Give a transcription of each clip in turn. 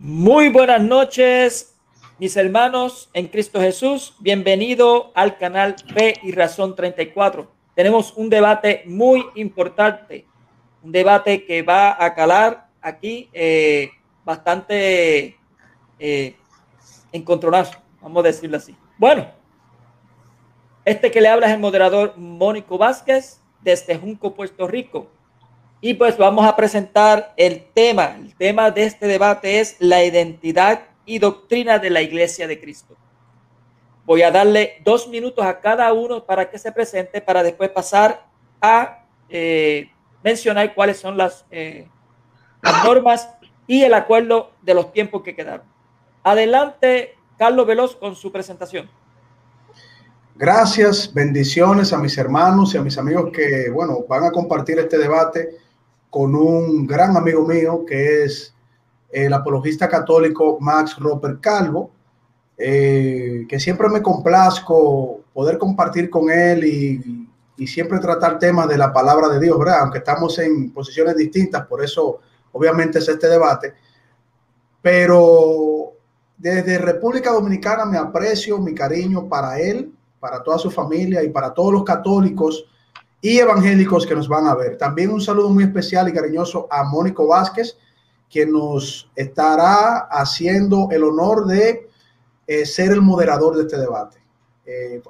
Muy buenas noches, mis hermanos en Cristo Jesús. Bienvenido al canal Fe y Razón 34. Tenemos un debate muy importante, un debate que va a calar aquí bastante encontronazo, vamos a decirlo así. Bueno, este que le habla es el moderador Mónico Vázquez desde Junco, Puerto Rico. Y pues vamos a presentar el tema. El tema de este debate es la identidad y doctrina de la Iglesia de Cristo. Voy a darle 2 minutos a cada uno para que se presente, para después pasar a mencionar cuáles son las normas y el acuerdo de los tiempos que quedaron. Adelante, Carlos Veloz, con su presentación. Gracias, bendiciones a mis hermanos y a mis amigos que, bueno, van a compartir este debate con un gran amigo mío que es el apologista católico Max Roper Calvo, que siempre me complazco poder compartir con él y siempre tratar temas de la palabra de Dios, ¿verdad? Aunque estamos en posiciones distintas, por eso obviamente es este debate, pero desde República Dominicana me aprecio, mi cariño para él, para toda su familia y para todos los católicos y evangélicos que nos van a ver. También un saludo muy especial y cariñoso a Mónico Vázquez, quien nos estará haciendo el honor de ser el moderador de este debate.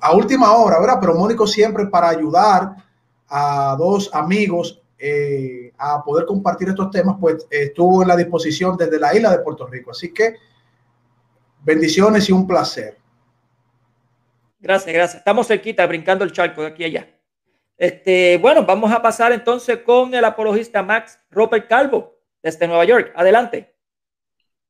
A última hora, ¿verdad? Pero Mónico siempre para ayudar a dos amigos a poder compartir estos temas, pues estuvo en la disposición desde la isla de Puerto Rico. Así que bendiciones y un placer. Gracias, gracias. Estamos cerquita, brincando el charco de aquí a allá. Bueno, vamos a pasar entonces con el apologista Max Roper Calvo desde Nueva York. Adelante.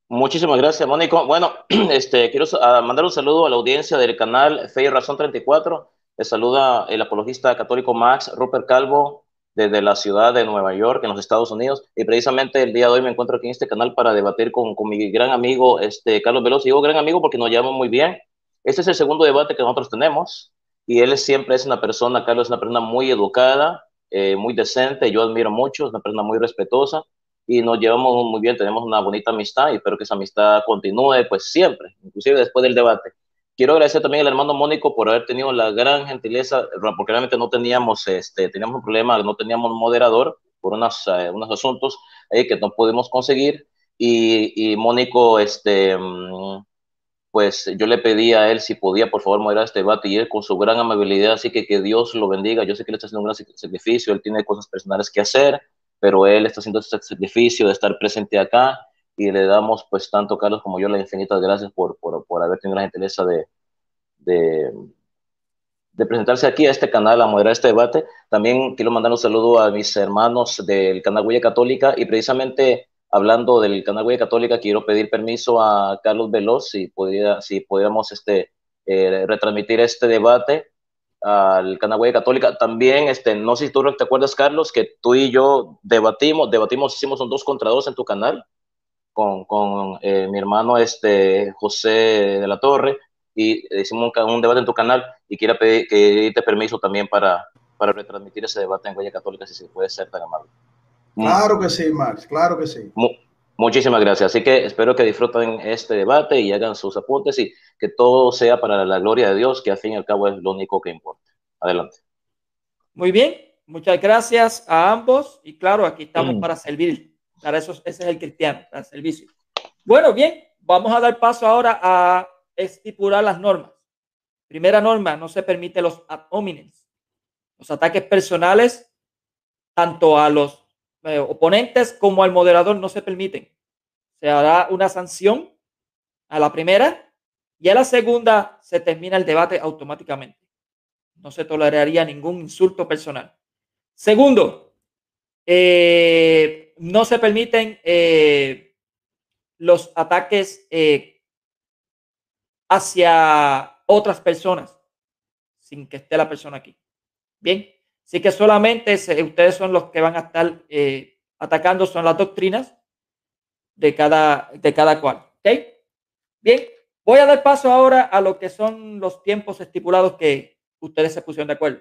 Muchísimas gracias, Mónico. Bueno, quiero mandar un saludo a la audiencia del canal Fe y Razón 34. Les saluda el apologista católico Max Rupert Calvo desde la ciudad de Nueva York, en los Estados Unidos. Y precisamente el día de hoy me encuentro aquí en este canal para debatir con mi gran amigo Carlos Veloz. Y digo gran amigo porque nos llevamos muy bien. Este es el segundo debate que nosotros tenemos. Y él siempre es una persona, Carlos es una persona muy educada, muy decente. Yo admiro mucho, es una persona muy respetuosa y nos llevamos muy bien, tenemos una bonita amistad y espero que esa amistad continúe pues siempre, inclusive después del debate. Quiero agradecer también al hermano Mónico por haber tenido la gran gentileza, porque realmente no teníamos, teníamos un problema, no teníamos un moderador por unos asuntos que no pudimos conseguir y Mónico, pues yo le pedí a él si podía por favor moderar este debate y él con su gran amabilidad, así que Dios lo bendiga. Yo sé que él está haciendo un gran sacrificio, él tiene cosas personales que hacer, pero él está haciendo este sacrificio de estar presente acá y le damos pues tanto Carlos como yo las infinitas gracias por haber tenido la gentileza de, de presentarse aquí a este canal a moderar este debate. También quiero mandar un saludo a mis hermanos del canal Huella Católica y precisamente hablando del canal Huella Católica quiero pedir permiso a Carlos Veloz si pudiéramos retransmitir este debate al canal Huella Católica. También, no sé si tú te acuerdas, Carlos, que tú y yo debatimos, hicimos un 2 contra 2 en tu canal con mi hermano José de la Torre y hicimos un debate en tu canal y quiero pedirte permiso también para retransmitir ese debate en Huella Católica, si se puede ser tan amable. Claro que sí, Max, claro que sí. Muchísimas gracias. Así que espero que disfruten este debate y hagan sus apuntes y que todo sea para la gloria de Dios, que al fin y al cabo es lo único que importa. Adelante. Muy bien, muchas gracias a ambos y claro, aquí estamos para servir. Para eso, ese es el cristiano, para el servicio. Bueno, bien, vamos a dar paso ahora a estipular las normas. Primera norma, no se permite los ad hominem, los ataques personales, tanto a los oponentes como al moderador no se permiten. Se hará una sanción a la primera y a la segunda se termina el debate automáticamente. No se toleraría ningún insulto personal. Segundo, no se permiten los ataques hacia otras personas sin que esté la persona aquí. Bien, así que solamente ustedes son los que van a estar atacando, son las doctrinas de cada cual. ¿Ok? Bien, voy a dar paso ahora a lo que son los tiempos estipulados que ustedes se pusieron de acuerdo.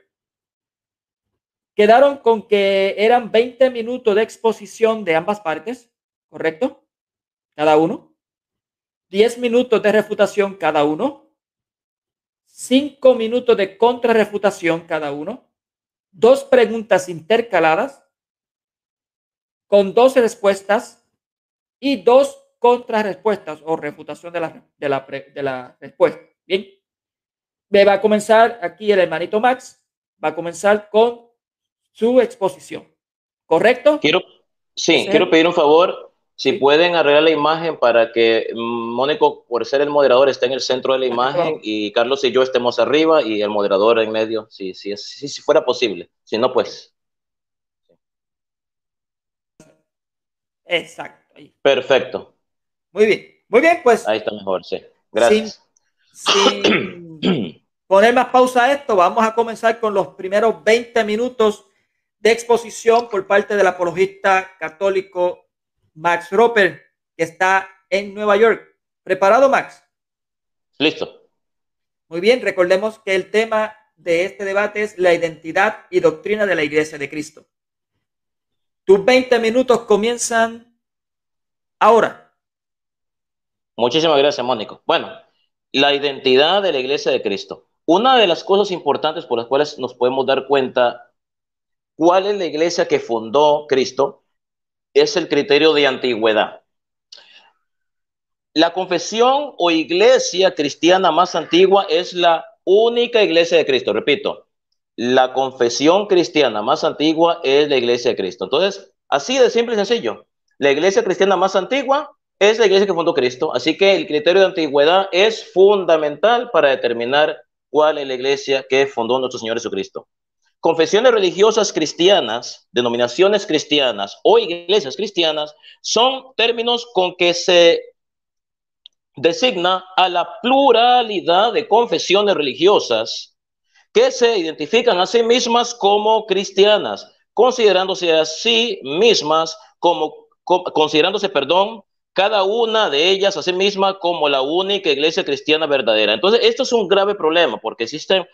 Quedaron con que eran 20 minutos de exposición de ambas partes, ¿correcto? Cada uno. 10 minutos de refutación cada uno, 5 minutos de contrarrefutación cada uno, 2 preguntas intercaladas con 2 respuestas y 2 contrarrespuestas o refutación de la respuesta. Bien, me va a comenzar aquí el hermanito Max, va a comenzar con su exposición, ¿correcto? Quiero pedir un favor, si pueden arreglar la imagen para que Mónico, por ser el moderador, esté en el centro de la imagen y Carlos y yo estemos arriba y el moderador en medio, si fuera posible. Si no, pues. Exacto. Perfecto. Muy bien, pues. Ahí está mejor, sí. Gracias. Sin poner más pausa a esto, vamos a comenzar con los primeros 20 minutos de exposición por parte del apologista católico Max Roper, que está en Nueva York. ¿Preparado, Max? Listo. Muy bien, recordemos que el tema de este debate es la identidad y doctrina de la Iglesia de Cristo. Tus 20 minutos comienzan ahora. Muchísimas gracias, Mónico. Bueno, la identidad de la Iglesia de Cristo. Una de las cosas importantes por las cuales nos podemos dar cuenta cuál es la iglesia que fundó Cristo es el criterio de antigüedad. La confesión o iglesia cristiana más antigua es la única iglesia de Cristo. Repito, la confesión cristiana más antigua es la iglesia de Cristo. Entonces, así de simple y sencillo, la iglesia cristiana más antigua es la iglesia que fundó Cristo. Así que el criterio de antigüedad es fundamental para determinar cuál es la iglesia que fundó nuestro Señor Jesucristo. Confesiones religiosas cristianas, denominaciones cristianas o iglesias cristianas son términos con que se designa a la pluralidad de confesiones religiosas que se identifican a sí mismas como cristianas, considerándose cada una de ellas a sí misma como la única iglesia cristiana verdadera. Entonces, esto es un grave problema porque existen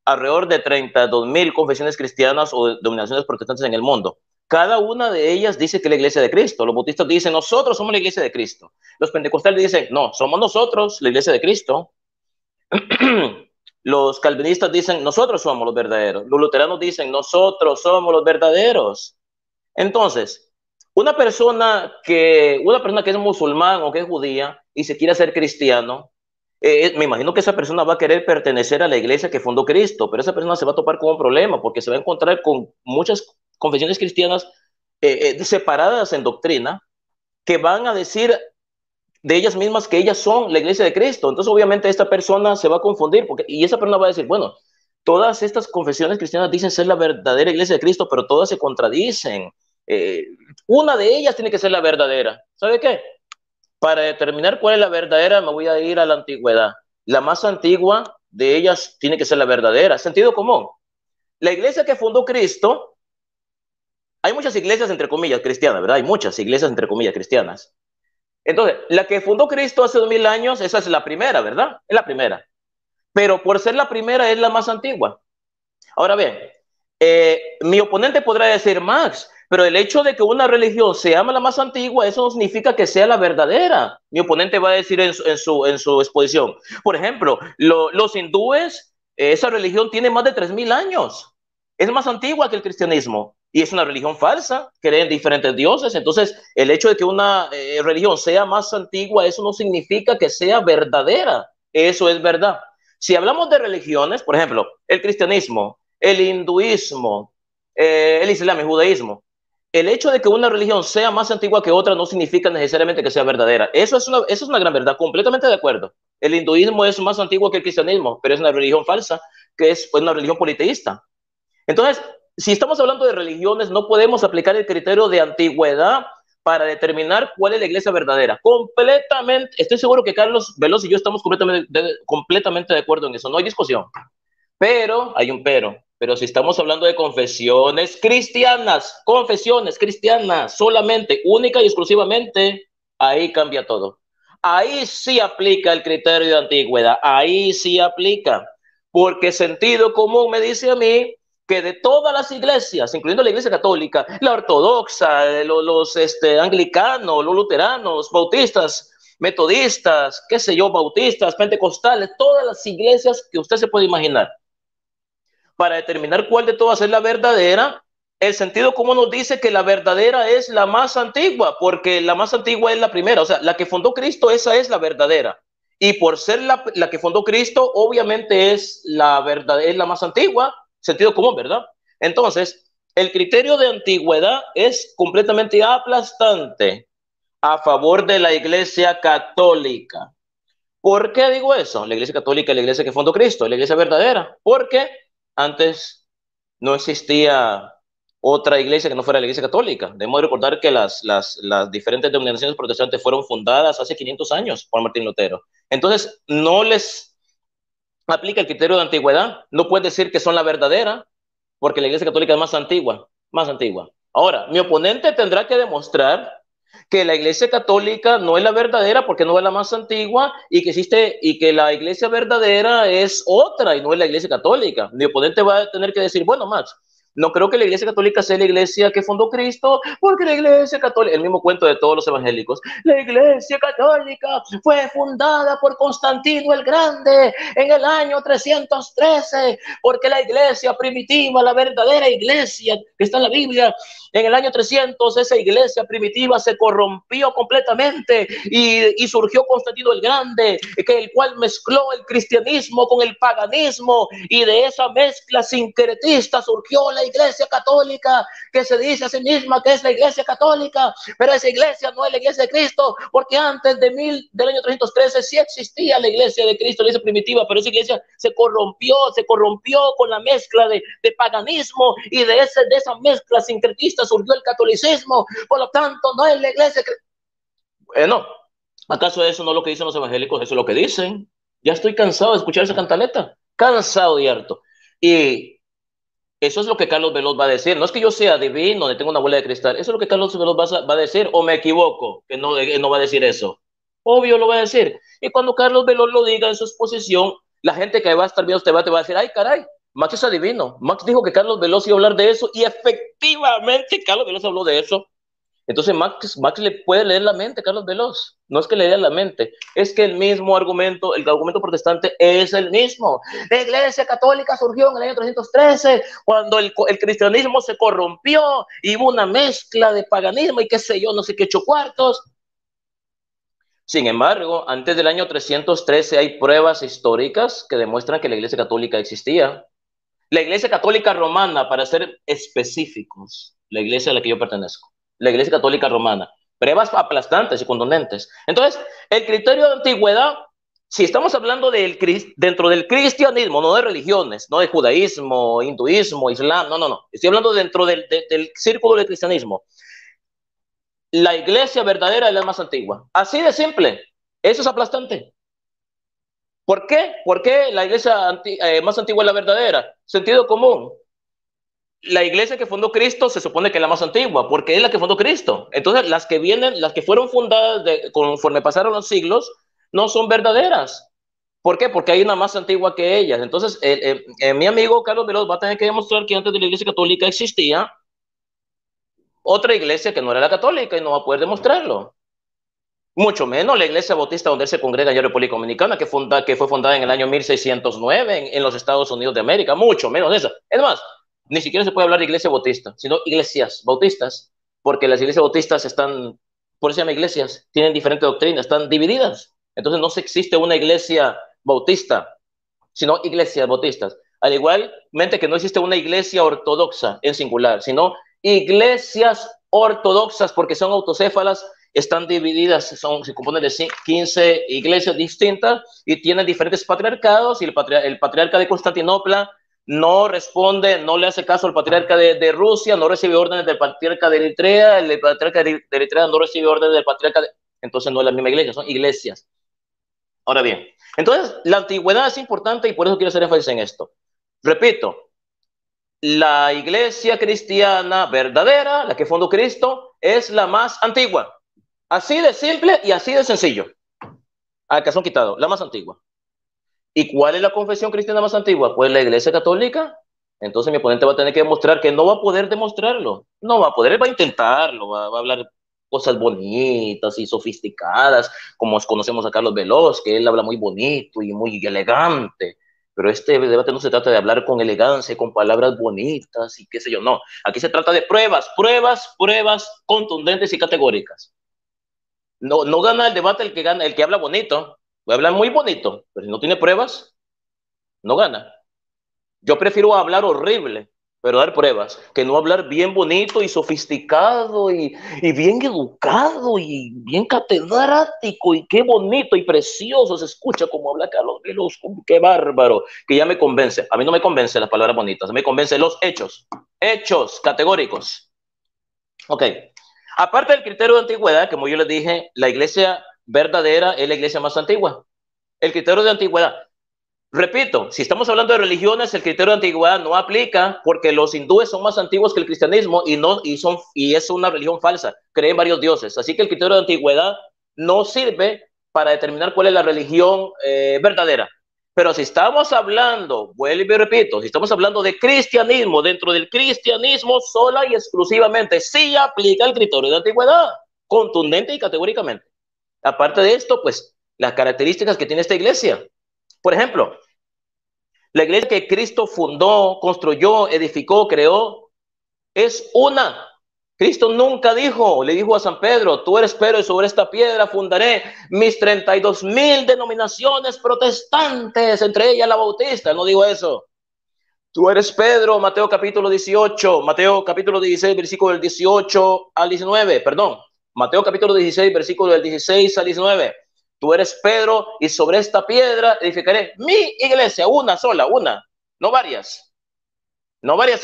alrededor de 32,000 confesiones cristianas o denominaciones protestantes en el mundo. Cada una de ellas dice que es la iglesia de Cristo. Los bautistas dicen, nosotros somos la iglesia de Cristo. Los pentecostales dicen, no, somos nosotros la iglesia de Cristo. Los calvinistas dicen, nosotros somos los verdaderos. Los luteranos dicen, nosotros somos los verdaderos. Entonces, una persona que es musulmán o que es judía y se quiere hacer cristiano, me imagino que esa persona va a querer pertenecer a la iglesia que fundó Cristo, pero esa persona se va a topar con un problema porque se va a encontrar con muchas confesiones cristianas separadas en doctrina que van a decir de ellas mismas que ellas son la iglesia de Cristo. Entonces, obviamente, esta persona se va a confundir y esa persona va a decir, bueno, todas estas confesiones cristianas dicen ser la verdadera iglesia de Cristo, pero todas se contradicen. Una de ellas tiene que ser la verdadera. ¿Sabe qué? Para determinar cuál es la verdadera, me voy a ir a la antigüedad. La más antigua de ellas tiene que ser la verdadera. Sentido común. La iglesia que fundó Cristo, hay muchas iglesias entre comillas cristianas, ¿verdad? Hay muchas iglesias entre comillas cristianas. Entonces, la que fundó Cristo hace 2000 años, esa es la primera, ¿verdad? Es la primera. Pero por ser la primera es la más antigua. Ahora bien, mi oponente podrá decir, Max, pero el hecho de que una religión se llama la más antigua, eso no significa que sea la verdadera. Mi oponente va a decir en su exposición. Por ejemplo, los hindúes, esa religión tiene más de 3000 años. Es más antigua que el cristianismo. Y es una religión falsa, creen diferentes dioses. Entonces, el hecho de que una religión sea más antigua, eso no significa que sea verdadera. Eso es verdad. Si hablamos de religiones, por ejemplo, el cristianismo, el hinduismo, el islam, el judaísmo, el hecho de que una religión sea más antigua que otra no significa necesariamente que sea verdadera. Eso es una gran verdad, completamente de acuerdo. El hinduismo es más antiguo que el cristianismo, pero es una religión falsa, que es una religión politeísta. Entonces, si estamos hablando de religiones, no podemos aplicar el criterio de antigüedad para determinar cuál es la iglesia verdadera. Completamente, estoy seguro que Carlos Veloz y yo estamos completamente de acuerdo en eso, no hay discusión. Pero, hay un pero si estamos hablando de confesiones cristianas solamente, única y exclusivamente, ahí cambia todo. Ahí sí aplica el criterio de antigüedad, ahí sí aplica, porque sentido común me dice a mí que de todas las iglesias, incluyendo la iglesia católica, la ortodoxa, los anglicanos, los luteranos, bautistas, metodistas, qué sé yo, bautistas, pentecostales, todas las iglesias que usted se puede imaginar. Para determinar cuál de todas es la verdadera, el sentido común nos dice que la verdadera es la más antigua, porque la más antigua es la primera, o sea, la que fundó Cristo, esa es la verdadera. Y por ser la que fundó Cristo, obviamente es la verdad, es la más antigua, sentido común, ¿verdad? Entonces, el criterio de antigüedad es completamente aplastante a favor de la Iglesia Católica. ¿Por qué digo eso? La Iglesia Católica es la iglesia que fundó Cristo, la iglesia verdadera, porque antes no existía otra iglesia que no fuera la Iglesia Católica. Debemos recordar que las diferentes denominaciones protestantes fueron fundadas hace 500 años por Martín Lutero. Entonces, no les aplica el criterio de antigüedad. No puede decir que son la verdadera, porque la Iglesia Católica es más antigua, más antigua. Ahora, mi oponente tendrá que demostrar que la Iglesia Católica no es la verdadera porque no es la más antigua y que existe y que la Iglesia verdadera es otra y no es la Iglesia Católica. Mi oponente va a tener que decir, bueno, Max, no creo que la Iglesia Católica sea la iglesia que fundó Cristo, porque la Iglesia Católica, el mismo cuento de todos los evangélicos, la Iglesia Católica fue fundada por Constantino el Grande en el año 313, porque la iglesia primitiva, la verdadera iglesia que está en la Biblia, en el año 300 esa iglesia primitiva se corrompió completamente y surgió Constantino el Grande, el cual mezcló el cristianismo con el paganismo, y de esa mezcla sincretista surgió la iglesia católica, que se dice a sí misma que es la iglesia católica, pero esa iglesia no es la iglesia de Cristo, porque antes del año 313 sí existía la iglesia de Cristo, la iglesia primitiva, pero esa iglesia se corrompió con la mezcla de paganismo, y de esa mezcla sincretista surgió el catolicismo. Por lo tanto, no es la iglesia que... Bueno, ¿acaso eso no es lo que dicen los evangélicos? Eso es lo que dicen. Ya estoy cansado de escuchar esa cantaleta, cansado y harto. Y eso es lo que Carlos Veloz va a decir. No es que yo sea divino, ni tengo una bola de cristal. Eso es lo que Carlos Veloz va a decir, o me equivoco, que no va a decir eso. Obvio lo va a decir. Y cuando Carlos Veloz lo diga en su exposición, la gente que va a estar viendo este debate va a decir, ay, caray, Max es adivino. Max dijo que Carlos Veloz iba a hablar de eso, y efectivamente Carlos Veloz habló de eso. Entonces Max le puede leer la mente a Carlos Veloz. No es que le lea la mente, es que el mismo argumento, el argumento protestante es el mismo. La iglesia católica surgió en el año 313, cuando el cristianismo se corrompió y hubo una mezcla de paganismo y qué sé yo, no sé qué, 8 cuartos. Sin embargo, antes del año 313 hay pruebas históricas que demuestran que la iglesia católica existía. La iglesia católica romana, para ser específicos, la iglesia a la que yo pertenezco, la iglesia católica romana, pruebas aplastantes y contundentes. Entonces, el criterio de antigüedad, si estamos hablando dentro del cristianismo, no de religiones, no de judaísmo, hinduismo, islam, no, estoy hablando dentro del círculo del cristianismo. La iglesia verdadera es la más antigua. Así de simple. Eso es aplastante. ¿Por qué? ¿Por qué la iglesia más antigua es la verdadera? Sentido común. La iglesia que fundó Cristo se supone que es la más antigua, porque es la que fundó Cristo. Entonces, las que fueron fundadas conforme pasaron los siglos, no son verdaderas. ¿Por qué? Porque hay una más antigua que ellas. Entonces, mi amigo Carlos Veloz va a tener que demostrar que antes de la iglesia católica existía otra iglesia que no era la católica, y no va a poder demostrarlo. Mucho menos la iglesia bautista donde él se congrega en la República Dominicana, que fue fundada en el año 1609 en los Estados Unidos de América. Mucho menos esa. Es más, ni siquiera se puede hablar de iglesia bautista, sino iglesias bautistas, porque las iglesias bautistas están, por eso se llama iglesias, tienen diferentes doctrinas, están divididas. Entonces no existe una iglesia bautista, sino iglesias bautistas. Al igualmente que no existe una iglesia ortodoxa en singular, sino iglesias ortodoxas, porque son autocéfalas, están divididas, se componen de 15 iglesias distintas y tienen diferentes patriarcados, y el patriarca de Constantinopla no responde, no le hace caso al patriarca de Rusia, no recibe órdenes del patriarca de Eritrea, el patriarca de Eritrea no recibe órdenes del patriarca entonces no es la misma iglesia, son iglesias. Ahora bien, entonces la antigüedad es importante y por eso quiero hacer énfasis en esto. Repito, la iglesia cristiana verdadera, la que fundó Cristo, es la más antigua. Así de simple y así de sencillo. Al caso quitado, la más antigua. ¿Y cuál es la confesión cristiana más antigua? Pues la iglesia católica. Entonces mi oponente va a tener que demostrar que no va a poder demostrarlo. No va a poder, él va a intentarlo, va a hablar cosas bonitas y sofisticadas, como conocemos a Carlos Veloz, que él habla muy bonito y muy elegante. Pero este debate no se trata de hablar con elegancia, con palabras bonitas y qué sé yo, no. Aquí se trata de pruebas, pruebas, pruebas contundentes y categóricas. No, no gana el debate el que gana, el que habla bonito. Voy a hablar muy bonito, pero si no tiene pruebas, no gana. Yo prefiero hablar horrible, pero dar pruebas, que no hablar bien bonito y sofisticado y bien educado y bien catedrático y qué bonito y precioso se escucha como habla Carlos Veloz, qué bárbaro, que ya me convence. A mí no me convence las palabras bonitas, me convencen los hechos categóricos. Ok, aparte del criterio de antigüedad, como yo les dije, la iglesia verdadera es la iglesia más antigua. El criterio de antigüedad. Repito, si estamos hablando de religiones, el criterio de antigüedad no aplica porque los hindúes son más antiguos que el cristianismo y es una religión falsa, creen varios dioses. Así que el criterio de antigüedad no sirve para determinar cuál es la religión verdadera. Pero si estamos hablando, vuelvo y repito, si estamos hablando de cristianismo, dentro del cristianismo sola y exclusivamente, sí aplica el criterio de antigüedad, contundente y categóricamente. Aparte de esto, pues las características que tiene esta iglesia. Por ejemplo, la iglesia que Cristo fundó, construyó, edificó, creó, es una. Cristo nunca dijo, le dijo a San Pedro, tú eres Pedro y sobre esta piedra fundaré mis 32,000 denominaciones protestantes, entre ellas la bautista. No dijo eso. Tú eres Pedro, Mateo capítulo 18, Mateo capítulo 16, versículo del 18 al 19, perdón, Mateo capítulo 16, versículo del 16 al 19. Tú eres Pedro y sobre esta piedra edificaré mi iglesia, una sola, una, no varias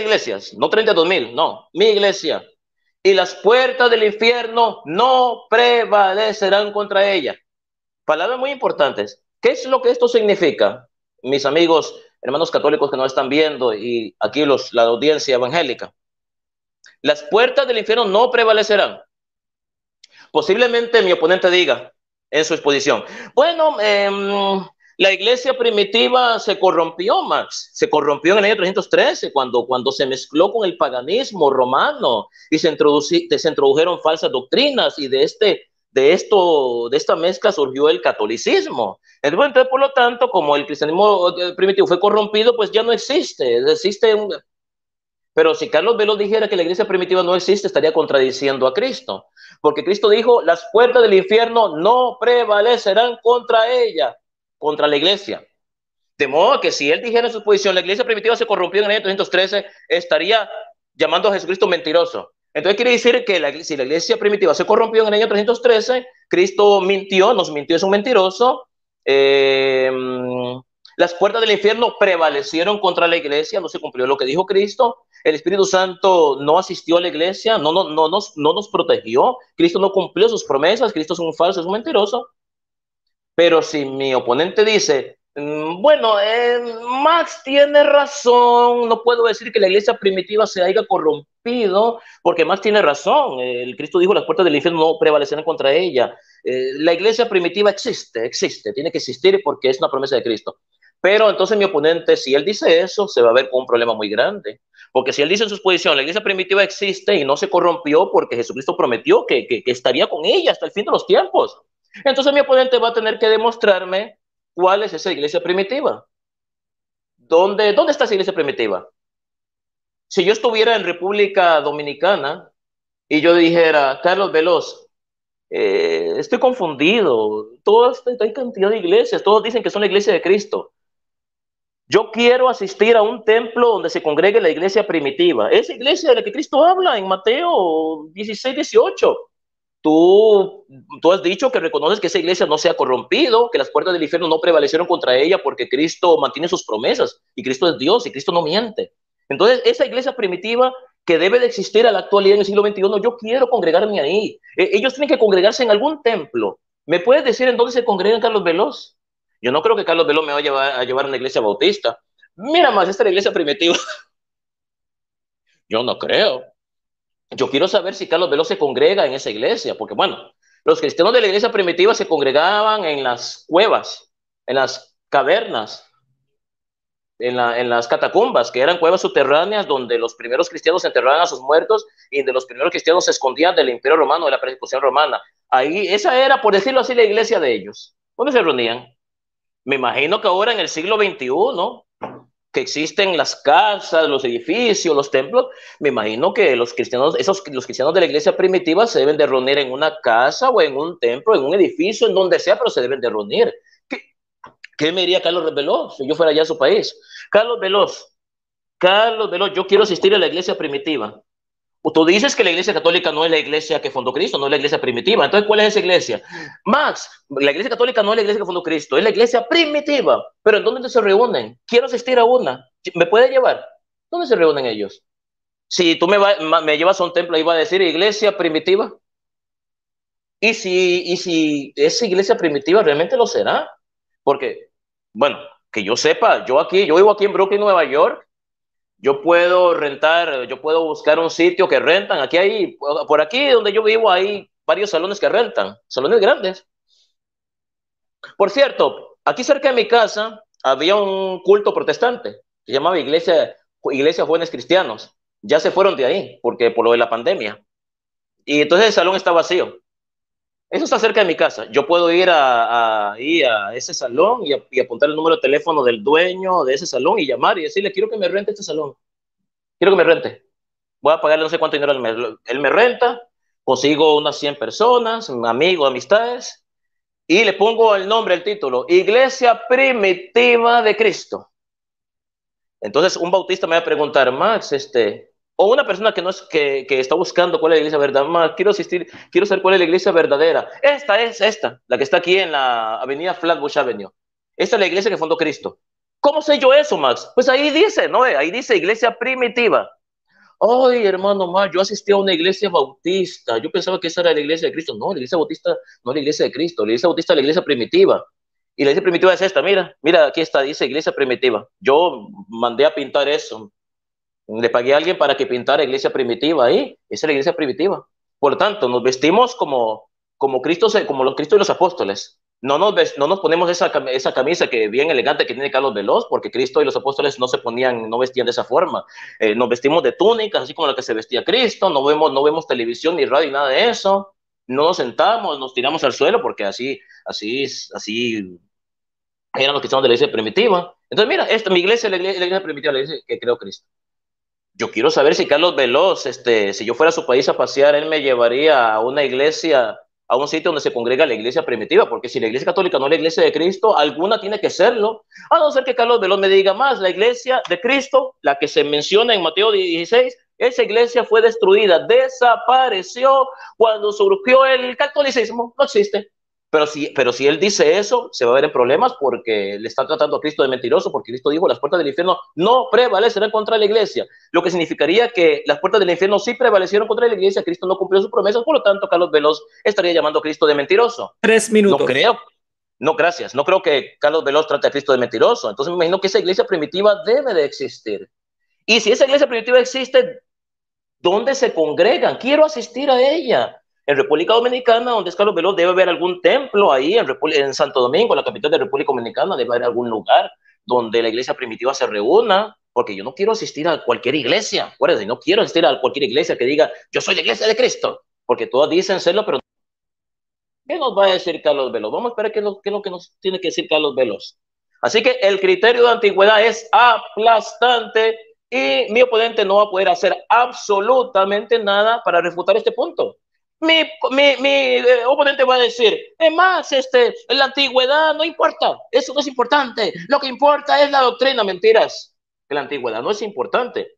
iglesias, no 32,000, no, mi iglesia. Y las puertas del infierno no prevalecerán contra ella. Palabras muy importantes. ¿Qué es lo que esto significa? Mis amigos, hermanos católicos que nos están viendo y aquí la audiencia evangélica. Las puertas del infierno no prevalecerán. Posiblemente mi oponente diga en su exposición, bueno, la iglesia primitiva se corrompió, Max, se corrompió en el año 313 cuando se mezcló con el paganismo romano y se introdujeron falsas doctrinas y de esta mezcla surgió el catolicismo. Entonces, por lo tanto, como el cristianismo primitivo fue corrompido, pues ya no existe, pero si Carlos Veloz dijera que la iglesia primitiva no existe, estaría contradiciendo a Cristo. Porque Cristo dijo, las puertas del infierno no prevalecerán contra ella, contra la iglesia. De modo que si él dijera en su posición, la iglesia primitiva se corrompió en el año 313, estaría llamando a Jesucristo mentiroso. Entonces quiere decir que si la iglesia primitiva se corrompió en el año 313, Cristo mintió, nos mintió, es un mentiroso. Las puertas del infierno prevalecieron contra la iglesia, no se cumplió lo que dijo Cristo. El Espíritu Santo no asistió a la iglesia, no nos protegió. Cristo no cumplió sus promesas, Cristo es un falso, es un mentiroso. Pero si mi oponente dice, bueno, Max tiene razón, no puedo decir que la iglesia primitiva se haya corrompido, porque Max tiene razón. El Cristo dijo, las puertas del infierno no prevalecerán contra ella. La iglesia primitiva existe, tiene que existir porque es una promesa de Cristo. Pero entonces mi oponente, si él dice eso, se va a ver con un problema muy grande. Porque si él dice en su exposición, la iglesia primitiva existe y no se corrompió porque Jesucristo prometió que estaría con ella hasta el fin de los tiempos. Entonces mi oponente va a tener que demostrarme cuál es esa iglesia primitiva. ¿Dónde está esa iglesia primitiva? Si yo estuviera en República Dominicana y yo dijera, Carlos Veloz, estoy confundido, hay cantidad de iglesias, todos dicen que son la iglesia de Cristo. Yo quiero asistir a un templo donde se congregue la iglesia primitiva. Esa iglesia de la que Cristo habla en Mateo 16, 18. Tú has dicho que reconoces que esa iglesia no se ha corrompido, que las puertas del infierno no prevalecieron contra ella porque Cristo mantiene sus promesas y Cristo es Dios y Cristo no miente. Entonces, esa iglesia primitiva que debe de existir a la actualidad en el siglo XXI, yo quiero congregarme ahí. Ellos tienen que congregarse en algún templo. ¿Me puedes decir en dónde se congregan Carlos Veloz? Yo no creo que Carlos Veloz me vaya a llevar a una iglesia bautista. Mira más, esta es la iglesia primitiva. Yo no creo. Yo quiero saber si Carlos Veloz se congrega en esa iglesia, porque bueno, los cristianos de la iglesia primitiva se congregaban en las cuevas, en las cavernas. en las catacumbas, que eran cuevas subterráneas donde los primeros cristianos enterraban a sus muertos y de los primeros cristianos se escondían del Imperio Romano, de la persecución romana. Ahí, esa era, por decirlo así, la iglesia de ellos. ¿Dónde se reunían? Me imagino que ahora en el siglo XXI, que existen las casas, los edificios, los templos, me imagino que los cristianos, los cristianos de la iglesia primitiva se deben de reunir en una casa o en un templo, en un edificio, en donde sea, pero se deben de reunir. ¿Qué me diría Carlos Veloz si yo fuera allá a su país? Carlos Veloz, yo quiero asistir a la iglesia primitiva. Tú dices que la iglesia católica no es la iglesia que fundó Cristo, no es la iglesia primitiva. Entonces, ¿cuál es esa iglesia? Max, la iglesia católica no es la iglesia que fundó Cristo, es la iglesia primitiva. Pero ¿en dónde se reúnen? Quiero asistir a una. ¿Me puede llevar? ¿Dónde se reúnen ellos? Si tú me llevas a un templo, ahí va a decir iglesia primitiva. ¿Y si esa iglesia primitiva realmente lo será? Porque, bueno, que yo sepa, yo vivo aquí en Brooklyn, Nueva York. Yo puedo rentar, yo puedo buscar un sitio que rentan. Aquí hay, por aquí donde yo vivo, hay varios salones que rentan, salones grandes. Por cierto, aquí cerca de mi casa había un culto protestante que se llamaba Iglesia Jóvenes Cristianos. Ya se fueron de ahí, porque por lo de la pandemia. Y entonces el salón está vacío. Eso está cerca de mi casa. Yo puedo ir a ese salón y apuntar el número de teléfono del dueño de ese salón y llamar y decirle, quiero que me rente este salón. Quiero que me rente. Voy a pagarle no sé cuánto dinero al mes. Él me renta, consigo unas 100 personas, amigos, amistades, y le pongo el nombre, el título, Iglesia Primitiva de Cristo. Entonces un bautista me va a preguntar, Max, o una persona que no es que está buscando cuál es la iglesia verdadera, Max, quiero saber cuál es la iglesia verdadera. Esta, la que está aquí en la avenida Flatbush Avenue. Esta es la iglesia que fundó Cristo. ¿Cómo sé yo eso, Max? Pues ahí dice, ¿no? Ahí dice iglesia primitiva. Ay, hermano, Max, yo asistí a una iglesia bautista. Yo pensaba que esa era la iglesia de Cristo. No, la iglesia bautista no es la iglesia de Cristo. La iglesia bautista es la iglesia primitiva. Y la iglesia primitiva es esta, mira, aquí está, dice iglesia primitiva. Yo mandé a pintar eso. Le pagué a alguien para que pintara iglesia primitiva ahí. Esa es la iglesia primitiva. Por lo tanto, nos vestimos como Cristo, como los Cristos y los apóstoles. No nos ponemos esa camisa que bien elegante que tiene Carlos Veloz, porque Cristo y los apóstoles no vestían de esa forma. Nos vestimos de túnicas, así como la que se vestía Cristo. No vemos televisión ni radio ni nada de eso. No nos sentamos, nos tiramos al suelo, porque así eran los cristianos de la iglesia primitiva. Entonces, mira, mi iglesia es la iglesia primitiva, la iglesia que creó Cristo. Yo quiero saber si Carlos Veloz, si yo fuera a su país a pasear, él me llevaría a una iglesia, a un sitio donde se congrega la iglesia primitiva, porque si la iglesia católica no es la iglesia de Cristo, alguna tiene que serlo. A no ser que Carlos Veloz me diga más, la iglesia de Cristo, la que se menciona en Mateo 16, esa iglesia fue destruida, desapareció cuando surgió el catolicismo, no existe. Pero si él dice eso, se va a ver en problemas porque le está tratando a Cristo de mentiroso, porque Cristo dijo, las puertas del infierno no prevalecerán contra la iglesia, lo que significaría que las puertas del infierno sí prevalecieron contra la iglesia, Cristo no cumplió sus promesas, por lo tanto, Carlos Veloz estaría llamando a Cristo de mentiroso. 3 minutos. No creo. No, gracias. No creo que Carlos Veloz trate a Cristo de mentiroso. Entonces me imagino que esa iglesia primitiva debe de existir. Y si esa iglesia primitiva existe, ¿dónde se congregan? Quiero asistir a ella. En República Dominicana, donde es Carlos Veloz, debe haber algún templo ahí, en Santo Domingo, la capital de República Dominicana, debe haber algún lugar donde la iglesia primitiva se reúna, porque yo no quiero asistir a cualquier iglesia, acuérdense, no quiero asistir a cualquier iglesia que diga, yo soy la iglesia de Cristo, porque todas dicen serlo, pero ¿qué nos va a decir Carlos Veloz? Vamos a esperar qué es lo que nos tiene que decir Carlos Veloz. Así que el criterio de antigüedad es aplastante y mi oponente no va a poder hacer absolutamente nada para refutar este punto. Mi oponente va a decir, es más, la antigüedad no importa, eso no es importante, lo que importa es la doctrina. Mentiras, que la antigüedad no es importante.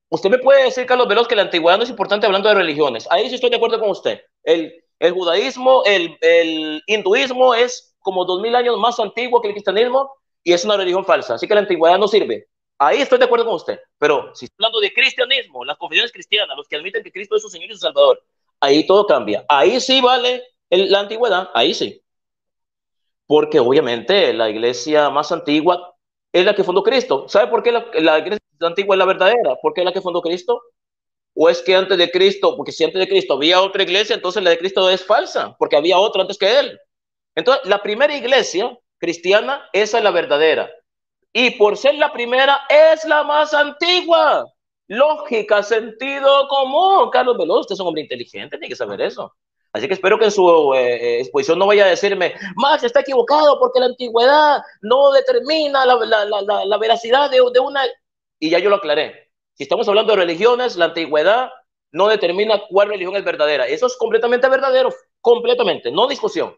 Usted me puede decir, Carlos Veloz, que la antigüedad no es importante hablando de religiones. Ahí sí estoy de acuerdo con usted. El judaísmo, el hinduismo es como 2000 años más antiguo que el cristianismo y es una religión falsa, así que la antigüedad no sirve. Ahí estoy de acuerdo con usted, pero si estoy hablando de cristianismo, las confesiones cristianas, los que admiten que Cristo es su Señor y su Salvador, ahí todo cambia. Ahí sí vale la antigüedad, ahí sí. Porque obviamente la iglesia más antigua es la que fundó Cristo. ¿Sabe por qué la iglesia antigua es la verdadera? ¿Por qué es la que fundó Cristo? ¿O es que antes de Cristo, porque si antes de Cristo había otra iglesia, entonces la de Cristo es falsa, porque había otra antes que él? Entonces, la primera iglesia cristiana, esa es la verdadera. y por ser la primera es la más antigua. Lógica, sentido común. Carlos Veloz, usted es un hombre inteligente, tiene que saber eso. Así que espero que en su exposición no vaya a decirme, Max está equivocado porque la antigüedad no determina la veracidad de una... Y ya yo lo aclaré. Si estamos hablando de religiones, la antigüedad no determina cuál religión es verdadera. Eso es completamente verdadero, completamente, no discusión.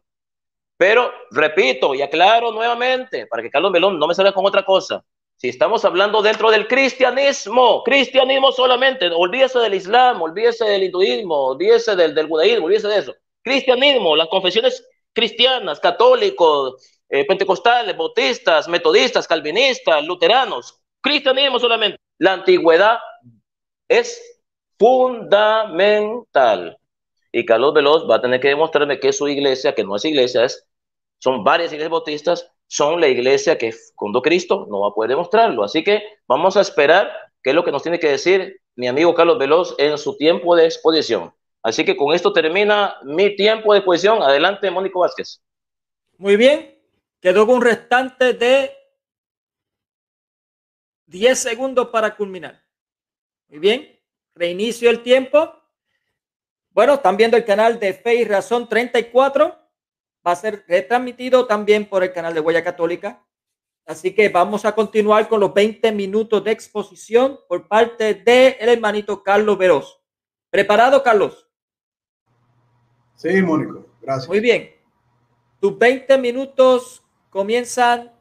Pero repito y aclaro nuevamente, para que Carlos Melón no me salga con otra cosa. Si estamos hablando dentro del cristianismo, cristianismo solamente, olvídese del islam, olvídese del hinduismo, olvídese del judaísmo, olvídese de eso. Cristianismo, las confesiones cristianas, católicos, pentecostales, bautistas, metodistas, calvinistas, luteranos, cristianismo solamente. La antigüedad es fundamental. Y Carlos Veloz va a tener que demostrarme que su iglesia, que no es iglesia, son varias iglesias bautistas, son la iglesia que fundó Cristo, no va a poder demostrarlo. Así que vamos a esperar qué es lo que nos tiene que decir mi amigo Carlos Veloz en su tiempo de exposición. Así que con esto termina mi tiempo de exposición. Adelante, Mónico Vázquez. Muy bien, quedó con un restante de 10 segundos para culminar. Muy bien, reinicio el tiempo. Bueno, están viendo el canal de Fe y Razón 34. Va a ser retransmitido también por el canal de Huella Católica. Así que vamos a continuar con los 20 minutos de exposición por parte del hermanito Carlos Veloz. ¿Preparado, Carlos? Sí, Mónico, gracias. Muy bien. Tus 20 minutos comienzan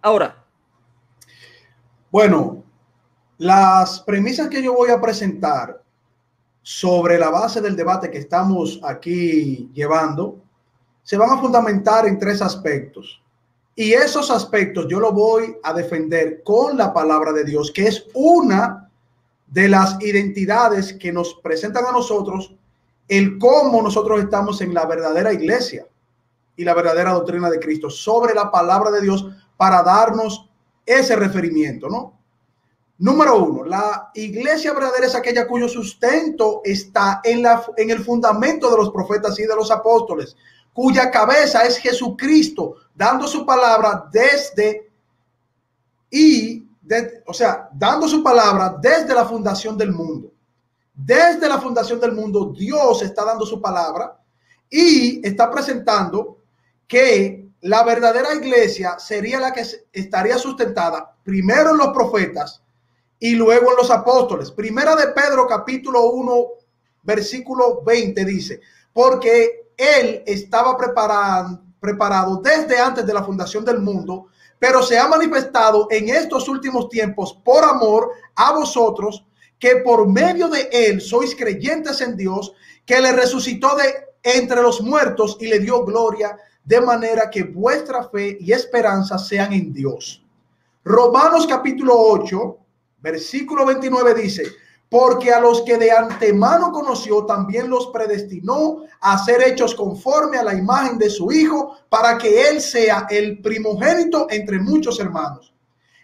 ahora. Bueno, las premisas que yo voy a presentar sobre la base del debate que estamos aquí llevando se van a fundamentar en 3 aspectos. Y esos aspectos yo los voy a defender con la palabra de Dios, que es una de las identidades que nos presentan a nosotros el cómo nosotros estamos en la verdadera iglesia y la verdadera doctrina de Cristo, sobre la palabra de Dios, para darnos ese referimiento, ¿no? Número 1, la iglesia verdadera es aquella cuyo sustento está en el fundamento de los profetas y de los apóstoles, cuya cabeza es Jesucristo, dando su palabra dando su palabra desde la fundación del mundo. Desde la fundación del mundo, Dios está dando su palabra y está presentando que la verdadera iglesia sería la que estaría sustentada primero en los profetas y luego en los apóstoles. Primera de Pedro, capítulo 1, versículo 20 dice, porque él estaba preparado desde antes de la fundación del mundo, pero se ha manifestado en estos últimos tiempos por amor a vosotros, que por medio de él sois creyentes en Dios, que le resucitó de entre los muertos y le dio gloria, de manera que vuestra fe y esperanza sean en Dios. Romanos capítulo 8, versículo 29 dice, porque a los que de antemano conoció también los predestinó a ser hechos conforme a la imagen de su Hijo, para que él sea el primogénito entre muchos hermanos.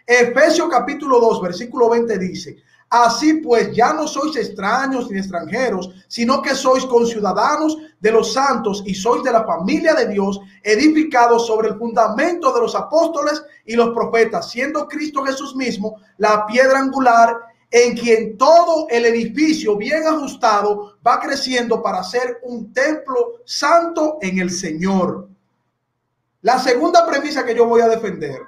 Efesios capítulo 2, versículo 20 dice, así pues ya no sois extraños ni extranjeros, sino que sois conciudadanos de los santos y sois de la familia de Dios, edificados sobre el fundamento de los apóstoles y los profetas, siendo Cristo Jesús mismo la piedra angular, en quien todo el edificio bien ajustado va creciendo para ser un templo santo en el Señor. La segunda premisa que yo voy a defender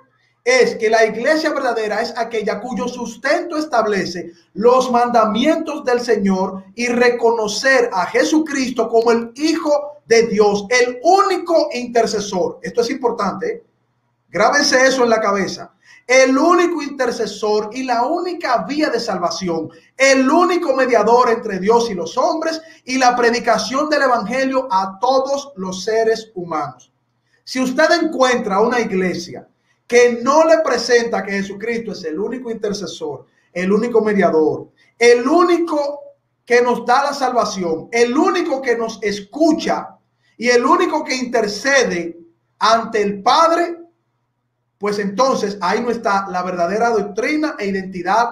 es que la iglesia verdadera es aquella cuyo sustento establece los mandamientos del Señor y reconocer a Jesucristo como el Hijo de Dios, el único intercesor. Esto es importante, ¿eh? Grábense eso en la cabeza. El único intercesor y la única vía de salvación, el único mediador entre Dios y los hombres, y la predicación del evangelio a todos los seres humanos. Si usted encuentra una iglesia que no le presenta que Jesucristo es el único intercesor, el único mediador, el único que nos da la salvación, el único que nos escucha y el único que intercede ante el Padre, pues entonces ahí no está la verdadera doctrina e identidad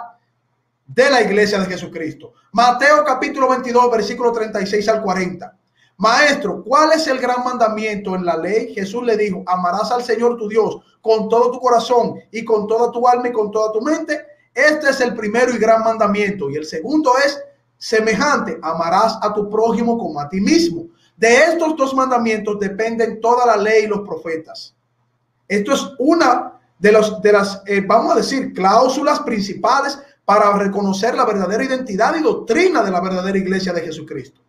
de la iglesia de Jesucristo. Mateo capítulo 22, versículo 36 al 40. Maestro, ¿cuál es el gran mandamiento en la ley? Jesús le dijo, amarás al Señor tu Dios con todo tu corazón y con toda tu alma y con toda tu mente. Este es el primero y gran mandamiento. Y el segundo es semejante, amarás a tu prójimo como a ti mismo. De estos dos mandamientos dependen toda la ley y los profetas. Esto es una de las vamos a decir, cláusulas principales para reconocer la verdadera identidad y doctrina de la verdadera iglesia de Jesucristo.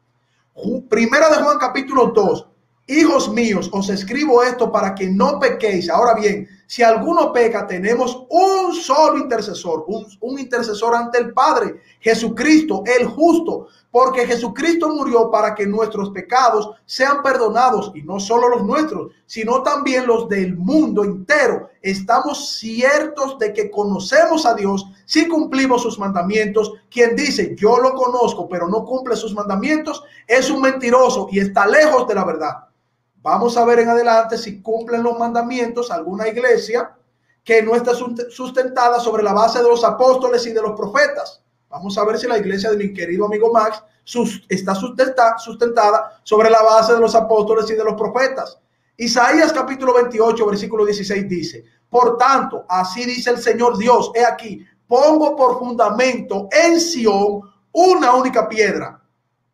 Primera de Juan capítulo 2. Hijos míos, os escribo esto para que no pequéis. Ahora bien, si alguno peca, tenemos un solo intercesor, un intercesor ante el Padre, Jesucristo, el justo, porque Jesucristo murió para que nuestros pecados sean perdonados, y no solo los nuestros, sino también los del mundo entero. Estamos ciertos de que conocemos a Dios si cumplimos sus mandamientos. Quien dice, yo lo conozco, pero no cumple sus mandamientos, es un mentiroso y está lejos de la verdad. Vamos a ver en adelante si cumplen los mandamientos alguna iglesia que no está sustentada sobre la base de los apóstoles y de los profetas. Vamos a ver si la iglesia de mi querido amigo Max está sustentada sobre la base de los apóstoles y de los profetas. Isaías capítulo 28, versículo 16 dice, por tanto, así dice el Señor Dios, he aquí, pongo por fundamento en Sión una única piedra.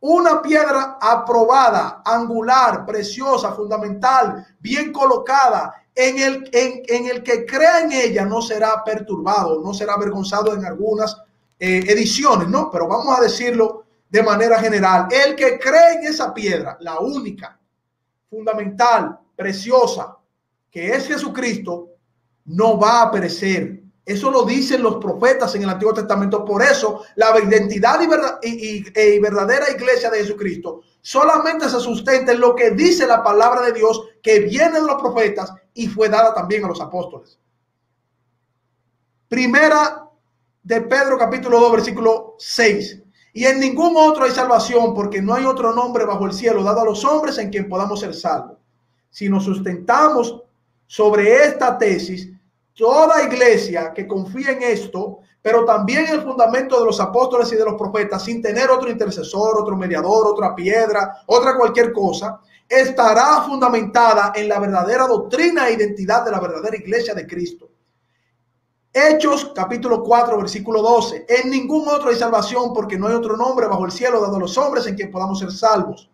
Una piedra aprobada, angular, preciosa, fundamental, bien colocada, en el que crea en ella no será perturbado, no será avergonzado en algunas ediciones, ¿no? Pero vamos a decirlo de manera general. El que cree en esa piedra, la única, fundamental, preciosa, que es Jesucristo, no va a perecer. Eso lo dicen los profetas en el Antiguo Testamento. Por eso la identidad y verdadera iglesia de Jesucristo solamente se sustenta en lo que dice la palabra de Dios, que viene de los profetas y fue dada también a los apóstoles. Primera de Pedro capítulo 2 versículo 6. Y en ningún otro hay salvación, porque no hay otro nombre bajo el cielo dado a los hombres en quien podamos ser salvos. Si nos sustentamos sobre esta tesis, toda iglesia que confía en esto, pero también el fundamento de los apóstoles y de los profetas, sin tener otro intercesor, otro mediador, otra piedra, otra cualquier cosa, estará fundamentada en la verdadera doctrina e identidad de la verdadera iglesia de Cristo. Hechos capítulo 4 versículo 12. En ningún otro hay salvación, porque no hay otro nombre bajo el cielo dado a los hombres en quien podamos ser salvos.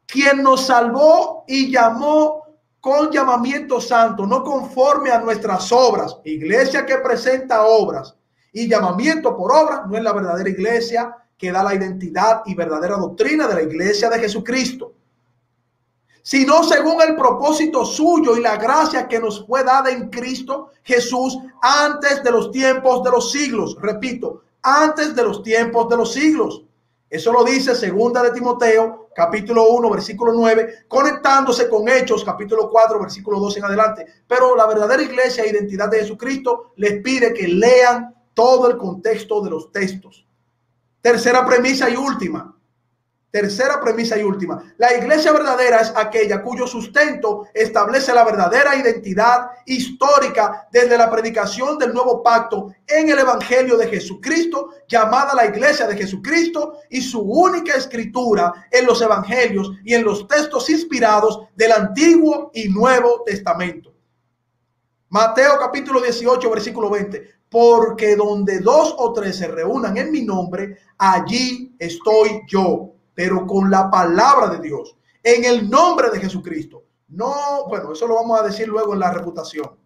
Quien nos salvó y llamó con llamamiento santo, no conforme a nuestras obras. Iglesia que presenta obras y llamamiento por obras no es la verdadera iglesia que da la identidad y verdadera doctrina de la iglesia de Jesucristo, sino según el propósito suyo y la gracia que nos fue dada en Cristo Jesús antes de los tiempos de los siglos. Repito, antes de los tiempos de los siglos. Eso lo dice segunda de Timoteo, capítulo 1, versículo 9, conectándose con Hechos, capítulo 4, versículo 12 en adelante. Pero la verdadera iglesia e identidad de Jesucristo les pide que lean todo el contexto de los textos. Tercera premisa y última. La iglesia verdadera es aquella cuyo sustento establece la verdadera identidad histórica desde la predicación del nuevo pacto en el evangelio de Jesucristo, llamada la iglesia de Jesucristo, y su única escritura en los evangelios y en los textos inspirados del Antiguo y Nuevo Testamento. Mateo capítulo 18, versículo 20. Porque donde 2 o 3 se reúnan en mi nombre, allí estoy yo. Pero con la palabra de Dios, en el nombre de Jesucristo. No, bueno, eso lo vamos a decir luego en la reputación.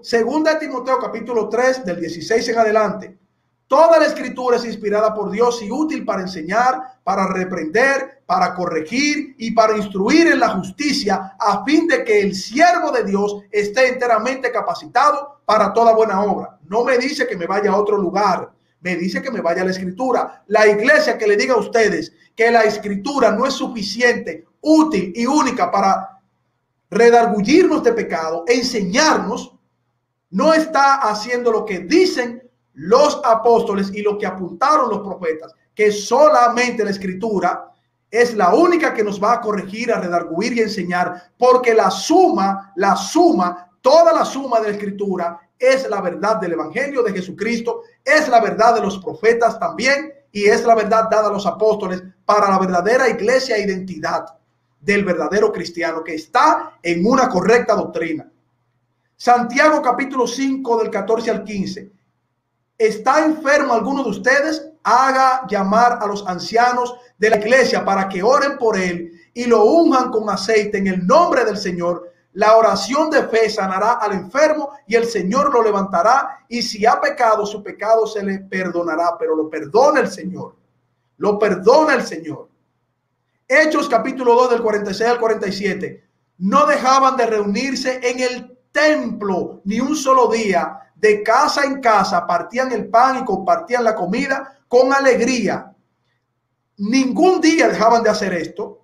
Segunda de Timoteo capítulo 3 del 16 en adelante. Toda la escritura es inspirada por Dios y útil para enseñar, para reprender, para corregir y para instruir en la justicia, a fin de que el siervo de Dios esté enteramente capacitado para toda buena obra. No me dice que me vaya a otro lugar. Me dice que me vaya a la escritura. La iglesia que le diga a ustedes que la escritura no es suficiente, útil y única para redarguirnos de pecado, enseñarnos, no está haciendo lo que dicen los apóstoles y lo que apuntaron los profetas, que solamente la escritura es la única que nos va a corregir, a redarguir y enseñar, porque toda la suma de la escritura es la verdad del evangelio de Jesucristo, es la verdad de los profetas también, y es la verdad dada a los apóstoles para la verdadera iglesia e identidad del verdadero cristiano que está en una correcta doctrina. Santiago capítulo 5 del 14 al 15. ¿Está enfermo alguno de ustedes? Haga llamar a los ancianos de la iglesia para que oren por él y lo unjan con aceite en el nombre del Señor. La oración de fe sanará al enfermo y el Señor lo levantará, y si ha pecado, su pecado se le perdonará, pero lo perdona el Señor. Lo perdona el Señor. Hechos capítulo 2 del 46 al 47. No dejaban de reunirse en el templo ni un solo día. De casa en casa partían el pan y compartían la comida con alegría. Ningún día dejaban de hacer esto.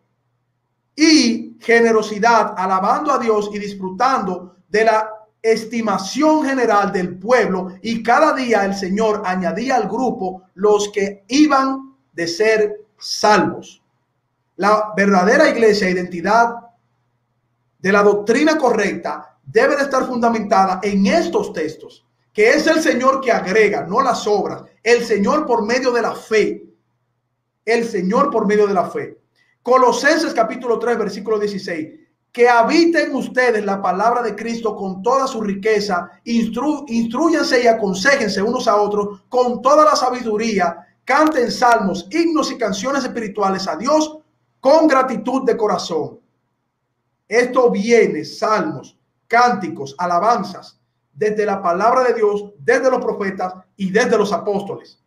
Y generosidad, alabando a Dios y disfrutando de la estimación general del pueblo. Y cada día el Señor añadía al grupo los que iban de ser salvos. La verdadera iglesia, identidad de la doctrina correcta, debe de estar fundamentada en estos textos, que es el Señor que agrega, no las obras, el Señor por medio de la fe, el Señor por medio de la fe. Colosenses capítulo 3 versículo 16, que habiten ustedes la palabra de Cristo con toda su riqueza, instrúyanse y aconséjense unos a otros con toda la sabiduría, canten salmos, himnos y canciones espirituales a Dios con gratitud de corazón. Esto viene, salmos, cánticos, alabanzas, desde la palabra de Dios, desde los profetas y desde los apóstoles.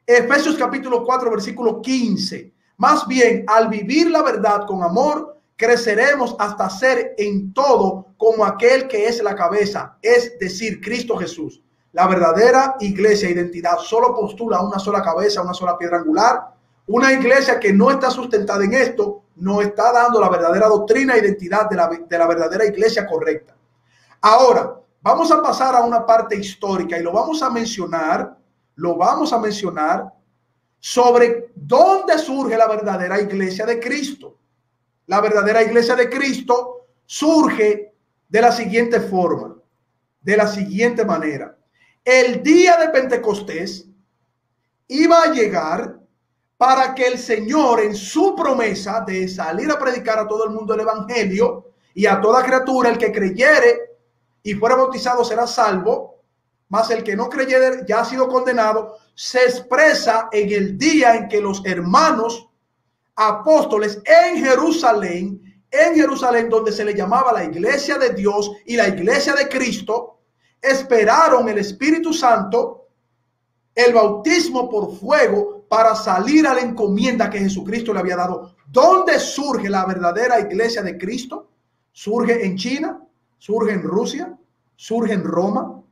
Efesios capítulo 4 versículo 15. Más bien, al vivir la verdad con amor, creceremos hasta ser en todo como aquel que es la cabeza, es decir, Cristo Jesús. La verdadera iglesia, identidad, solo postula una sola cabeza, una sola piedra angular. Una iglesia que no está sustentada en esto, no está dando la verdadera doctrina e identidad de la verdadera iglesia correcta. Ahora, vamos a pasar a una parte histórica y lo vamos a mencionar sobre dónde surge la verdadera iglesia de Cristo. La verdadera iglesia de Cristo surge de la siguiente forma, de la siguiente manera. El día de Pentecostés iba a llegar para que el Señor, en su promesa de salir a predicar a todo el mundo el evangelio y a toda criatura, el que creyere y fuera bautizado será salvo, mas el que no creyere ya ha sido condenado, se expresa en el día en que los hermanos apóstoles en Jerusalén, donde se le llamaba la iglesia de Dios y la iglesia de Cristo, esperaron el Espíritu Santo, el bautismo por fuego, para salir a la encomienda que Jesucristo le había dado. ¿Dónde surge la verdadera iglesia de Cristo? ¿Surge en China? ¿Surge en Rusia? ¿Surge en Roma?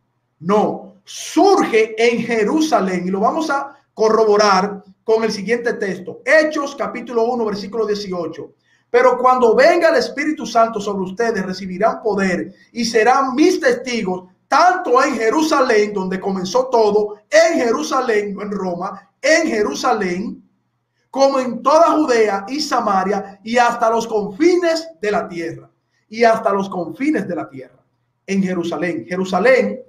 No, surge en Jerusalén, y lo vamos a corroborar con el siguiente texto. Hechos capítulo 1 versículo 18. Pero cuando venga el Espíritu Santo sobre ustedes, recibirán poder y serán mis testigos, tanto en Jerusalén, donde comenzó todo, en Jerusalén, no en Roma, en Jerusalén, como en toda Judea y Samaria y hasta los confines de la tierra. Y hasta los confines de la tierra. En Jerusalén. Jerusalén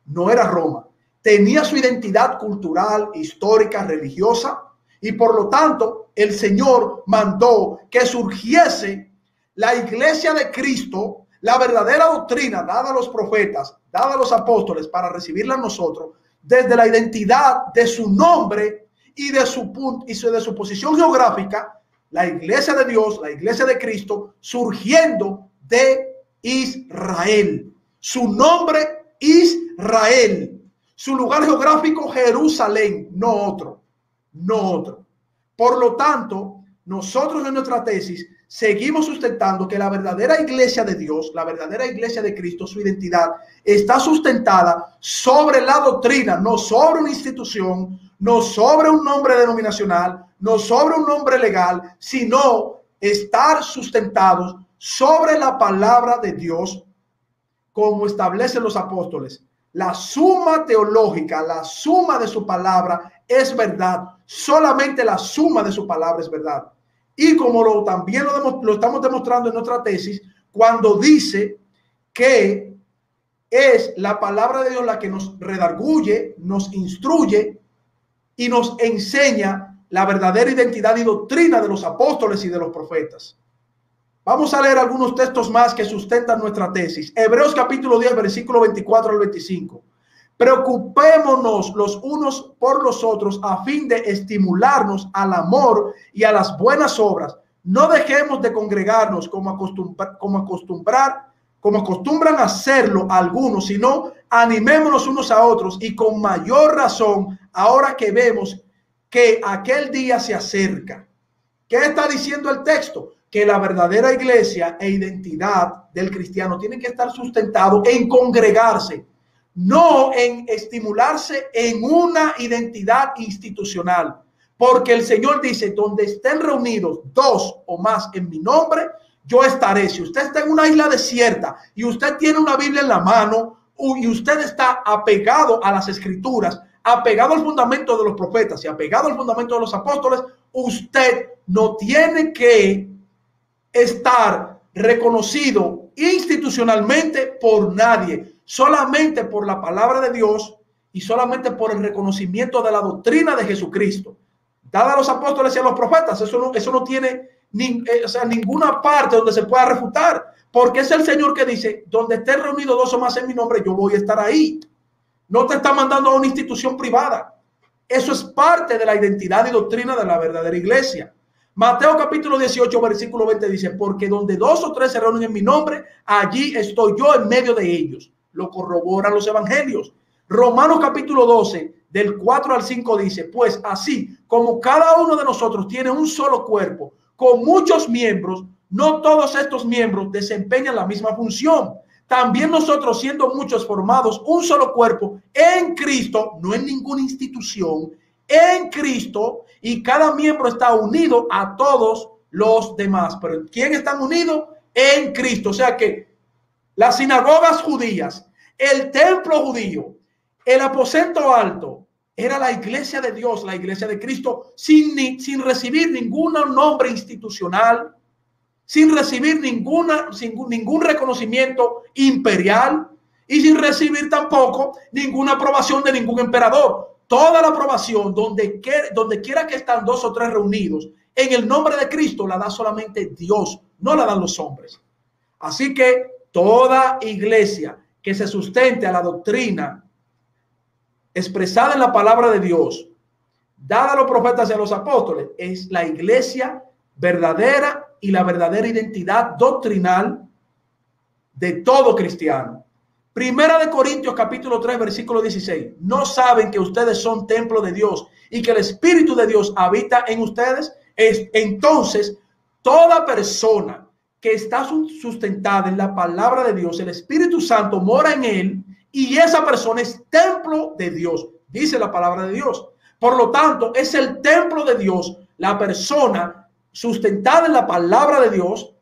no era Roma. Tenía su identidad cultural, histórica, religiosa, y por lo tanto el Señor mandó que surgiese la iglesia de Cristo, la verdadera doctrina dada a los profetas, dada a los apóstoles para recibirla a nosotros, desde la identidad de su nombre y de su posición geográfica, la iglesia de Dios, la iglesia de Cristo, surgiendo de Israel. Su nombre, Israel. Su lugar geográfico, Jerusalén, no otro. Por lo tanto, nosotros en nuestra tesis seguimos sustentando que la verdadera iglesia de Dios, la verdadera iglesia de Cristo, su identidad, está sustentada sobre la doctrina, no sobre una institución, no sobre un nombre denominacional, no sobre un nombre legal, sino estar sustentados sobre la palabra de Dios, como establecen los apóstoles. La suma teológica, la suma de su palabra es verdad. Solamente la suma de su palabra es verdad. Y como también lo estamos demostrando en nuestra tesis, cuando dice que es la palabra de Dios la que nos redarguye, nos instruye y nos enseña la verdadera identidad y doctrina de los apóstoles y de los profetas. Vamos a leer algunos textos más que sustentan nuestra tesis. Hebreos capítulo 10, versículo 24 al 25. Preocupémonos los unos por los otros a fin de estimularnos al amor y a las buenas obras. No dejemos de congregarnos como acostumbran a hacerlo algunos, sino animémonos unos a otros, y con mayor razón ahora que vemos que aquel día se acerca. ¿Qué está diciendo el texto? Que la verdadera iglesia e identidad del cristiano tiene que estar sustentado en congregarse, no en estimularse en una identidad institucional. Porque el Señor dice, donde estén reunidos dos o más en mi nombre, yo estaré. Si usted está en una isla desierta y usted tiene una Biblia en la mano y usted está apegado a las escrituras, apegado al fundamento de los profetas y apegado al fundamento de los apóstoles, usted no tiene que estar reconocido institucionalmente por nadie, solamente por la palabra de Dios y solamente por el reconocimiento de la doctrina de Jesucristo dada a los apóstoles y a los profetas. Eso no tiene ninguna parte donde se pueda refutar, porque es el Señor que dice, donde estén reunidos dos o más en mi nombre, yo voy a estar ahí. No te está mandando a una institución privada. Eso es parte de la identidad y doctrina de la verdadera iglesia. Mateo capítulo 18, versículo 20 dice, porque donde dos o tres se reúnen en mi nombre, allí estoy yo en medio de ellos. Lo corroboran los evangelios. Romanos capítulo 12, del 4 al 5 dice, pues así como cada uno de nosotros tiene un solo cuerpo con muchos miembros, no todos estos miembros desempeñan la misma función. También nosotros, siendo muchos, formados un solo cuerpo en Cristo, no en ninguna institución, en Cristo, y cada miembro está unido a todos los demás. Pero ¿quién están unidos? En Cristo. O sea que las sinagogas judías, el templo judío, el aposento alto, era la iglesia de Dios, la iglesia de Cristo, sin recibir ningún nombre institucional, sin recibir ningún reconocimiento imperial y sin recibir tampoco ninguna aprobación de ningún emperador. Toda la aprobación, donde quiera que están dos o tres reunidos en el nombre de Cristo, la da solamente Dios, no la dan los hombres. Así que toda iglesia que se sustente a la doctrina expresada en la palabra de Dios, dada a los profetas y a los apóstoles, es la iglesia verdadera y la verdadera identidad doctrinal de todo cristiano. Primera de Corintios capítulo 3 versículo 16. ¿No saben que ustedes son templo de Dios y que el Espíritu de Dios habita en ustedes? Entonces, toda persona que está sustentada en la palabra de Dios, el Espíritu Santo mora en él y esa persona es templo de Dios, dice la palabra de Dios. Por lo tanto, es el templo de Dios, la persona sustentada en la palabra de Dios,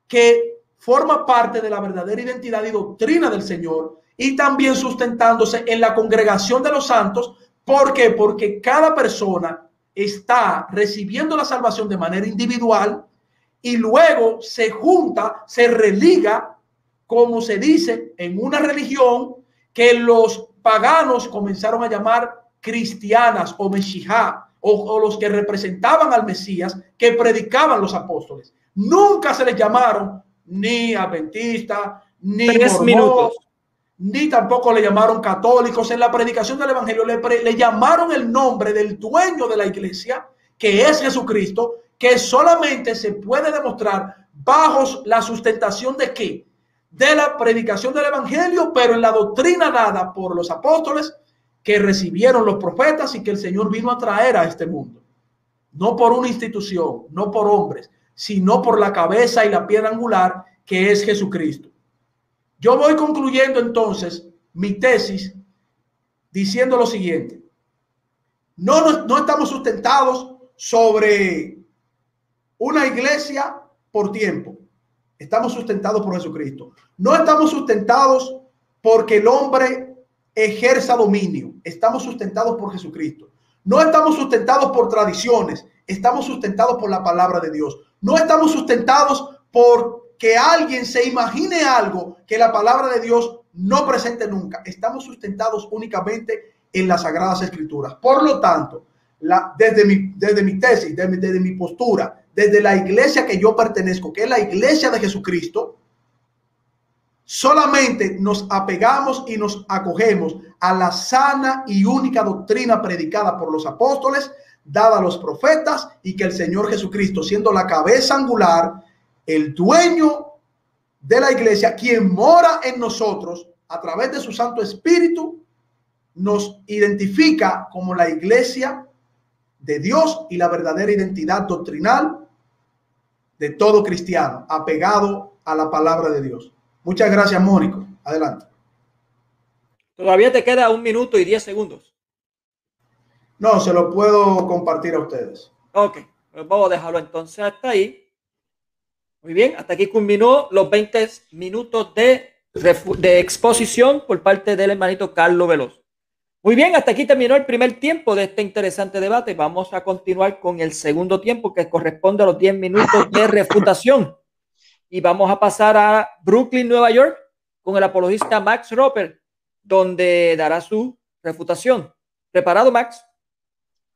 que forma parte de la verdadera identidad y doctrina del Señor, y también sustentándose en la congregación de los santos. ¿Por qué? Porque cada persona está recibiendo la salvación de manera individual y luego se junta, se religa, como se dice en una religión que los paganos comenzaron a llamar cristianas o meshijá, o los que representaban al Mesías que predicaban los apóstoles. Nunca se les llamaron ni adventistas, ni mormones, ni tampoco le llamaron católicos. En la predicación del evangelio le llamaron el nombre del dueño de la iglesia, que es Jesucristo, que solamente se puede demostrar bajo la sustentación de ¿qué? De la predicación del evangelio, pero en la doctrina dada por los apóstoles que recibieron los profetas y que el Señor vino a traer a este mundo. No por una institución, no por hombres, sino por la cabeza y la piedra angular que es Jesucristo. Yo voy concluyendo entonces mi tesis diciendo lo siguiente. No estamos sustentados sobre una iglesia por tiempo. Estamos sustentados por Jesucristo. No estamos sustentados porque el hombre ejerza dominio. Estamos sustentados por Jesucristo. No estamos sustentados por tradiciones. Estamos sustentados por la palabra de Dios. No estamos sustentados por que alguien se imagine algo que la palabra de Dios no presente nunca. Estamos sustentados únicamente en las Sagradas Escrituras. Por lo tanto, desde mi tesis, desde mi postura, desde la iglesia que yo pertenezco, que es la iglesia de Jesucristo, solamente nos apegamos y nos acogemos a la sana y única doctrina predicada por los apóstoles, dada a los profetas, y que el Señor Jesucristo, siendo la cabeza angular, el dueño de la iglesia, quien mora en nosotros a través de su Santo Espíritu, nos identifica como la iglesia de Dios y la verdadera identidad doctrinal de todo cristiano, apegado a la palabra de Dios. Muchas gracias, Mónico. Adelante. Todavía te queda 1 minuto y 10 segundos. No, se lo puedo compartir a ustedes. Ok, pues vamos a dejarlo entonces hasta ahí. Muy bien, hasta aquí culminó los 20 minutos de exposición por parte del hermanito Carlos Veloz. Muy bien, hasta aquí terminó el primer tiempo de este interesante debate. Vamos a continuar con el segundo tiempo, que corresponde a los 10 minutos de refutación. Y vamos a pasar a Brooklyn, Nueva York, con el apologista Max Roper, donde dará su refutación. ¿Preparado, Max?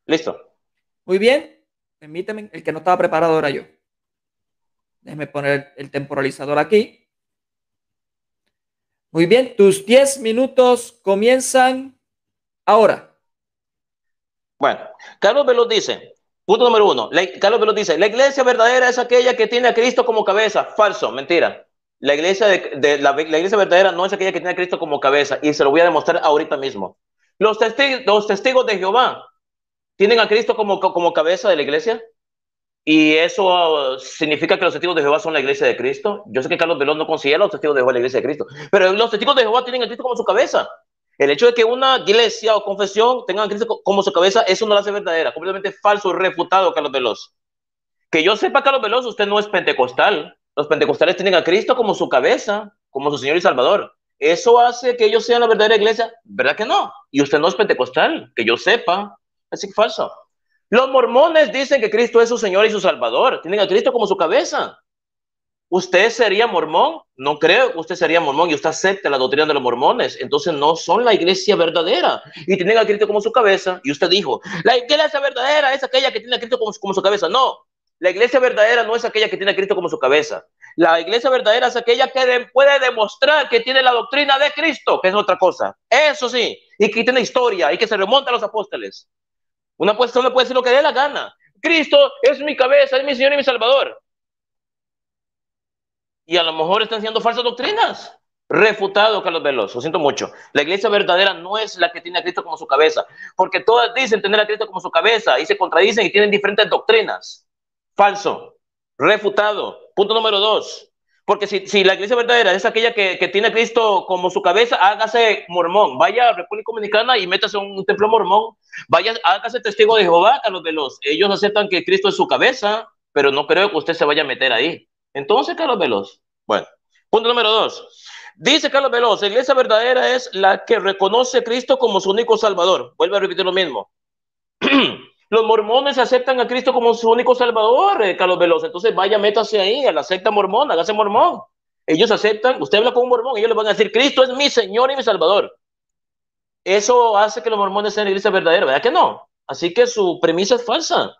Listo. Muy bien. Permíteme, el que no estaba preparado era yo. Déjeme poner el temporalizador aquí. Muy bien, tus 10 minutos comienzan ahora. Bueno, Carlos Veloz dice, punto número 1, Carlos Veloz dice, la iglesia verdadera es aquella que tiene a Cristo como cabeza. Falso, mentira. La iglesia, la iglesia verdadera no es aquella que tiene a Cristo como cabeza, y se lo voy a demostrar ahorita mismo. Los testigos de Jehová tienen a Cristo como cabeza de la iglesia. ¿Y eso significa que los testigos de Jehová son la iglesia de Cristo? Yo sé que Carlos Veloz no considera a los testigos de Jehová la iglesia de Cristo, pero los testigos de Jehová tienen a Cristo como su cabeza. El hecho de que una iglesia o confesión tenga a Cristo como su cabeza, eso no la hace verdadera. Completamente falso, refutado, Carlos Veloz. Que yo sepa, Carlos Veloz, usted no es pentecostal. Los pentecostales tienen a Cristo como su cabeza, como su Señor y Salvador. ¿Eso hace que ellos sean la verdadera iglesia? ¿Verdad que no? Y usted no es pentecostal, que yo sepa. Así que falso. Los mormones dicen que Cristo es su Señor y su Salvador. Tienen a Cristo como su cabeza. ¿Usted sería mormón? No creo que usted sería mormón y usted acepta la doctrina de los mormones. Entonces no son la iglesia verdadera. Y tienen a Cristo como su cabeza. Y usted dijo, la iglesia verdadera es aquella que tiene a Cristo como su cabeza. No, la iglesia verdadera no es aquella que tiene a Cristo como su cabeza. La iglesia verdadera es aquella que puede demostrar que tiene la doctrina de Cristo, que es otra cosa. Eso sí, y que tiene historia y que se remonta a los apóstoles. Una persona puede decir lo que dé la gana. Cristo es mi cabeza, es mi Señor y mi Salvador. Y a lo mejor están siendo falsas doctrinas. Refutado, Carlos Veloz. Lo siento mucho. La iglesia verdadera no es la que tiene a Cristo como su cabeza, porque todas dicen tener a Cristo como su cabeza y se contradicen y tienen diferentes doctrinas. Falso. Refutado. Punto número 2. Porque si la iglesia verdadera es aquella que tiene a Cristo como su cabeza, hágase mormón. Vaya a República Dominicana y métase a un templo mormón. Vaya, hágase testigo de Jehová, Carlos Veloz. Ellos aceptan que Cristo es su cabeza, pero no creo que usted se vaya a meter ahí. Entonces, Carlos Veloz. Bueno, punto número 2. Dice Carlos Veloz, la iglesia verdadera es la que reconoce a Cristo como su único Salvador. Vuelve a repetir lo mismo. Los mormones aceptan a Cristo como su único Salvador, Carlos Veloz. Entonces vaya, métase ahí a la secta mormona, hágase mormón. Ellos aceptan, usted habla con un mormón, ellos le van a decir, Cristo es mi Señor y mi Salvador. Eso hace que los mormones sean la iglesia verdadera, ¿verdad que no? Así que su premisa es falsa.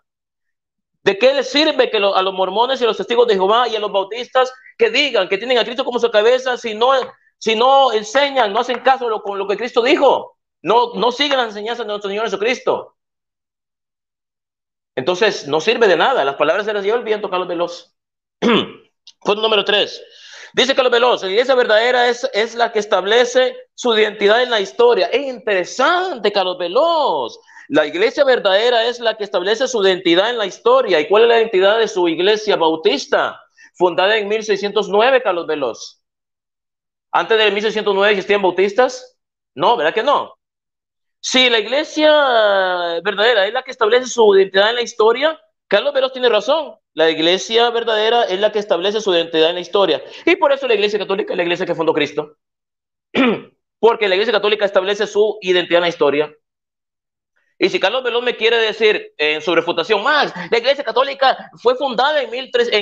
¿De qué les sirve que a los mormones y a los testigos de Jehová y a los bautistas que digan que tienen a Cristo como su cabeza si no enseñan, no hacen caso con lo que Cristo dijo? No siguen las enseñanzas de nuestro Señor Jesucristo. Entonces, no sirve de nada. Las palabras se las lleva el viento, Carlos Veloz. Punto número 3. Dice Carlos Veloz, la iglesia verdadera es la que establece su identidad en la historia. Es interesante, Carlos Veloz. La iglesia verdadera es la que establece su identidad en la historia. ¿Y cuál es la identidad de su iglesia bautista? Fundada en 1609, Carlos Veloz. ¿Antes de 1609 existían bautistas? No, ¿verdad que no? Si la iglesia verdadera es la que establece su identidad en la historia, Carlos Veloz tiene razón. La iglesia verdadera es la que establece su identidad en la historia. Y por eso la iglesia católica es la iglesia que fundó Cristo. Porque la iglesia católica establece su identidad en la historia. Y si Carlos Veloz me quiere decir en su refutación, más, la Iglesia Católica fue fundada en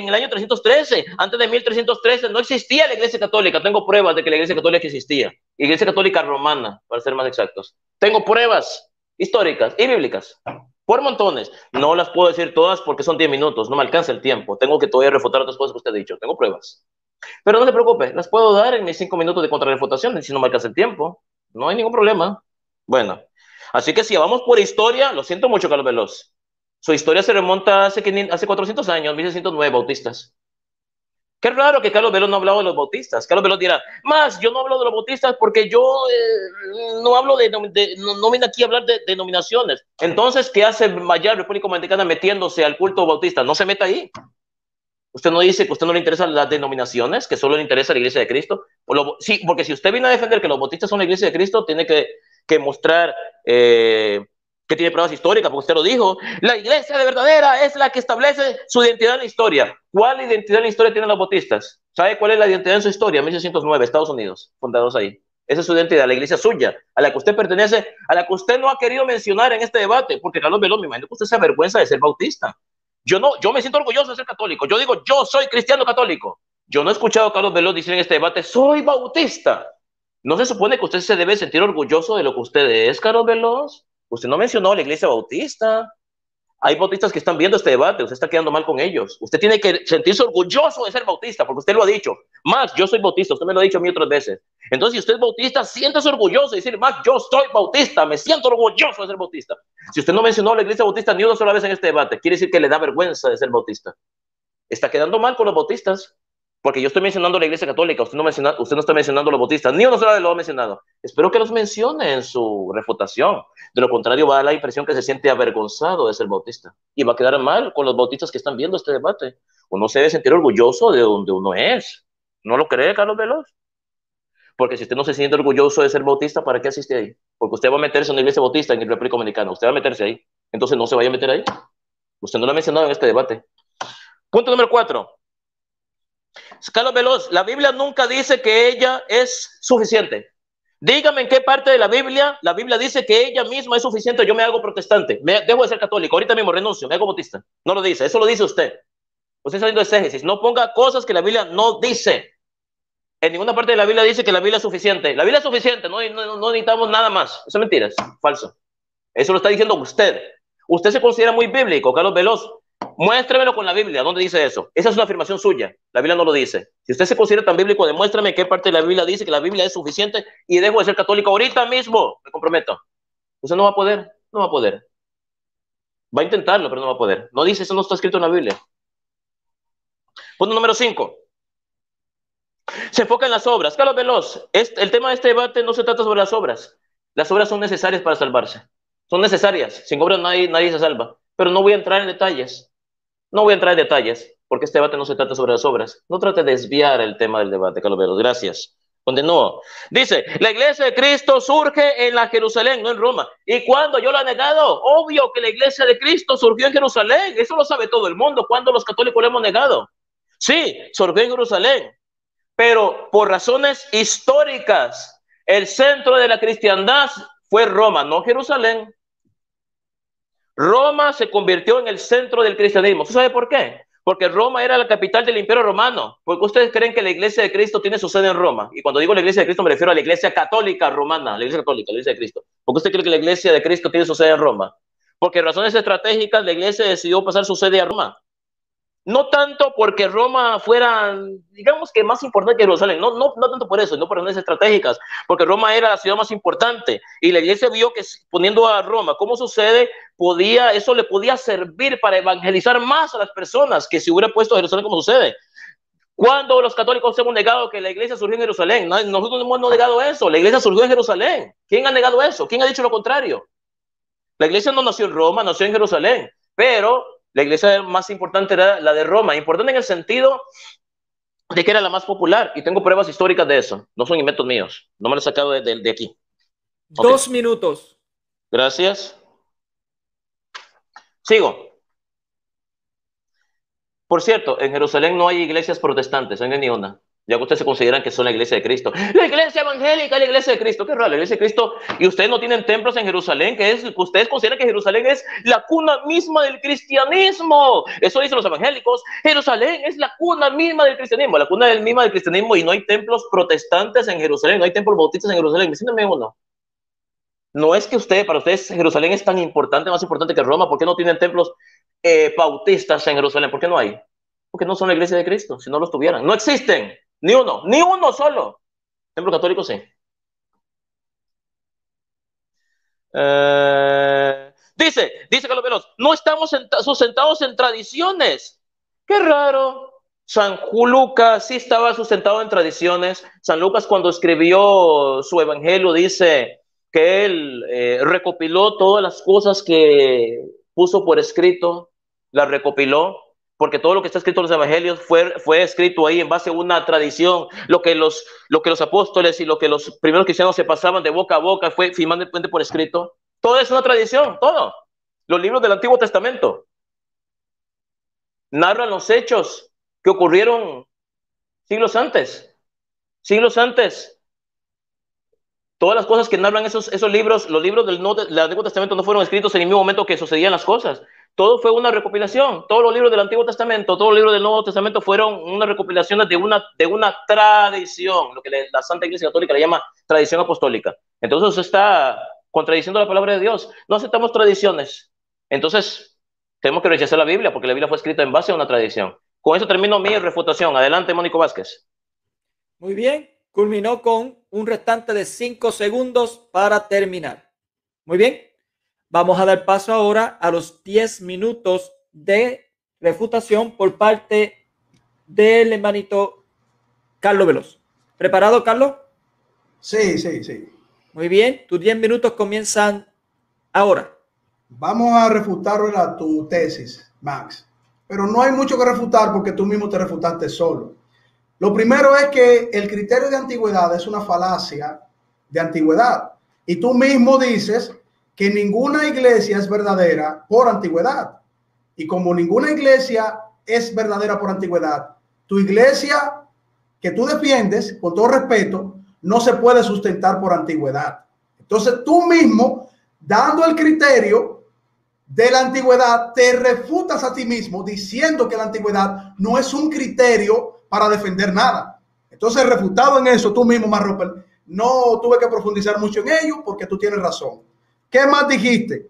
el año 313. Antes de 1313 no existía la Iglesia Católica. Tengo pruebas de que la Iglesia Católica existía. Iglesia Católica Romana, para ser más exactos. Tengo pruebas históricas y bíblicas. Por montones. No las puedo decir todas porque son 10 minutos. No me alcanza el tiempo. Tengo que todavía refutar otras cosas que usted ha dicho. Tengo pruebas. Pero no se preocupe. Las puedo dar en mis 5 minutos de contrarrefutación si no me alcanza el tiempo. No hay ningún problema. Bueno. Así que si vamos por historia, lo siento mucho, Carlos Veloz. Su historia se remonta hace 400 años, 1609, bautistas. Qué raro que Carlos Veloz no ha hablado de los bautistas. Carlos Veloz dirá, más, yo no hablo de los bautistas porque yo no hablo no vine aquí a hablar de denominaciones. Entonces, ¿qué hace Mayar, República Dominicana, metiéndose al culto bautista? No se meta ahí. Usted no dice que a usted no le interesan las denominaciones, que solo le interesa la Iglesia de Cristo. Sí, porque si usted viene a defender que los bautistas son la Iglesia de Cristo, tiene que mostrar que tiene pruebas históricas, porque usted lo dijo. La Iglesia de verdadera es la que establece su identidad en la historia. ¿Cuál identidad en la historia tienen los bautistas? ¿Sabe cuál es la identidad en su historia? 1609, Estados Unidos, fundados ahí. Esa es su identidad, la iglesia suya, a la que usted pertenece, a la que usted no ha querido mencionar en este debate, porque Carlos Veloz, me imagino que usted se avergüenza de ser bautista. Yo me siento orgulloso de ser católico. Yo digo, yo soy cristiano católico. Yo no he escuchado a Carlos Veloz decir en este debate, soy bautista. ¿No se supone que usted se debe sentir orgulloso de lo que usted es, Carlos Veloz? Usted no mencionó a la iglesia bautista. Hay bautistas que están viendo este debate, usted está quedando mal con ellos. Usted tiene que sentirse orgulloso de ser bautista, porque usted lo ha dicho. Max, yo soy bautista, usted me lo ha dicho a mí otras veces. Entonces, si usted es bautista, siéntase orgulloso de decir, Max, yo soy bautista, me siento orgulloso de ser bautista. Si usted no mencionó a la iglesia bautista ni una sola vez en este debate, quiere decir que le da vergüenza de ser bautista. Está quedando mal con los bautistas, porque yo estoy mencionando a la iglesia católica, usted no está mencionando a los bautistas, ni una sola vez lo ha mencionado. Espero que los mencione en su refutación. De lo contrario, va a dar la impresión que se siente avergonzado de ser bautista. Y va a quedar mal con los bautistas que están viendo este debate. Uno se debe sentir orgulloso de donde uno es. ¿No lo cree, Carlos Veloz? Porque si usted no se siente orgulloso de ser bautista, ¿para qué asiste ahí? Porque usted va a meterse en una iglesia bautista en el República Dominicana. Usted va a meterse ahí. Entonces no se vaya a meter ahí. Usted no lo ha mencionado en este debate. Punto número 4. Carlos Veloz, la Biblia nunca dice que ella es suficiente. Dígame en qué parte de la Biblia dice que ella misma es suficiente. Yo me hago protestante, dejo de ser católico, ahorita mismo renuncio, me hago bautista. No lo dice, eso lo dice usted. Usted está haciendo exégesis. No ponga cosas que la Biblia no dice. En ninguna parte de la Biblia dice que la Biblia es suficiente. La Biblia es suficiente, no necesitamos nada más. Eso es mentira, es falso. Eso lo está diciendo usted. Usted se considera muy bíblico, Carlos Veloz. Muéstremelo con la Biblia. ¿Dónde dice eso? Esa es una afirmación suya. La Biblia no lo dice. Si usted se considera tan bíblico, demuéstrame qué parte de la Biblia dice que la Biblia es suficiente y dejo de ser católico ahorita mismo. Me comprometo. Usted no va a poder. No va a poder. Va a intentarlo, pero no va a poder. No dice, eso no está escrito en la Biblia. Punto número 5. Se enfoca en las obras. Carlos Veloz, el tema de este debate no se trata sobre las obras. Las obras son necesarias para salvarse. Son necesarias. Sin obras nadie se salva. Pero no voy a entrar en detalles. No voy a entrar en detalles, porque este debate no se trata sobre las obras. No trate de desviar el tema del debate, Carlos Veloz. Gracias. Continúo. Dice, la iglesia de Cristo surge en la Jerusalén, no en Roma. ¿Y cuándo yo lo he negado? Obvio que la iglesia de Cristo surgió en Jerusalén. Eso lo sabe todo el mundo. ¿Cuándo los católicos lo hemos negado? Sí, surgió en Jerusalén. Pero por razones históricas, el centro de la cristiandad fue Roma, no Jerusalén. Roma se convirtió en el centro del cristianismo. ¿Usted sabe por qué? Porque Roma era la capital del Imperio Romano. Porque ustedes creen que la iglesia de Cristo tiene su sede en Roma. Y cuando digo la iglesia de Cristo me refiero a la iglesia católica romana, la iglesia católica, la iglesia de Cristo. ¿Por qué usted cree que la iglesia de Cristo tiene su sede en Roma? Porque razones estratégicas la iglesia decidió pasar su sede a Roma. No tanto porque Roma fuera, digamos que más importante que Jerusalén, no tanto por eso, no por razones estratégicas, porque Roma era la ciudad más importante y la iglesia vio que poniendo a Roma como su sede, eso le podía servir para evangelizar más a las personas que si hubiera puesto a Jerusalén como su sede. Cuando los católicos hemos negado que la iglesia surgió en Jerusalén, nosotros no hemos negado eso, la iglesia surgió en Jerusalén. ¿Quién ha negado eso? ¿Quién ha dicho lo contrario? La iglesia no nació en Roma, nació en Jerusalén, pero la iglesia más importante era la de Roma, importante en el sentido de que era la más popular, y tengo pruebas históricas de eso, no son inventos míos, no me lo he sacado de aquí. 2 minutos. Gracias. Sigo. Por cierto, en Jerusalén no hay iglesias protestantes, no hay ni una. Ya que ustedes se consideran que son la iglesia de Cristo. La iglesia evangélica, la iglesia de Cristo. Qué raro, la iglesia de Cristo. Y ustedes no tienen templos en Jerusalén, ustedes consideran que Jerusalén es la cuna misma del cristianismo. Eso dicen los evangélicos. Jerusalén es la cuna misma del cristianismo. La cuna misma del cristianismo, y no hay templos protestantes en Jerusalén, no hay templos bautistas en Jerusalén. Decídeme uno. No es que para ustedes Jerusalén es tan importante, más importante que Roma. ¿Por qué no tienen templos bautistas en Jerusalén? ¿Por qué no hay? Porque no son la iglesia de Cristo. Si no los tuvieran, no existen. Ni uno solo. Templo católico sí. Dice Carlos Veloz, no estamos sustentados en tradiciones. Qué raro. San Lucas sí estaba sustentado en tradiciones. San Lucas, cuando escribió su evangelio, dice que él recopiló todas las cosas que puso por escrito, las recopiló, porque todo lo que está escrito en los evangelios fue escrito ahí en base a una tradición. Lo que los apóstoles y lo que los primeros cristianos se pasaban de boca a boca fue firmemente por escrito. Todo es una tradición, todo. Los libros del Antiguo Testamento narran los hechos que ocurrieron siglos antes. Todas las cosas que narran esos libros, los libros del Antiguo Testamento no fueron escritos en el mismo momento que sucedían las cosas. Todo fue una recopilación. Todos los libros del Antiguo Testamento, todos los libros del Nuevo Testamento fueron una recopilación de una tradición, lo que la Santa Iglesia Católica le llama tradición apostólica. Entonces usted está contradiciendo la palabra de Dios. No aceptamos tradiciones. Entonces tenemos que rechazar la Biblia, porque la Biblia fue escrita en base a una tradición. Con eso termino mi refutación. Adelante, Mónico Vázquez. Muy bien. Culminó con un restante de 5 segundos para terminar. Muy bien. Vamos a dar paso ahora a los 10 minutos de refutación por parte del hermanito Carlos Veloz. ¿Preparado, Carlos? Sí. Muy bien. Tus 10 minutos comienzan ahora. Vamos a refutar ahora tu tesis, Max. Pero no hay mucho que refutar porque tú mismo te refutaste solo. Lo primero es que el criterio de antigüedad es una falacia de antigüedad. Y tú mismo dices que ninguna iglesia es verdadera por antigüedad. Y como ninguna iglesia es verdadera por antigüedad, tu iglesia que tú defiendes, con todo respeto, no se puede sustentar por antigüedad. Entonces tú mismo, dando el criterio de la antigüedad, te refutas a ti mismo diciendo que la antigüedad no es un criterio para defender nada. Entonces, refutado en eso, tú mismo, Marroper, no tuve que profundizar mucho en ello porque tú tienes razón. ¿Qué más dijiste?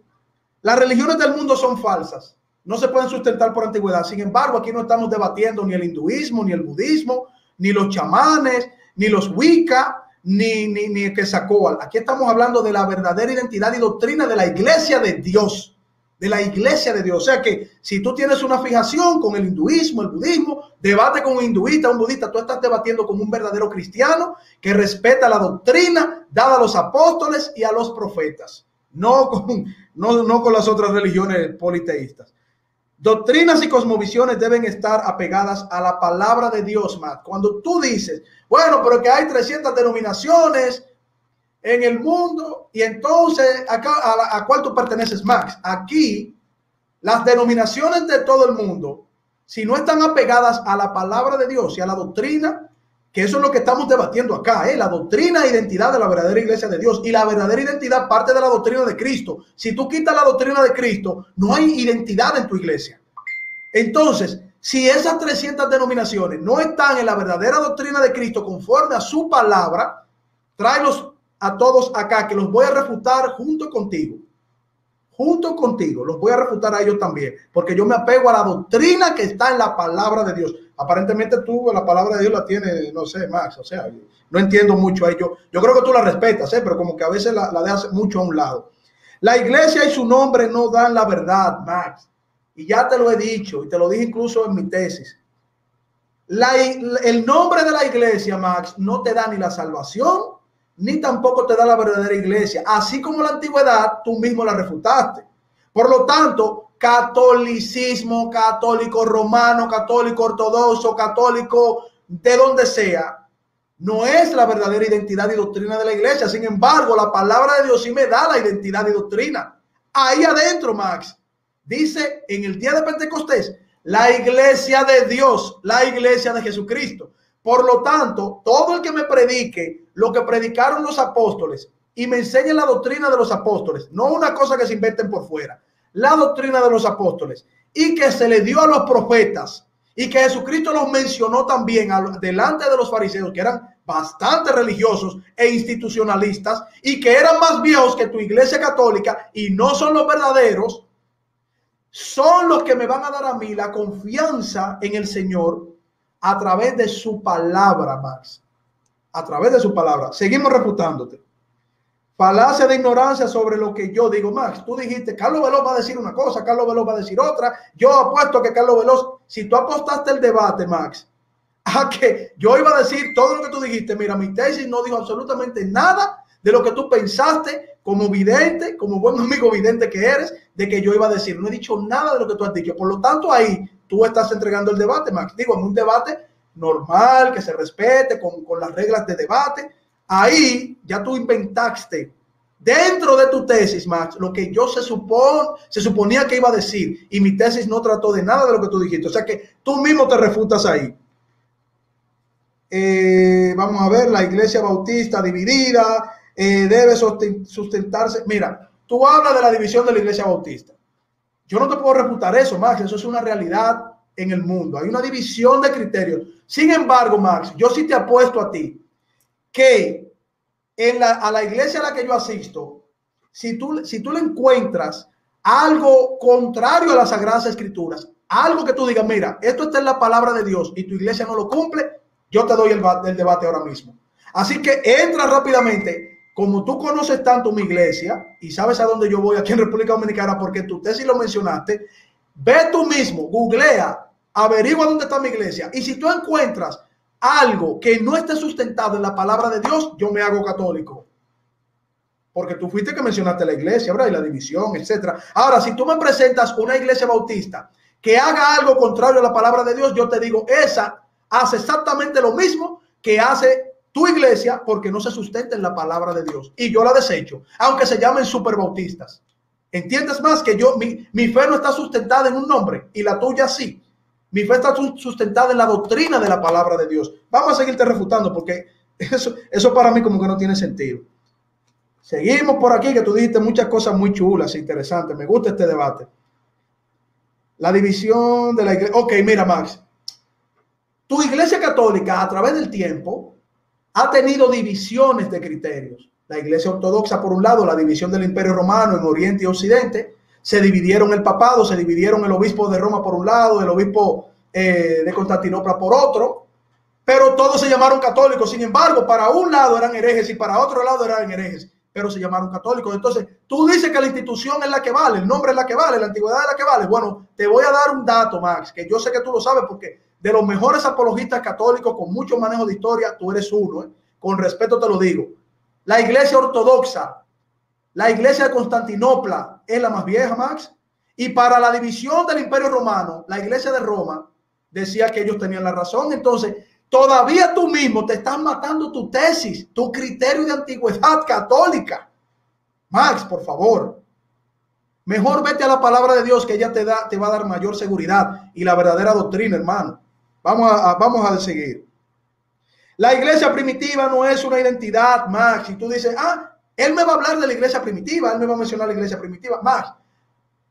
Las religiones del mundo son falsas, no se pueden sustentar por antigüedad. Sin embargo, aquí no estamos debatiendo ni el hinduismo, ni el budismo, ni los chamanes, ni los wicca, ni el Quetzalcóatl. Aquí estamos hablando de la verdadera identidad y doctrina de la iglesia de Dios. De la iglesia de Dios. O sea que si tú tienes una fijación con el hinduismo, el budismo, debate con un hinduista, un budista, tú estás debatiendo con un verdadero cristiano que respeta la doctrina dada a los apóstoles y a los profetas, no con las otras religiones politeístas. Doctrinas y cosmovisiones deben estar apegadas a la palabra de Dios, Matt. Cuando tú dices, bueno, pero que hay 300 denominaciones en el mundo, y entonces acá, ¿a cuál tú perteneces, Max? Aquí las denominaciones de todo el mundo, si no están apegadas a la palabra de Dios y a la doctrina, que eso es lo que estamos debatiendo acá, la doctrina e identidad de la verdadera iglesia de Dios, y la verdadera identidad parte de la doctrina de Cristo. Si tú quitas la doctrina de Cristo, no hay identidad en tu iglesia. Entonces, si esas 300 denominaciones no están en la verdadera doctrina de Cristo conforme a su palabra, tráelos a todos acá, que los voy a refutar junto contigo, los voy a refutar a ellos también, porque yo me apego a la doctrina que está en la palabra de Dios. Aparentemente tú la palabra de Dios la tienes, no sé, Max, o sea, no entiendo mucho a ello. Yo creo que tú la respetas, pero como que a veces la dejas mucho a un lado. La iglesia y su nombre no dan la verdad, Max, y ya te lo he dicho, y te lo dije incluso en mi tesis. El nombre de la iglesia, Max, no te da ni la salvación, ni tampoco te da la verdadera iglesia, así como la antigüedad tú mismo la refutaste. Por lo tanto, catolicismo, católico romano, católico ortodoxo, católico de donde sea, no es la verdadera identidad y doctrina de la iglesia. Sin embargo, la palabra de Dios sí me da la identidad y doctrina. Ahí adentro, Max, dice en el día de Pentecostés, la iglesia de Dios, la iglesia de Jesucristo. Por lo tanto, todo el que me predique lo que predicaron los apóstoles y me enseñe la doctrina de los apóstoles, no una cosa que se inventen por fuera, la doctrina de los apóstoles, y que se le dio a los profetas, y que Jesucristo los mencionó también delante de los fariseos, que eran bastante religiosos e institucionalistas, y que eran más viejos que tu iglesia católica, y no son los verdaderos, son los que me van a dar a mí la confianza en el Señor a través de su palabra, Max. A través de su palabra. Seguimos refutándote. Falacia de ignorancia sobre lo que yo digo. Max, tú dijiste, Carlos Veloz va a decir una cosa, Carlos Veloz va a decir otra. Yo apuesto que Carlos Veloz, si tú apostaste el debate, Max, a que yo iba a decir todo lo que tú dijiste, mira, mi tesis no dijo absolutamente nada de lo que tú pensaste como vidente, como buen amigo vidente que eres, de que yo iba a decir. No he dicho nada de lo que tú has dicho. Por lo tanto, ahí tú estás entregando el debate, Max. Digo, en un debate normal, que se respete, con las reglas de debate. Ahí ya tú inventaste dentro de tu tesis, Max, lo que yo se suponía que iba a decir, y mi tesis no trató de nada de lo que tú dijiste. O sea que tú mismo te refutas ahí. Vamos a ver, la iglesia bautista dividida, debe sustentarse. Mira, tú hablas de la división de la iglesia bautista. Yo no te puedo refutar eso, Max. Eso es una realidad en el mundo. Hay una división de criterios. Sin embargo, Max, yo sí te apuesto a ti que a la iglesia a la que yo asisto, si tú le encuentras algo contrario a las Sagradas Escrituras, algo que tú digas, mira, esto está en la palabra de Dios y tu iglesia no lo cumple, yo te doy el debate ahora mismo. Así que entra rápidamente. Como tú conoces tanto mi iglesia y sabes a dónde yo voy aquí en República Dominicana, porque tu tesis lo mencionaste, ve tú mismo, googlea, averigua dónde está mi iglesia. Y si tú encuentras algo que no esté sustentado en la palabra de Dios, yo me hago católico. Porque tú fuiste que mencionaste la iglesia, ¿verdad? Y la división, etcétera. Ahora, si tú me presentas una iglesia bautista que haga algo contrario a la palabra de Dios, yo te digo, esa hace exactamente lo mismo que hace tu iglesia, porque no se sustenta en la palabra de Dios. Y yo la desecho, aunque se llamen superbautistas. ¿Entiendes más? Que mi fe no está sustentada en un nombre, y la tuya sí. Mi fe está sustentada en la doctrina de la palabra de Dios. Vamos a seguirte refutando, porque eso para mí como que no tiene sentido. Seguimos por aquí, que tú dijiste muchas cosas muy chulas e interesantes. Me gusta este debate. La división de la iglesia. Ok, mira, Max. Tu iglesia católica, a través del tiempo, ha tenido divisiones de criterios. La iglesia ortodoxa, por un lado, la división del Imperio Romano en Oriente y Occidente, se dividieron el papado, se dividieron el obispo de Roma por un lado, el obispo de Constantinopla por otro, pero todos se llamaron católicos. Sin embargo, para un lado eran herejes y para otro lado eran herejes, pero se llamaron católicos. Entonces, tú dices que la institución es la que vale, el nombre es la que vale, la antigüedad es la que vale. Bueno, te voy a dar un dato, Max, que yo sé que tú lo sabes porque de los mejores apologistas católicos con mucho manejo de historia, tú eres uno, con respeto te lo digo. La iglesia ortodoxa, la iglesia de Constantinopla es la más vieja, Max, y para la división del Imperio Romano, la iglesia de Roma decía que ellos tenían la razón. Entonces, todavía tú mismo te estás matando tu tesis, tu criterio de antigüedad católica. Max, por favor, mejor vete a la palabra de Dios, que ella te va a dar mayor seguridad y la verdadera doctrina, hermano. Vamos a seguir. La iglesia primitiva no es una identidad, Max. Y tú dices, él me va a hablar de la iglesia primitiva, él me va a mencionar la iglesia primitiva. Max,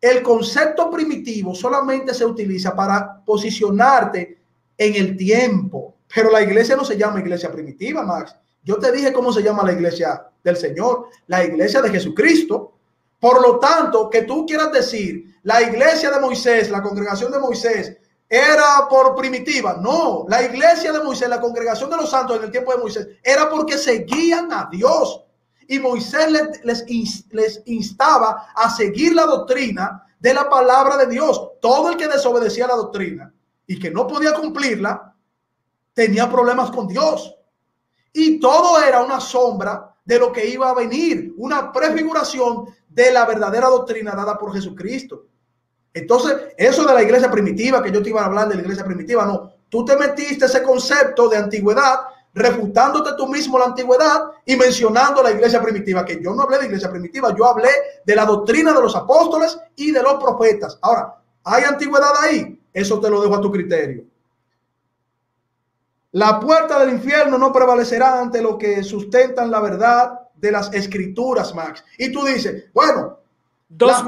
el concepto primitivo solamente se utiliza para posicionarte en el tiempo, pero la iglesia no se llama iglesia primitiva, Max. Yo te dije cómo se llama la iglesia del Señor, la iglesia de Jesucristo. Por lo tanto, que tú quieras decir la iglesia de Moisés, la congregación de Moisés, era por primitiva. No, la iglesia de Moisés, la congregación de los santos en el tiempo de Moisés, era porque seguían a Dios. Y Moisés les instaba a seguir la doctrina de la palabra de Dios. Todo el que desobedecía la doctrina y que no podía cumplirla, tenía problemas con Dios. Y todo era una sombra de lo que iba a venir, una prefiguración de la verdadera doctrina dada por Jesucristo. Entonces, eso de la iglesia primitiva, que yo te iba a hablar de la iglesia primitiva, no. Tú te metiste ese concepto de antigüedad, refutándote tú mismo la antigüedad y mencionando la iglesia primitiva, que yo no hablé de iglesia primitiva, yo hablé de la doctrina de los apóstoles y de los profetas. Ahora, ¿hay antigüedad ahí? Eso te lo dejo a tu criterio. La puerta del infierno no prevalecerá ante lo que sustentan la verdad de las escrituras, Max. Y tú dices, bueno, las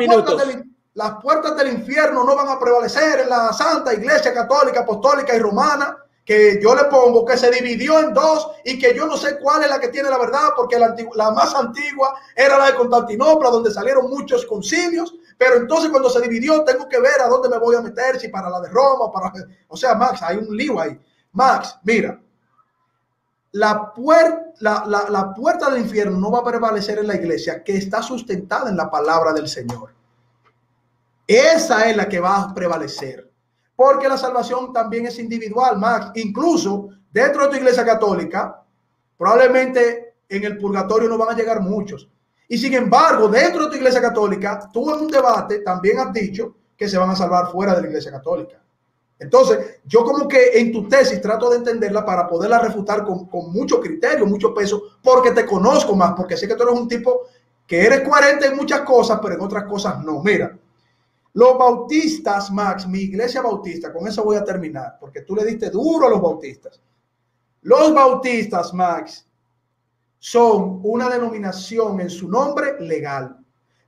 puertas del infierno no van a prevalecer en la Santa Iglesia Católica, Apostólica y Romana, que yo le pongo que se dividió en dos y que yo no sé cuál es la que tiene la verdad, porque la más antigua era la de Constantinopla, donde salieron muchos concilios, pero entonces cuando se dividió tengo que ver a dónde me voy a meter, si para la de Roma, para... O sea, Max, hay un lío ahí. Max, mira, la puerta del infierno no va a prevalecer en la iglesia que está sustentada en la palabra del Señor. Esa es la que va a prevalecer. Porque la salvación también es individual, Max. Incluso dentro de tu iglesia católica, probablemente en el purgatorio no van a llegar muchos. Y sin embargo, dentro de tu iglesia católica, tú en un debate también has dicho que se van a salvar fuera de la iglesia católica. Entonces, yo como que en tu tesis trato de entenderla para poderla refutar con mucho criterio, mucho peso, porque te conozco más, porque sé que tú eres un tipo que eres coherente en muchas cosas, pero en otras cosas no. Mira, los bautistas, Max, mi iglesia bautista, con eso voy a terminar, porque tú le diste duro a los bautistas. Los bautistas, Max, son una denominación en su nombre legal,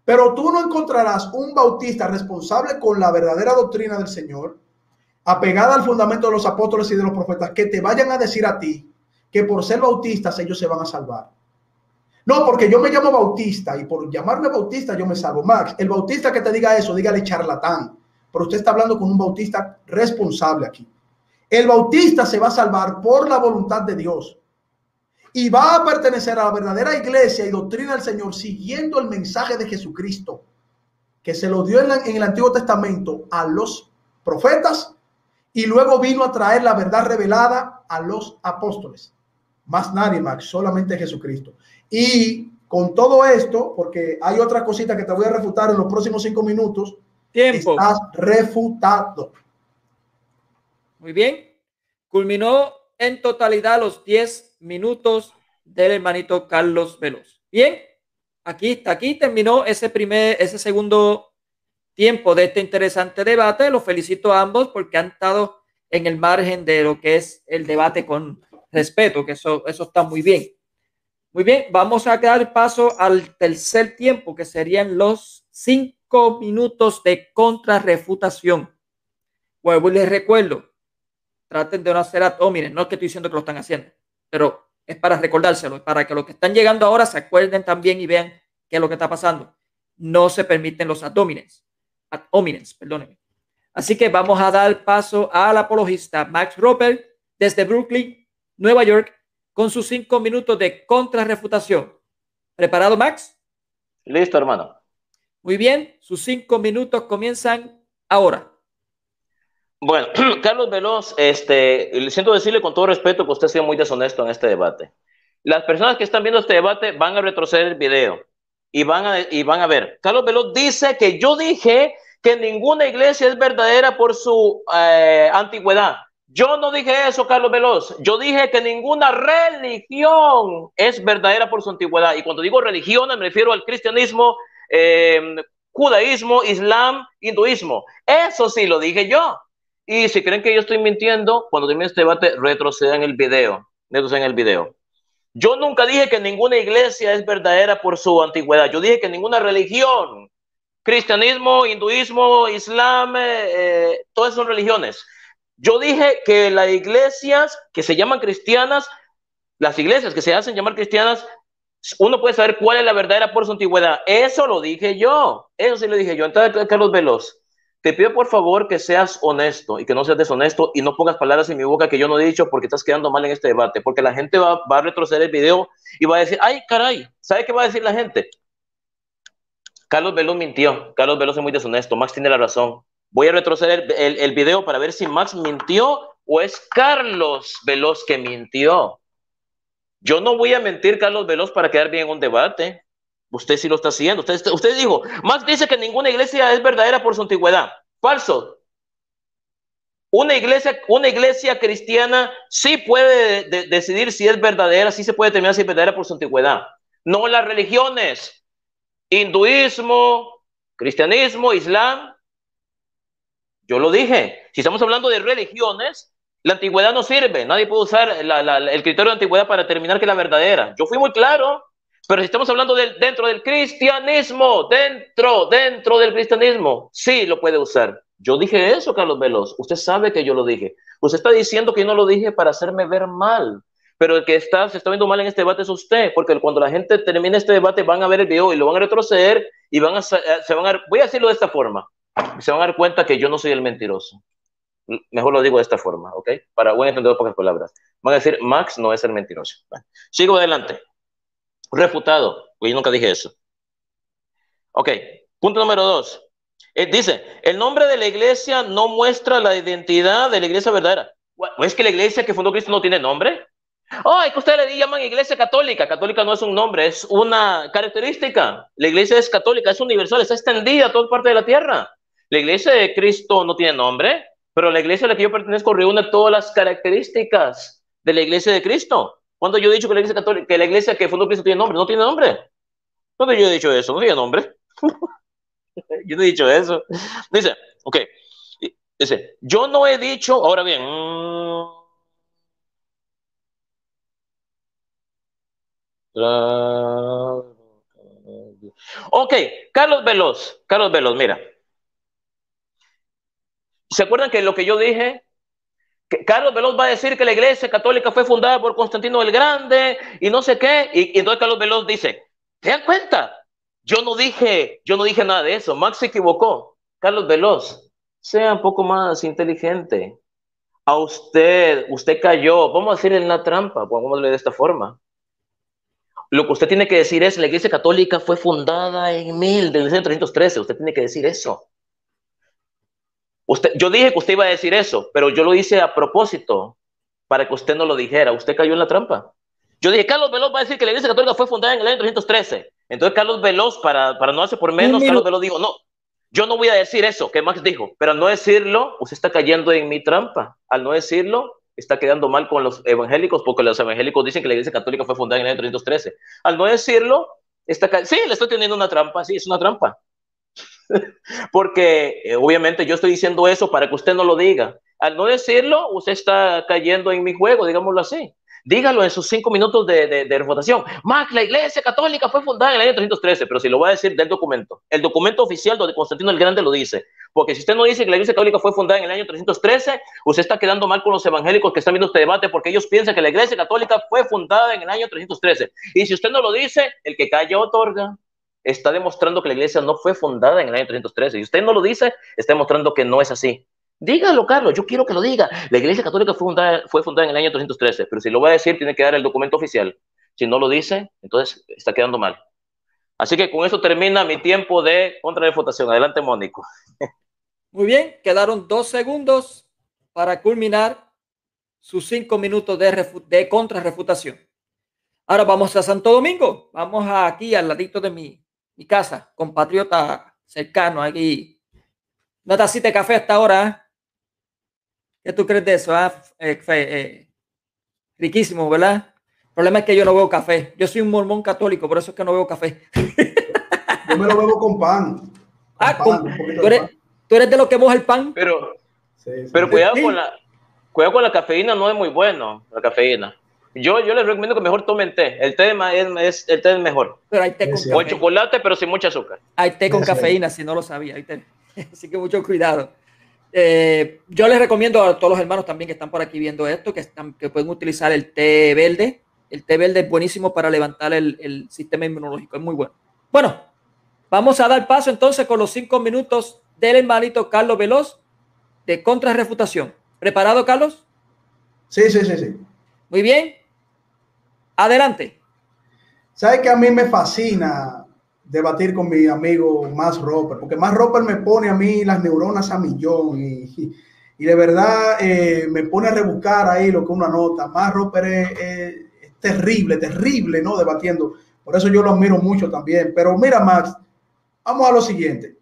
pero tú no encontrarás un bautista responsable con la verdadera doctrina del Señor, apegada al fundamento de los apóstoles y de los profetas, que te vayan a decir a ti que por ser bautistas ellos se van a salvar. No, porque yo me llamo bautista y por llamarme bautista yo me salvo. Max, el bautista que te diga eso, dígale charlatán. Pero usted está hablando con un bautista responsable aquí. El bautista se va a salvar por la voluntad de Dios y va a pertenecer a la verdadera iglesia y doctrina del Señor siguiendo el mensaje de Jesucristo, que se lo dio en el Antiguo Testamento a los profetas y luego vino a traer la verdad revelada a los apóstoles. Más nadie, Max, solamente Jesucristo. Y con todo esto, porque hay otra cosita que te voy a refutar en los próximos 5 minutos, estás refutado. Muy bien. Culminó en totalidad los 10 minutos del hermanito Carlos Veloz. Bien, aquí terminó ese segundo tiempo de este interesante debate. Los felicito a ambos porque han estado en el margen de lo que es el debate con respeto, que eso está muy bien. Muy bien, vamos a dar paso al tercer tiempo, que serían los 5 minutos de contrarrefutación. Bueno, les recuerdo, traten de no hacer ad hominem, no es que estoy diciendo que lo están haciendo, pero es para recordárselo, para que los que están llegando ahora se acuerden también y vean qué es lo que está pasando. No se permiten los ad hominems, perdónenme. Así que vamos a dar paso al apologista Max Roper desde Brooklyn, Nueva York, con sus 5 minutos de contrarrefutación. ¿Preparado, Max? Listo, hermano. Muy bien, sus 5 minutos comienzan ahora. Bueno, Carlos Veloz, siento decirle con todo respeto que usted ha sido muy deshonesto en este debate. Las personas que están viendo este debate van a retroceder el video y van a ver. Carlos Veloz dice que yo dije que ninguna iglesia es verdadera por su antigüedad. Yo no dije eso, Carlos Veloz. Yo dije que ninguna religión es verdadera por su antigüedad. Y cuando digo religiones me refiero al cristianismo, judaísmo, islam, hinduismo. Eso sí lo dije yo. Y si creen que yo estoy mintiendo, cuando termine este debate, retrocedan el video. Yo nunca dije que ninguna iglesia es verdadera por su antigüedad. Yo dije que ninguna religión, cristianismo, hinduismo, islam, todas son religiones. Yo dije que las iglesias que se llaman cristianas, las iglesias que se hacen llamar cristianas, uno puede saber cuál es la verdadera por su antigüedad. Eso lo dije yo. Eso sí lo dije yo. Entonces, Carlos Veloz, te pido por favor que seas honesto y que no seas deshonesto y no pongas palabras en mi boca que yo no he dicho porque estás quedando mal en este debate. Porque la gente va a retroceder el video y va a decir, ay, caray, ¿sabe qué va a decir la gente? Carlos Veloz mintió. Carlos Veloz es muy deshonesto. Max tiene la razón. Voy a retroceder el video para ver si Max mintió o es Carlos Veloz que mintió. Yo no voy a mentir, Carlos Veloz, para quedar bien en un debate. Usted sí lo está haciendo. Usted dijo, Max dice que ninguna iglesia es verdadera por su antigüedad. Falso. Una iglesia cristiana sí puede decidir si es verdadera, sí se puede determinar si es verdadera por su antigüedad. No las religiones. Hinduismo, cristianismo, islam. Yo lo dije. Si estamos hablando de religiones, La antigüedad no sirve. Nadie puede usar el criterio de antigüedad para determinar que es la verdadera. Yo fui muy claro. Pero si estamos hablando dentro del cristianismo, dentro del cristianismo, sí lo puede usar. Yo dije eso, Carlos Veloz. Usted sabe que yo lo dije. Usted está diciendo que yo no lo dije para hacerme ver mal. Pero el que se está viendo mal en este debate es usted, porque cuando la gente termine este debate van a ver el video y lo van a retroceder y voy a decirlo de esta forma, se van a dar cuenta que yo no soy el mentiroso. Mejor lo digo de esta forma, ¿ok? Para buen entender pocas palabras. Van a decir, Max no es el mentiroso. Bueno, sigo adelante. Refutado, yo nunca dije eso. Ok, punto número 2. Dice, el nombre de la iglesia no muestra la identidad de la iglesia verdadera. ¿O es que la iglesia que fundó Cristo no tiene nombre? Oh, es que ustedes le llaman iglesia católica. Católica no es un nombre, es una característica. La iglesia es católica, es universal, está extendida a toda parte de la tierra. La iglesia de Cristo no tiene nombre, pero la iglesia a la que yo pertenezco reúne todas las características de la iglesia de Cristo. Cuando yo he dicho que la iglesia católica, que la iglesia que fundó Cristo tiene nombre, no tiene nombre. ¿Cuándo yo he dicho eso? No tiene nombre. Yo no he dicho eso. Dice, ok. Dice, yo no he dicho, ahora bien. Ok, Carlos Veloz, mira. ¿Se acuerdan que lo que yo dije? Que Carlos Veloz va a decir que la iglesia católica fue fundada por Constantino el Grande y no sé qué. Y entonces Carlos Veloz dice, ¿se dan cuenta? Yo no dije nada de eso. Max se equivocó. Carlos Veloz, sea un poco más inteligente. A usted cayó, vamos a decir en la trampa, pongámosle de esta forma. Lo que usted tiene que decir es, la iglesia católica fue fundada en 1313. Usted tiene que decir eso. Yo dije que usted iba a decir eso, pero yo lo hice a propósito para que usted no lo dijera. Usted cayó en la trampa. Yo dije, Carlos Veloz va a decir que la iglesia católica fue fundada en el año 313. Entonces Carlos Veloz, para no hacer por menos, Carlos Veloz dijo, no, yo no voy a decir eso que Max dijo, pero al no decirlo, usted está cayendo en mi trampa. Al no decirlo, está quedando mal con los evangélicos, porque los evangélicos dicen que la iglesia católica fue fundada en el año 313. Al no decirlo, sí, le estoy teniendo una trampa, sí, es una trampa. Porque obviamente yo estoy diciendo eso para que usted no lo diga. Al no decirlo, usted está cayendo en mi juego, digámoslo así. Dígalo en sus 5 minutos de refutación. Max, la iglesia católica fue fundada en el año 313, pero si lo voy a decir del documento. El documento oficial donde Constantino el Grande lo dice. Porque si usted no dice que la iglesia católica fue fundada en el año 313, usted está quedando mal con los evangélicos que están viendo este debate porque ellos piensan que la iglesia católica fue fundada en el año 313. Y si usted no lo dice, el que calla otorga. Está demostrando que la iglesia no fue fundada en el año 313. Y usted no lo dice, está demostrando que no es así. Dígalo, Carlos, yo quiero que lo diga. La iglesia católica fue fundada en el año 313, pero si lo va a decir, tiene que dar el documento oficial. Si no lo dice, entonces está quedando mal. Así que con eso termina mi tiempo de contrarrefutación. Adelante, Mónico. Muy bien, quedaron 2 segundos para culminar sus 5 minutos de contrarrefutación. Ahora vamos a Santo Domingo. Vamos aquí al ladito de mi casa, compatriota cercano aquí. Una tacita de café hasta ahora. ¿Eh? ¿Qué tú crees de eso? Riquísimo, ¿verdad? El problema es que yo no veo café. Yo soy un mormón católico, por eso es que no veo café. Yo me lo bebo con pan. ¿Tú eres de los que moja el pan? Pero cuidado, sí. Cuidado con la cafeína, no es muy bueno, la cafeína. Yo les recomiendo que mejor tomen té. El té es mejor. Pero hay té con chocolate, pero sin mucha azúcar. Hay té con cafeína, si no lo sabía. Así que mucho cuidado. Yo les recomiendo a todos los hermanos también que están por aquí viendo esto, que pueden utilizar el té verde. El té verde es buenísimo para levantar el sistema inmunológico. Es muy bueno. Bueno, vamos a dar paso entonces con los 5 minutos del hermanito Carlos Veloz de contrarrefutación. ¿Preparado, Carlos? Sí. Muy bien. Adelante. ¿Sabes que a mí me fascina debatir con mi amigo Max Roper? Porque Max Roper me pone a mí las neuronas a millón y de verdad me pone a rebuscar ahí lo que uno anota. Max Roper es terrible, ¿no? Debatiendo. Por eso yo lo admiro mucho también. Pero mira, Max, vamos a lo siguiente.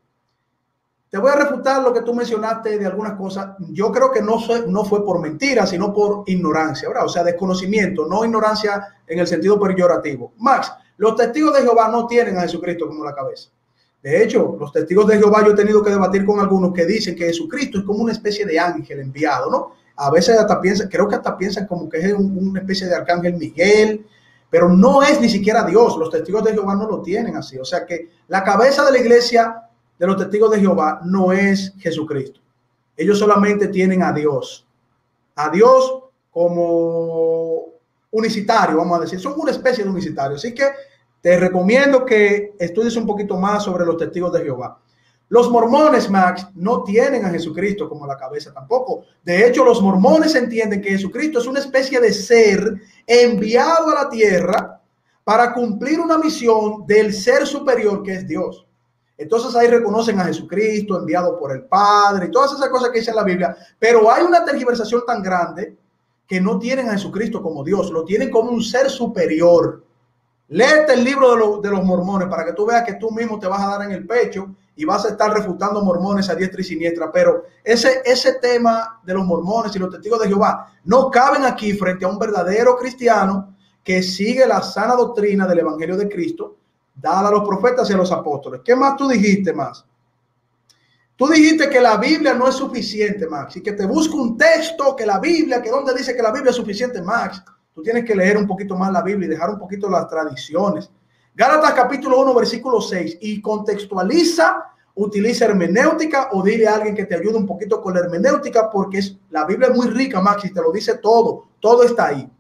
Te voy a refutar lo que tú mencionaste de algunas cosas. Yo creo que no fue por mentira, sino por ignorancia, ¿verdad? O sea, desconocimiento, no ignorancia en el sentido peyorativo. Max, los testigos de Jehová no tienen a Jesucristo como la cabeza. De hecho, los testigos de Jehová, yo he tenido que debatir con algunos que dicen que Jesucristo es como una especie de ángel enviado, ¿no? A veces hasta piensan, creo que hasta piensan como que es una especie de arcángel Miguel, pero no es ni siquiera Dios. Los testigos de Jehová no lo tienen así. O sea que la cabeza de la iglesia de los testigos de Jehová no es Jesucristo. Ellos solamente tienen a Dios como unicitario, vamos a decir. Son una especie de unicitario. Así que te recomiendo que estudies un poquito más sobre los testigos de Jehová. Los mormones, Max, no tienen a Jesucristo como la cabeza tampoco. De hecho, los mormones entienden que Jesucristo es una especie de ser enviado a la tierra para cumplir una misión del ser superior que es Dios. Entonces ahí reconocen a Jesucristo enviado por el Padre y todas esas cosas que dice la Biblia. Pero hay una tergiversación tan grande que no tienen a Jesucristo como Dios, lo tienen como un ser superior. Léete el libro de los mormones para que tú veas que tú mismo te vas a dar en el pecho y vas a estar refutando mormones a diestra y siniestra. Pero ese tema de los mormones y los testigos de Jehová no caben aquí frente a un verdadero cristiano que sigue la sana doctrina del Evangelio de Cristo, dada a los profetas y a los apóstoles. ¿Qué más tú dijiste, Max? Tú dijiste que la Biblia no es suficiente, Max, y que te busco un texto que la Biblia, que donde dice que la Biblia es suficiente, Max. Tú tienes que leer un poquito más la Biblia y dejar un poquito las tradiciones. Gálatas capítulo 1, versículo 6, y contextualiza, utiliza hermenéutica o dile a alguien que te ayude un poquito con la hermenéutica, porque la Biblia es muy rica, Max, y te lo dice todo está ahí.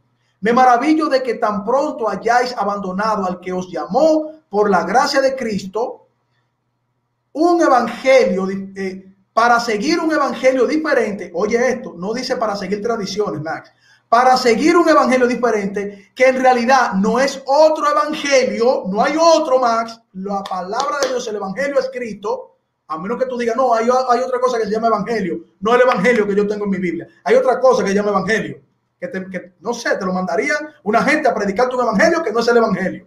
Me maravillo de que tan pronto hayáis abandonado al que os llamó por la gracia de Cristo, un evangelio, para seguir un evangelio diferente. Oye esto, no dice para seguir tradiciones, Max. Para seguir un evangelio diferente, que en realidad no es otro evangelio, no hay otro, Max. La palabra de Dios, el evangelio escrito, a menos que tú digas, no, hay otra cosa que se llama evangelio, no el evangelio que yo tengo en mi Biblia. Hay otra cosa que se llama evangelio, que no sé, te lo mandarían una gente a predicarte un evangelio que no es el evangelio.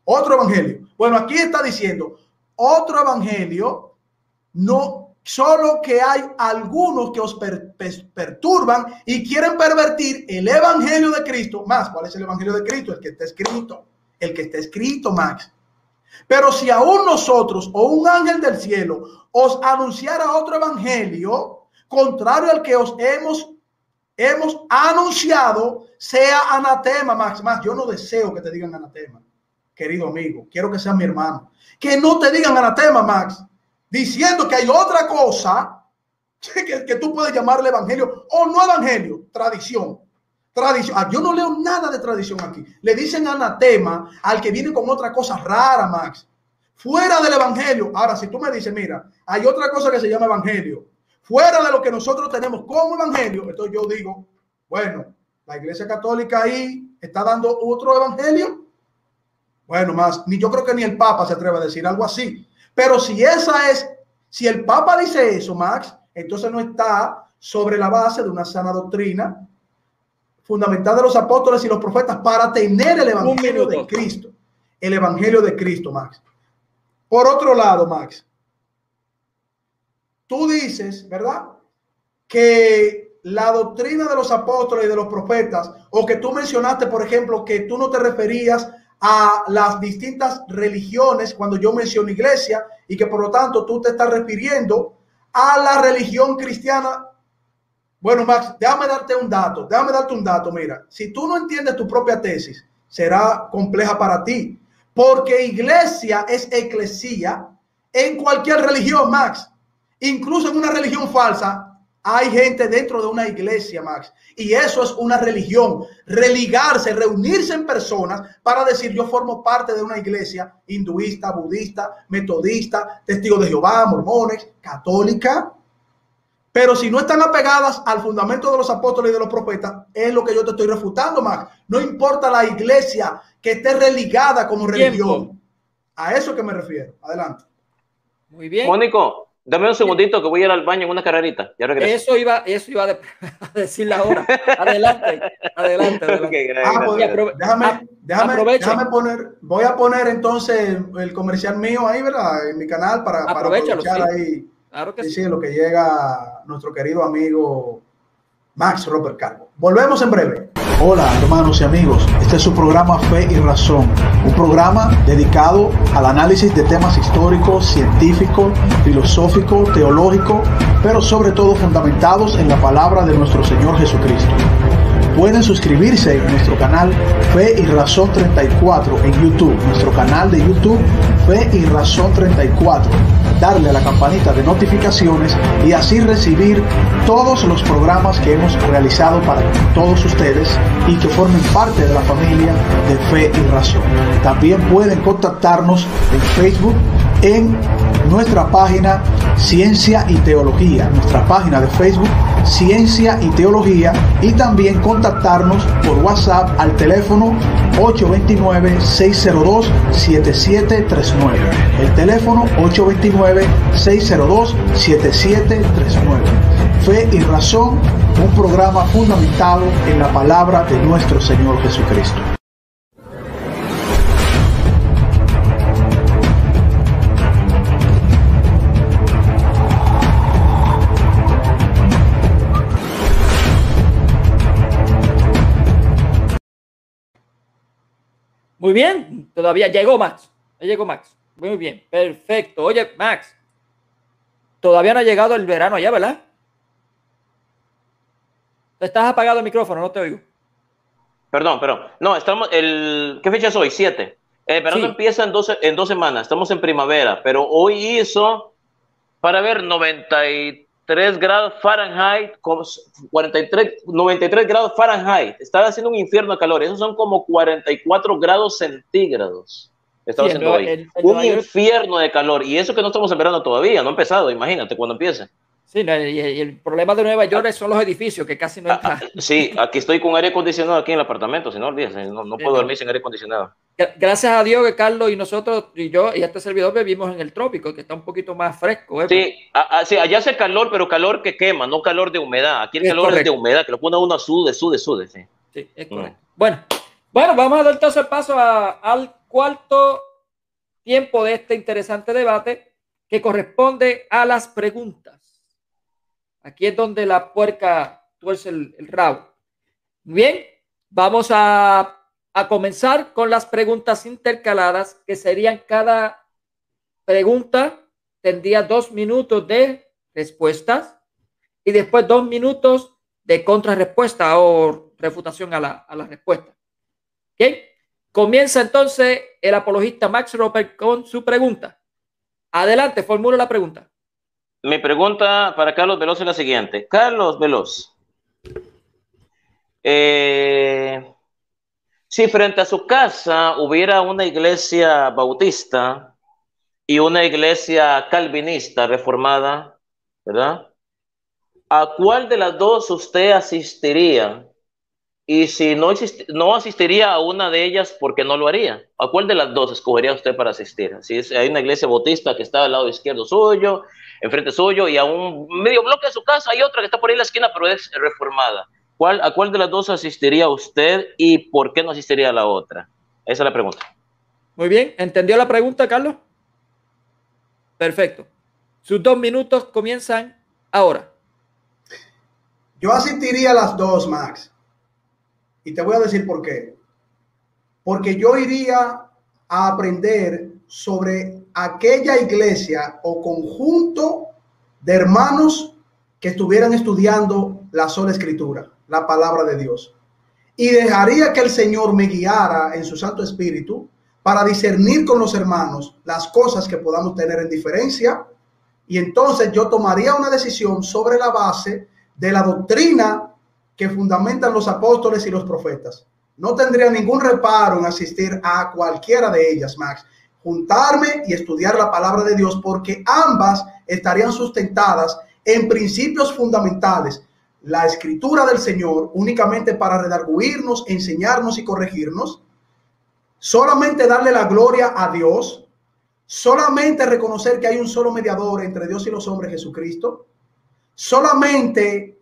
Otro evangelio. Bueno, aquí está diciendo, otro evangelio, no. Solo que hay algunos que os perturban y quieren pervertir el evangelio de Cristo. Más, ¿cuál es el evangelio de Cristo? El que está escrito. El que está escrito, Max. Pero si aún nosotros o un ángel del cielo os anunciara otro evangelio contrario al que os hemos anunciado, sea anatema, Max. Más, yo no deseo que te digan anatema, querido amigo. Quiero que seas mi hermano. Que no te digan anatema, Max, diciendo que hay otra cosa que tú puedes llamarle evangelio o no evangelio, tradición. Yo no leo nada de tradición aquí. Le dicen anatema al que viene con otra cosa rara, Max, fuera del evangelio. Ahora, si tú me dices, mira, hay otra cosa que se llama evangelio, fuera de lo que nosotros tenemos como evangelio, entonces yo digo, bueno, la Iglesia Católica ahí está dando otro evangelio. Bueno, más, yo creo que ni el Papa se atreve a decir algo así. Pero si el Papa dice eso, Max, entonces no está sobre la base de una sana doctrina fundamental de los apóstoles y los profetas para tener el evangelio de Cristo. El evangelio de Cristo, Max. Por otro lado, Max, tú dices, ¿verdad?, que la doctrina de los apóstoles y de los profetas, o que tú mencionaste, por ejemplo, que tú no te referías a las distintas religiones cuando yo menciono iglesia, y que por lo tanto tú te estás refiriendo a la religión cristiana. Bueno, Max, déjame darte un dato. Mira, si tú no entiendes tu propia tesis, será compleja para ti, porque iglesia es eclesía en cualquier religión, Max. Incluso en una religión falsa hay gente dentro de una iglesia, Max, y eso es una religión. Religarse, reunirse en personas para decir yo formo parte de una iglesia hinduista, budista, metodista, testigos de Jehová, mormones, católica. Pero si no están apegadas al fundamento de los apóstoles y de los profetas, es lo que yo te estoy refutando, Max. No importa la iglesia que esté religada como religión. A eso que me refiero. Adelante. Muy bien. Mónico, dame un segundito que voy a ir al baño en una carrerita. Ya regreso. Eso iba a decir ahora. Adelante. Okay, déjame poner, voy a poner entonces el comercial mío ahí, ¿verdad? En mi canal para aprovechar ahí. Claro que sí. Lo que llega nuestro querido amigo Max Robert Calvo. Volvemos en breve. Hola hermanos y amigos, este es su programa Fe y Razón, un programa dedicado al análisis de temas históricos, científicos, filosóficos, teológicos, pero sobre todo fundamentados en la palabra de nuestro Señor Jesucristo. Pueden suscribirse en nuestro canal Fe y Razón 34 en YouTube, nuestro canal de YouTube Fe y Razón 34, darle a la campanita de notificaciones y así recibir todos los programas que hemos realizado para todos ustedes y que formen parte de la familia de Fe y Razón. También pueden contactarnos en Facebook en nuestra página Ciencia y Teología, nuestra página de Facebook Ciencia y Teología, y también contactarnos por WhatsApp al teléfono 829-602-7739. El teléfono 829-602-7739. Fe y Razón, un programa fundamentado en la palabra de nuestro Señor Jesucristo. Muy bien, todavía llegó Max. Llegó Max. Muy bien, perfecto. Oye, Max, todavía no ha llegado el verano allá, ¿verdad? Estás apagado el micrófono, no te oigo. Perdón. No, estamos, ¿qué fecha es hoy? 7. El verano empieza en 2 semanas. Estamos en primavera, pero hoy hizo, para ver, 93 grados Fahrenheit, 93 grados Fahrenheit. Estaba haciendo un infierno de calor. Esos son como 44 grados centígrados. Estaba haciendo hoy. Un infierno de calor. Y eso que no estamos en verano todavía, no ha empezado. Imagínate cuando empiece. Sí, y el problema de Nueva York son los edificios que casi no entran. Sí, aquí estoy con aire acondicionado aquí en el apartamento, si no olvides, no puedo dormir sin aire acondicionado. Gracias a Dios que Carlos y nosotros y yo y este servidor vivimos en el trópico, que está un poquito más fresco. Sí, allá hace calor, pero calor que quema, no calor de humedad. Aquí el calor es de humedad, que lo pone uno a sude. Sí, es correcto. Bueno, vamos a dar entonces el paso al cuarto tiempo de este interesante debate, que corresponde a las preguntas. Aquí es donde la puerca tuerce el rabo. Bien, vamos a comenzar con las preguntas intercaladas, que serían cada pregunta tendría 2 minutos de respuestas y después 2 minutos de contrarrespuesta o refutación a la respuesta. ¿Okay? Comienza entonces el apologista Max Roper con su pregunta. Adelante, formula la pregunta. Mi pregunta para Carlos Veloz es la siguiente. Carlos Veloz, si frente a su casa hubiera una iglesia bautista y una iglesia calvinista reformada, ¿verdad? ¿A cuál de las dos usted asistiría? Y si no asistiría a una de ellas, ¿por qué no lo haría? ¿A cuál de las dos escogería usted para asistir? Si hay una iglesia bautista que está al lado izquierdo suyo, enfrente suyo, y a un medio bloque de su casa hay otra que está por ahí en la esquina, pero es reformada. ¿A cuál de las dos asistiría usted y por qué no asistiría a la otra? Esa es la pregunta. Muy bien, ¿entendió la pregunta, Carlos? Perfecto. Sus 2 minutos comienzan ahora. Yo asistiría a las dos, Max. Y te voy a decir por qué. Porque yo iría a aprender sobre aquella iglesia o conjunto de hermanos que estuvieran estudiando la sola escritura, la palabra de Dios. Y dejaría que el Señor me guiara en su Santo Espíritu para discernir con los hermanos las cosas que podamos tener en diferencia. Y entonces yo tomaría una decisión sobre la base de la doctrina que fundamentan los apóstoles y los profetas. No tendría ningún reparo en asistir a cualquiera de ellas, Max. Juntarme y estudiar la palabra de Dios, porque ambas estarían sustentadas en principios fundamentales. La escritura del Señor únicamente para redarguirnos, enseñarnos y corregirnos. Solamente darle la gloria a Dios. Solamente reconocer que hay un solo mediador entre Dios y los hombres, Jesucristo. Solamente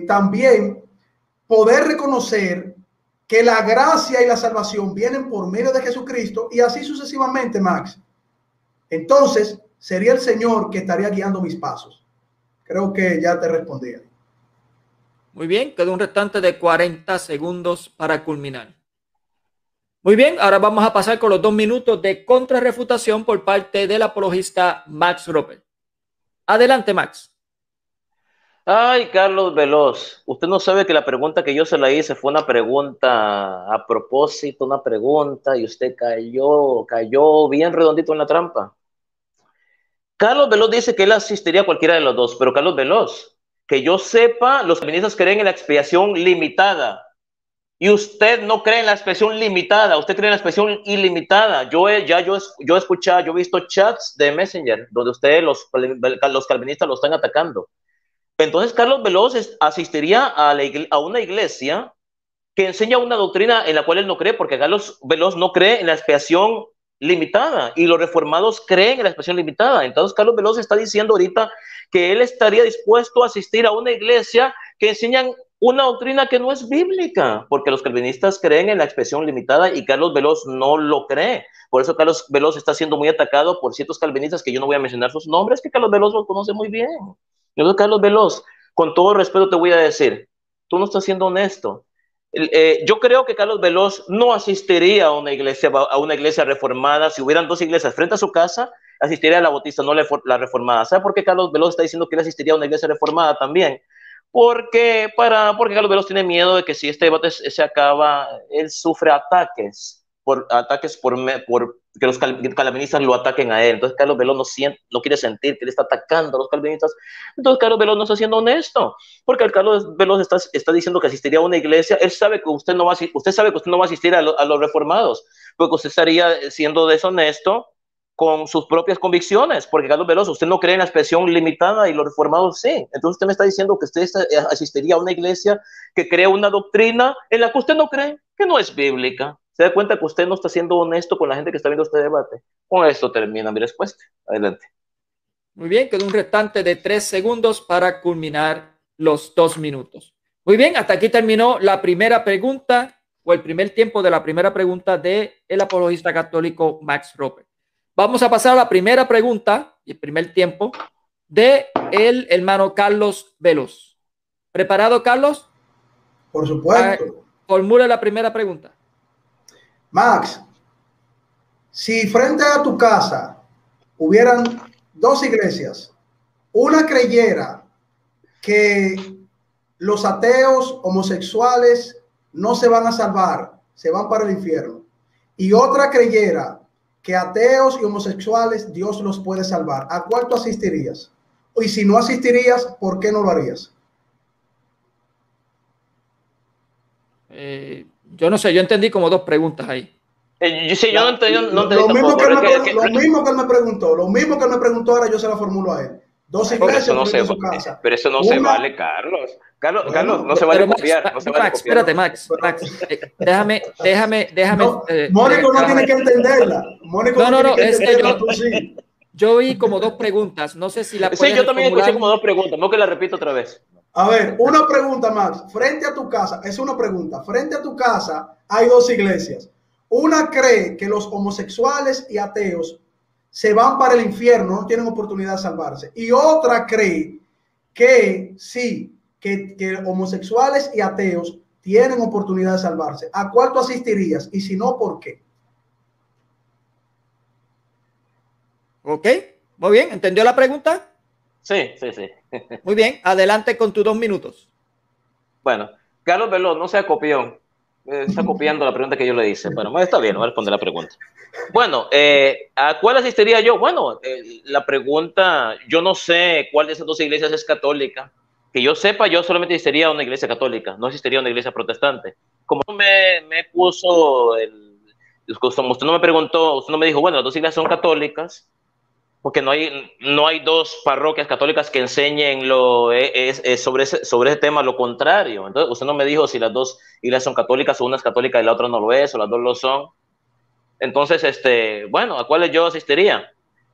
también poder reconocer que la gracia y la salvación vienen por medio de Jesucristo, y así sucesivamente, Max. Entonces sería el Señor que estaría guiando mis pasos. Creo que ya te respondí. Muy bien, queda un restante de 40 segundos para culminar. Muy bien, ahora vamos a pasar con los 2 minutos de contrarrefutación por parte del apologista Max Roper. Adelante, Max. Ay, Carlos Veloz, usted no sabe que la pregunta que yo se la hice fue una pregunta a propósito, una pregunta, y usted cayó bien redondito en la trampa. Carlos Veloz dice que él asistiría a cualquiera de los dos, pero Carlos Veloz, que yo sepa, los feministas creen en la expiación limitada. Y usted no cree en la expresión limitada, usted cree en la expresión ilimitada. Yo he escuchado, yo he visto chats de Messenger donde ustedes, los calvinistas, lo están atacando. Entonces, Carlos Veloz asistiría a una iglesia que enseña una doctrina en la cual él no cree, porque Carlos Veloz no cree en la expiación limitada y los reformados creen en la expiación limitada. Entonces, Carlos Veloz está diciendo ahorita que él estaría dispuesto a asistir a una iglesia que enseñan una doctrina que no es bíblica, porque los calvinistas creen en la expresión limitada y Carlos Veloz no lo cree. Por eso Carlos Veloz está siendo muy atacado por ciertos calvinistas que yo no voy a mencionar sus nombres, que Carlos Veloz lo conoce muy bien. Yo, Carlos Veloz, con todo respeto te voy a decir, tú no estás siendo honesto. Yo creo que Carlos Veloz no asistiría a una iglesia reformada. Si hubieran dos iglesias frente a su casa, asistiría a la bautista, no la reformada. ¿Sabe por qué Carlos Veloz está diciendo que él asistiría a una iglesia reformada también? Porque Carlos Veloz tiene miedo de que si este debate se acaba, él sufre ataques por que los calvinistas lo ataquen a él. Entonces Carlos Veloz no quiere sentir que él está atacando a los calvinistas. Entonces Carlos Veloz no está siendo honesto, porque Carlos Veloz está diciendo que asistiría a una iglesia. Él sabe que usted sabe que usted no va a asistir a los reformados, porque usted estaría siendo deshonesto con sus propias convicciones, porque Carlos Veloz, usted no cree en la expresión limitada y los reformados sí. Entonces usted me está diciendo que usted asistiría a una iglesia que crea una doctrina en la que usted no cree, que no es bíblica. ¿Se da cuenta que usted no está siendo honesto con la gente que está viendo este debate? Con esto termina mi respuesta. Adelante. Muy bien, queda un restante de 3 segundos para culminar los 2 minutos. Muy bien, hasta aquí terminó la primera pregunta o el primer tiempo de la primera pregunta del apologista católico Max Roper. Vamos a pasar a la primera pregunta y el primer tiempo de el hermano Carlos Veloz. ¿Preparado, Carlos? Por supuesto. Formula la primera pregunta. Max, si frente a tu casa hubieran dos iglesias, una creyera que los ateos homosexuales no se van a salvar, se van para el infierno, y otra creyera que ateos y homosexuales Dios los puede salvar, ¿a cuál tú asistirías? Y si no asistirías, ¿por qué no lo harías? Yo no sé, yo entendí como dos preguntas ahí. Yo no entendí. Lo mismo que él me preguntó, ahora yo se la formulo a él. Dos iglesias en su casa. Pero eso no se vale, Carlos. Carlos, no se vale copiar. Max, espérate, Max. Déjame. Mónico no tiene que entenderla. No, es que yo vi como dos preguntas. No sé si la puedes yo también escuché como dos preguntas. No que la repito otra vez. A ver, una pregunta, Max. Frente a tu casa, es una pregunta. Frente a tu casa hay dos iglesias. Una cree que los homosexuales y ateos se van para el infierno, no tienen oportunidad de salvarse. Y otra cree que sí, que homosexuales y ateos tienen oportunidad de salvarse. ¿A cuál tú asistirías? Y si no, ¿por qué? Ok, muy bien. ¿Entendió la pregunta? Sí. Muy bien, adelante con tus 2 minutos. Bueno, Carlos Veloz, no sea copión. Está copiando la pregunta que yo le hice. Bueno, está bien, voy a responder la pregunta. Bueno, ¿a cuál asistiría yo? Bueno, la pregunta, yo no sé cuál de esas dos iglesias es católica. Que yo sepa, yo solamente asistiría a una iglesia católica, no asistiría a una iglesia protestante. Como me puso, como usted no me preguntó, usted no me dijo, bueno, las dos iglesias son católicas, porque no hay dos parroquias católicas que enseñen sobre ese tema lo contrario. Entonces, usted no me dijo si las dos iglesias son católicas, o una es católica y la otra no lo es, o las dos lo son. Entonces, bueno, ¿a cuáles yo asistiría?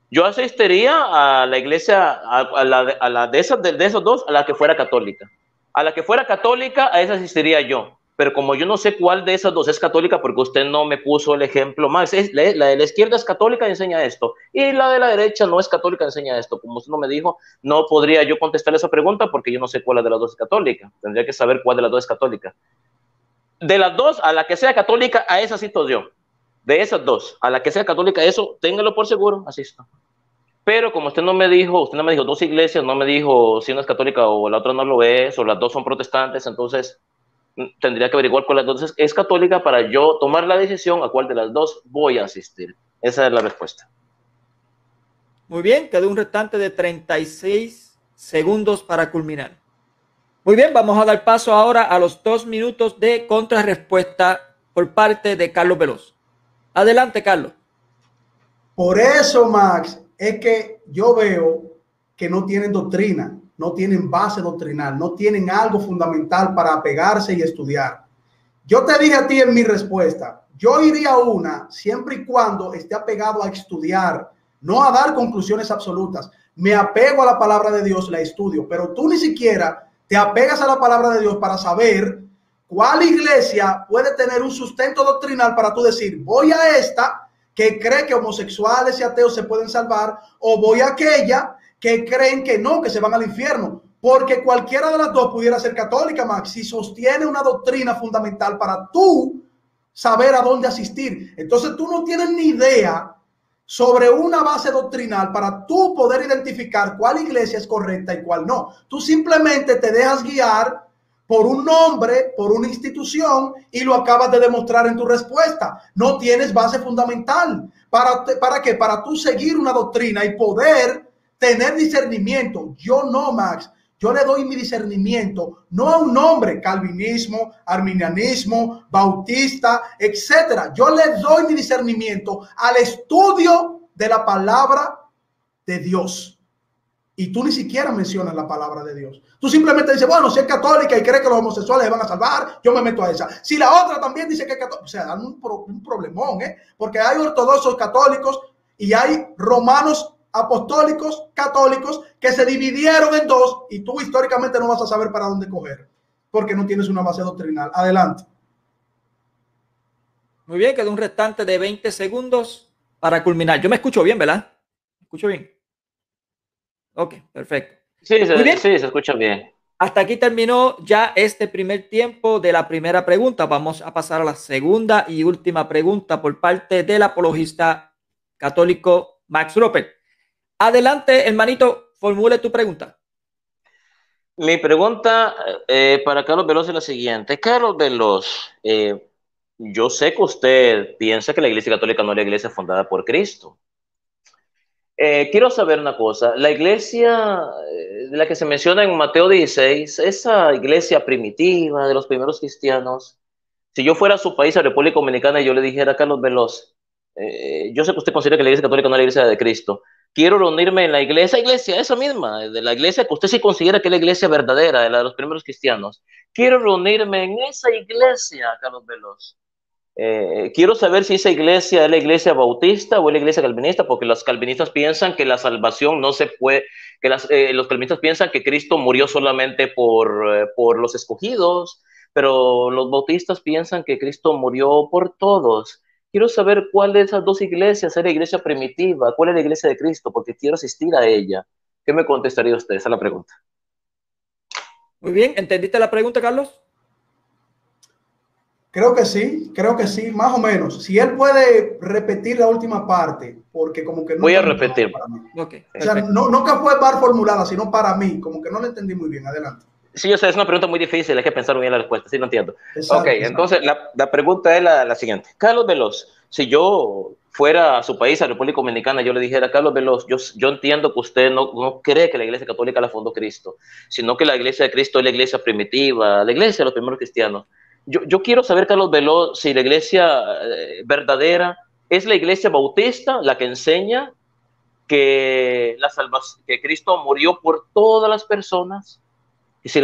Yo asistiría a la iglesia, a la de esos dos, a la que fuera católica. A la que fuera católica, a esa asistiría yo. pero como yo no sé cuál de esas dos es católica, porque usted no me puso el ejemplo más, la de la izquierda es católica y enseña esto, y la de la derecha no es católica y enseña esto. Como usted no me dijo, no podría yo contestar esa pregunta porque yo no sé cuál de las dos es católica. Tendría que saber cuál de las dos es católica. De las dos, a la que sea católica, a esa cito yo. De esas dos, a la que sea católica, eso, téngalo por seguro, asisto. Pero como usted no me dijo dos iglesias, no me dijo si una es católica o la otra no lo es, o las dos son protestantes, entonces tendría que averiguar cuál de las dos es católica para yo tomar la decisión a cuál de las dos voy a asistir. Esa es la respuesta. Muy bien, quedó un restante de 36 segundos para culminar. Muy bien, vamos a dar paso ahora a los 2 minutos de contrarrespuesta por parte de Carlos Veloz. Adelante, Carlos. Por eso, Max, es que yo veo que no tienen doctrina, no tienen base doctrinal, no tienen algo fundamental para apegarse y estudiar. Yo te dije a ti en mi respuesta, yo iría a una siempre y cuando esté apegado a estudiar, no a dar conclusiones absolutas. Me apego a la palabra de Dios, la estudio, pero tú ni siquiera te apegas a la palabra de Dios para saber cuál iglesia puede tener un sustento doctrinal para tú decir, voy a esta que cree que homosexuales y ateos se pueden salvar, o voy a aquella que creen que no, que se van al infierno, porque cualquiera de las dos pudiera ser católica, Max, si sostiene una doctrina fundamental para tú saber a dónde asistir. Entonces tú no tienes ni idea sobre una base doctrinal para tú poder identificar cuál iglesia es correcta y cuál no. Tú simplemente te dejas guiar por un nombre, por una institución, y lo acabas de demostrar en tu respuesta. No tienes base fundamental. ¿Para qué? Para tú seguir una doctrina y poder tener discernimiento. Yo no, Max. Yo le doy mi discernimiento no a un nombre, calvinismo, arminianismo, bautista, etcétera. Yo le doy mi discernimiento al estudio de la palabra de Dios. Y tú ni siquiera mencionas la palabra de Dios. Tú simplemente dices, bueno, si es católica y cree que los homosexuales se van a salvar, yo me meto a esa. Si la otra también dice que es católica, o sea, dan un problemón, porque hay ortodoxos católicos y hay romanos apostólicos católicos que se dividieron en dos, y tú históricamente no vas a saber para dónde coger, porque no tienes una base doctrinal. Adelante. Muy bien, quedó un restante de 20 segundos para culminar. Yo me escucho bien, ¿verdad? ¿Me escucho bien? Ok, perfecto. Sí, se escucha bien. Hasta aquí terminó ya este primer tiempo de la primera pregunta. Vamos a pasar a la segunda y última pregunta por parte del apologista católico Max Roper. Adelante, hermanito, formule tu pregunta. Mi pregunta para Carlos Veloz es la siguiente. Carlos Veloz, yo sé que usted piensa que la Iglesia Católica no es la iglesia fundada por Cristo. Quiero saber una cosa. La iglesia de la que se menciona en Mateo 16, esa iglesia primitiva de los primeros cristianos, si yo fuera a su país, a República Dominicana, y yo le dijera a Carlos Veloz, yo sé que usted considera que la Iglesia Católica no es la Iglesia de Cristo, quiero reunirme en la iglesia, esa misma, de la iglesia que usted sí considera que es la iglesia verdadera, de la de los primeros cristianos, quiero reunirme en esa iglesia, Carlos Veloz. Quiero saber si esa iglesia es la iglesia bautista o es la iglesia calvinista, porque los calvinistas piensan que la salvación no se puede, que los calvinistas piensan que Cristo murió solamente por los escogidos, pero los bautistas piensan que Cristo murió por todos. Quiero saber cuál de esas dos iglesias es la iglesia primitiva, cuál es la iglesia de Cristo, porque quiero asistir a ella. ¿Qué me contestaría usted? Esa es la pregunta. Muy bien, ¿entendiste la pregunta, Carlos? Creo que sí, más o menos. Si él puede repetir la última parte, porque como que no... Voy a repetir. Okay, o sea, no que fue mal formulada, sino para mí, como que no la entendí muy bien. Adelante. Sí, o sea, es una pregunta muy difícil, hay que pensar bien la respuesta, sí lo entiendo. Exacto, ok, entonces la pregunta es la siguiente. Carlos Veloz, si yo fuera a su país, a República Dominicana, yo le dijera, Carlos Veloz, yo entiendo que usted no cree que la iglesia católica la fundó Cristo, sino que la iglesia de Cristo es la iglesia primitiva, la iglesia de los primeros cristianos. Yo quiero saber, Carlos Veloz, si la iglesia verdadera es la iglesia bautista, la que enseña que Cristo murió por todas las personas, y si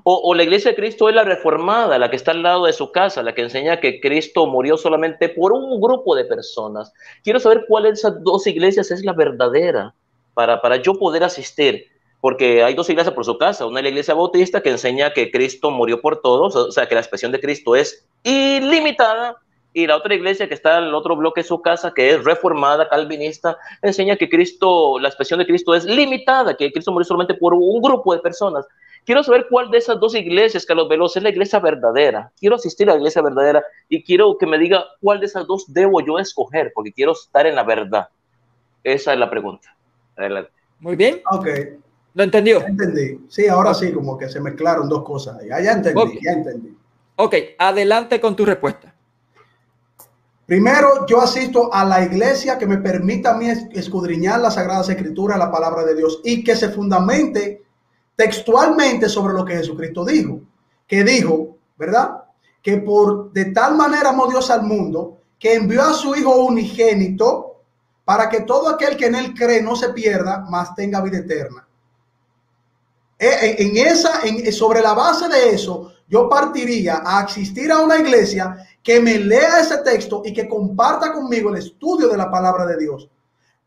o la iglesia de Cristo es la reformada, la que está al lado de su casa, la que enseña que Cristo murió solamente por un grupo de personas. Quiero saber cuál de esas dos iglesias es la verdadera para yo poder asistir. porque hay dos iglesias por su casa. Una es la iglesia bautista que enseña que Cristo murió por todos, o sea, que la expresión de Cristo es ilimitada, y la otra iglesia que está en el otro bloque de su casa, que es reformada, calvinista, enseña que Cristo, la expresión de Cristo es limitada, que Cristo murió solamente por un grupo de personas. Quiero saber cuál de esas dos iglesias, Carlos Veloz, es la iglesia verdadera. Quiero asistir a la iglesia verdadera y quiero que me diga cuál de esas dos debo yo escoger, porque quiero estar en la verdad. Esa es la pregunta. Adelante. Muy bien. Ok. ¿Lo entendió? Ya entendí. Sí, ahora sí, como que se mezclaron dos cosas. Ya entendí, okay. Ya entendí. Ok, adelante con tu respuesta. Primero, yo asisto a la iglesia que me permita a mí escudriñar las Sagradas Escrituras, la palabra de Dios, y que se fundamente textualmente sobre lo que Jesucristo dijo. Que dijo, ¿verdad? Que por de tal manera amó Dios al mundo, que envió a su Hijo unigénito para que todo aquel que en él cree no se pierda, mas tenga vida eterna. Sobre la base de eso, yo partiría a asistir a una iglesia que me lea ese texto y que comparta conmigo el estudio de la palabra de Dios.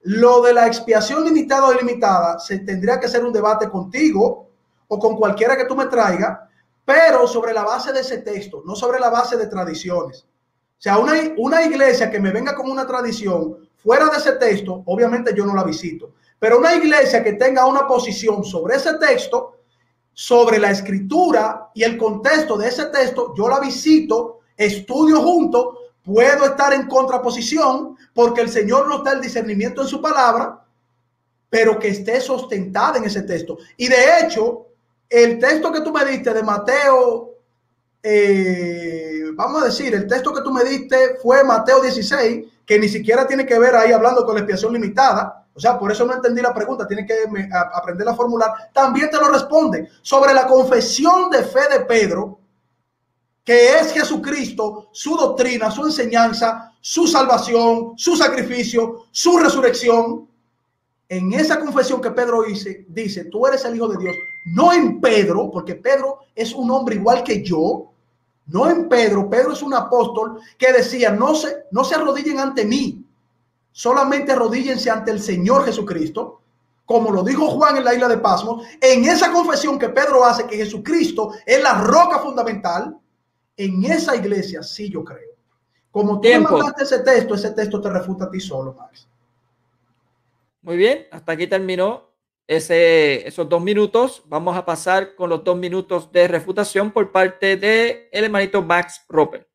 Lo de la expiación limitada o ilimitada se tendría que ser un debate contigo o con cualquiera que tú me traigas, pero sobre la base de ese texto, no sobre la base de tradiciones. O sea, una iglesia que me venga con una tradición fuera de ese texto, obviamente yo no la visito. Pero una iglesia que tenga una posición sobre ese texto, sobre la escritura y el contexto de ese texto, yo la visito, estudio junto, puedo estar en contraposición porque el Señor nos da el discernimiento en su palabra, pero que esté sustentada en ese texto. Y de hecho, el texto que tú me diste de Mateo, vamos a decir, el texto que tú me diste fue Mateo 16, que ni siquiera tiene que ver ahí hablando con la expiación limitada. O sea, por eso no entendí la pregunta, tiene que aprender a formular. También te lo responde sobre la confesión de fe de Pedro, que es Jesucristo, su doctrina, su enseñanza, su salvación, su sacrificio, su resurrección. En esa confesión que Pedro dice, tú eres el Hijo de Dios, no en Pedro, porque Pedro es un hombre igual que yo, no en Pedro. Pedro es un apóstol que decía, no se arrodillen ante mí, solamente arrodíllense ante el Señor Jesucristo, como lo dijo Juan en la isla de Pasmos. En esa confesión que Pedro hace, que Jesucristo es la roca fundamental, en esa iglesia sí yo creo. Como tú me mandaste ese texto te refuta a ti solo, Max. Muy bien, hasta aquí terminó esos 2 minutos. Vamos a pasar con los 2 minutos de refutación por parte de el hermanito Max Roper.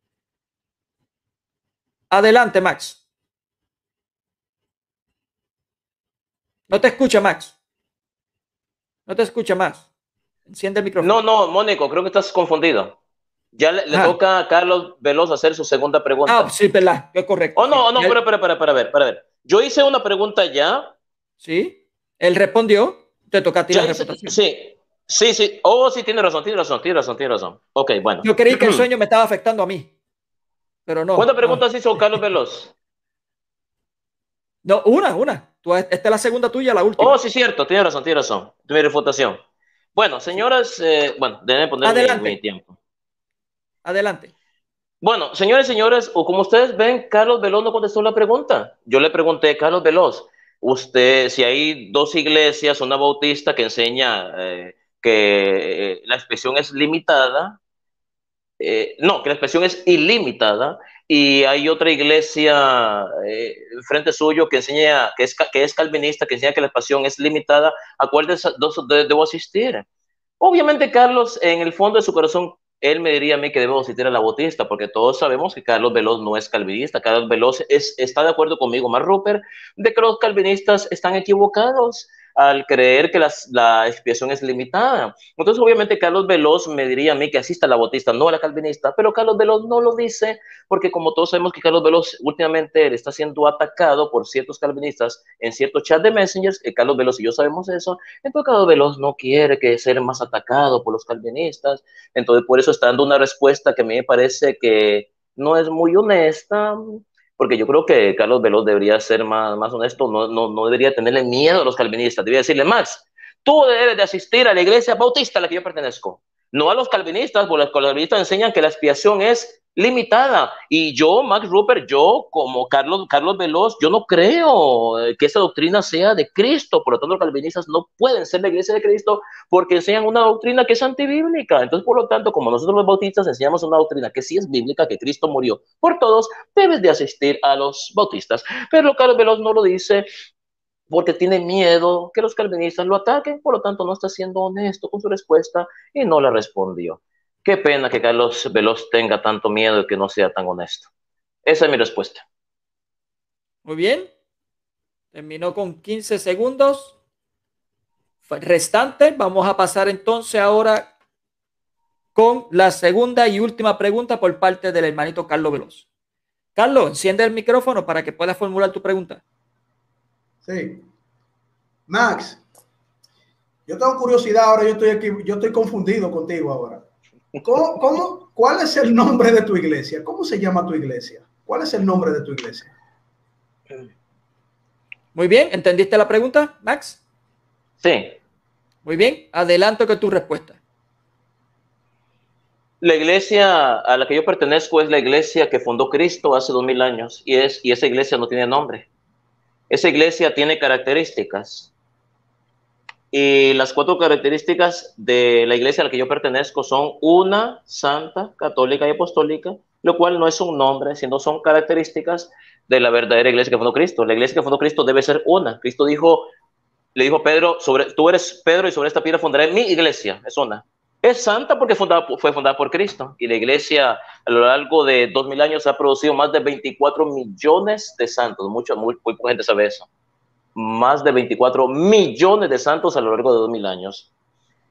Adelante, Max. No te escucha, Max. No te escucha, Max. Enciende el micrófono. No, Mónico, creo que estás confundido. Ya le toca a Carlos Veloz hacer su segunda pregunta. Ah, sí, verdad, es correcto. Oh, no, para ver. Yo hice una pregunta ya. Sí, él respondió. Te toca a ti la reputación. Sí. Oh, sí, tiene razón. Ok, bueno. Yo creí que el sueño me estaba afectando a mí, pero no. ¿Cuántas preguntas hizo Carlos Veloz? No, una. Esta es la segunda tuya, la última. Oh, sí, cierto, tiene razón. Mi refutación. Bueno, señoras, déjenme poner mi tiempo. Adelante. Bueno, señores y señores, como ustedes ven, Carlos Veloz no contestó la pregunta. Yo le pregunté, Carlos Veloz, usted, si hay dos iglesias, una bautista que enseña que la expresión es limitada, que la expresión es ilimitada, y hay otra iglesia frente suyo que enseña que es calvinista, que enseña que la expresión es limitada, ¿a cuál de esas dos debo asistir? Obviamente, Carlos, en el fondo de su corazón, él me diría a mí que debo asistir a la bautista, porque todos sabemos que Carlos Veloz no es calvinista. Carlos Veloz está de acuerdo conmigo, Mark Ruper, de que los calvinistas están equivocados al creer que la expiación es limitada. Entonces, obviamente, Carlos Veloz me diría a mí que asista a la bautista, no a la calvinista, pero Carlos Veloz no lo dice, porque como todos sabemos que Carlos Veloz últimamente él está siendo atacado por ciertos calvinistas en ciertos chats de messengers, Carlos Veloz y yo sabemos eso, entonces Carlos Veloz no quiere que ser más atacado por los calvinistas, entonces por eso está dando una respuesta que a mí me parece que no es muy honesta, porque yo creo que Carlos Veloz debería ser más honesto, no debería tenerle miedo a los calvinistas, debería decirle, Max, tú debes de asistir a la iglesia bautista a la que yo pertenezco, no a los calvinistas, porque los calvinistas enseñan que la expiación es limitada. Y yo, Max Rupert, yo como Carlos Veloz, yo no creo que esa doctrina sea de Cristo. Por lo tanto, los calvinistas no pueden ser la iglesia de Cristo porque enseñan una doctrina que es antibíblica. Entonces, por lo tanto, como nosotros los bautistas enseñamos una doctrina que sí es bíblica, que Cristo murió por todos, debes de asistir a los bautistas. Pero Carlos Veloz no lo dice porque tiene miedo que los calvinistas lo ataquen, por lo tanto no está siendo honesto con su respuesta y no la respondió. Qué pena que Carlos Veloz tenga tanto miedo y que no sea tan honesto. Esa es mi respuesta. Muy bien. Terminó con 15 segundos restante. Vamos a pasar entonces ahora con la segunda y última pregunta por parte del hermanito Carlos Veloz. Carlos, enciende el micrófono para que puedas formular tu pregunta. Sí. Max, yo tengo curiosidad ahora, yo estoy confundido contigo ahora. ¿Cuál es el nombre de tu iglesia? ¿Cómo se llama tu iglesia? ¿Cuál es el nombre de tu iglesia? Muy bien, ¿entendiste la pregunta, Max? Sí. Muy bien, adelanto con tu respuesta. La iglesia a la que yo pertenezco es la iglesia que fundó Cristo hace 2000 años y esa iglesia no tiene nombre. Esa iglesia tiene características. Y las 4 características de la iglesia a la que yo pertenezco son una, santa, católica y apostólica, lo cual no es un nombre, sino son características de la verdadera iglesia que fundó Cristo. La iglesia que fundó Cristo debe ser una. Cristo le dijo a Pedro, tú eres Pedro y sobre esta piedra fundaré mi iglesia. Es una. Es santa porque fue fundada por Cristo. Y la iglesia a lo largo de 2000 años ha producido más de 24 millones de santos. Muy poca gente sabe eso. Más de 24 millones de santos a lo largo de 2000 años.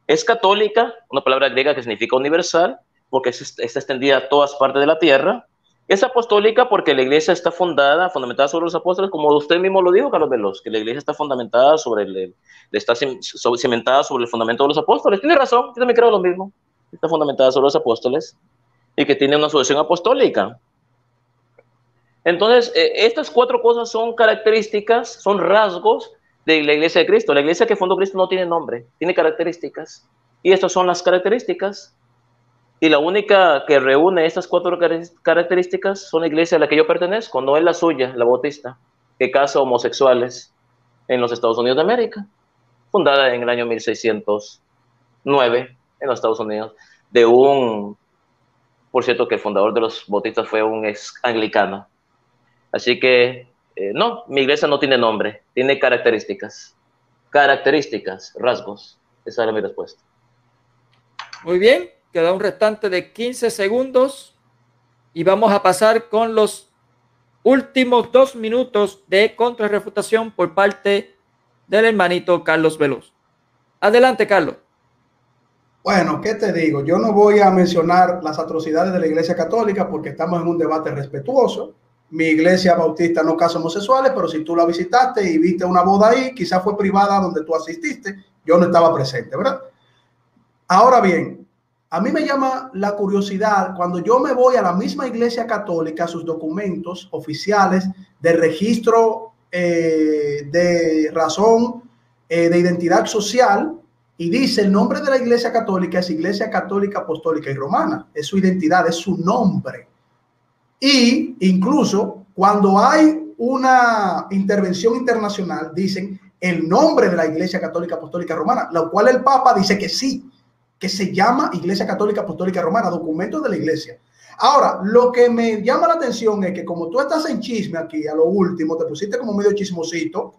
Es católica, una palabra griega que significa universal, porque está extendida a todas partes de la tierra. Es apostólica porque la iglesia está fundamentada sobre los apóstoles, como usted mismo lo dijo, Carlos Veloz, que la iglesia está fundamentada está cimentada sobre el fundamento de los apóstoles. Tiene razón, yo también creo lo mismo. Está fundamentada sobre los apóstoles y que tiene una sucesión apostólica. Entonces, estas 4 cosas son características, son rasgos de la iglesia de Cristo. La iglesia que fundó Cristo no tiene nombre, tiene características. Y estas son las características. Y la única que reúne estas 4 características son la iglesia a la que yo pertenezco, no es la suya, la bautista, que casa homosexuales en los Estados Unidos de América, fundada en el año 1609 en los Estados Unidos, por cierto que el fundador de los bautistas fue un ex anglicano. Así que, no, mi iglesia no tiene nombre, tiene características, rasgos. Esa era mi respuesta. Muy bien, queda un restante de 15 segundos y vamos a pasar con los últimos 2 minutos de contrarrefutación por parte del hermanito Carlos Veloz. Adelante, Carlos. Bueno, ¿qué te digo? Yo no voy a mencionar las atrocidades de la Iglesia Católica porque estamos en un debate respetuoso. Mi iglesia bautista no casa homosexuales, pero si tú la visitaste y viste una boda ahí, quizás fue privada donde tú asististe, yo no estaba presente, ¿verdad? Ahora bien, a mí me llama la curiosidad cuando yo me voy a la misma iglesia católica, sus documentos oficiales de registro de razón de identidad social, y dice el nombre de la iglesia católica es Iglesia Católica Apostólica y Romana, es su identidad, es su nombre. Y incluso cuando hay una intervención internacional, dicen el nombre de la Iglesia Católica Apostólica Romana, lo cual el Papa dice que sí, que se llama Iglesia Católica Apostólica Romana, documentos de la Iglesia. Ahora, lo que me llama la atención es que como tú estás en chisme aquí, a lo último, te pusiste como medio chismosito,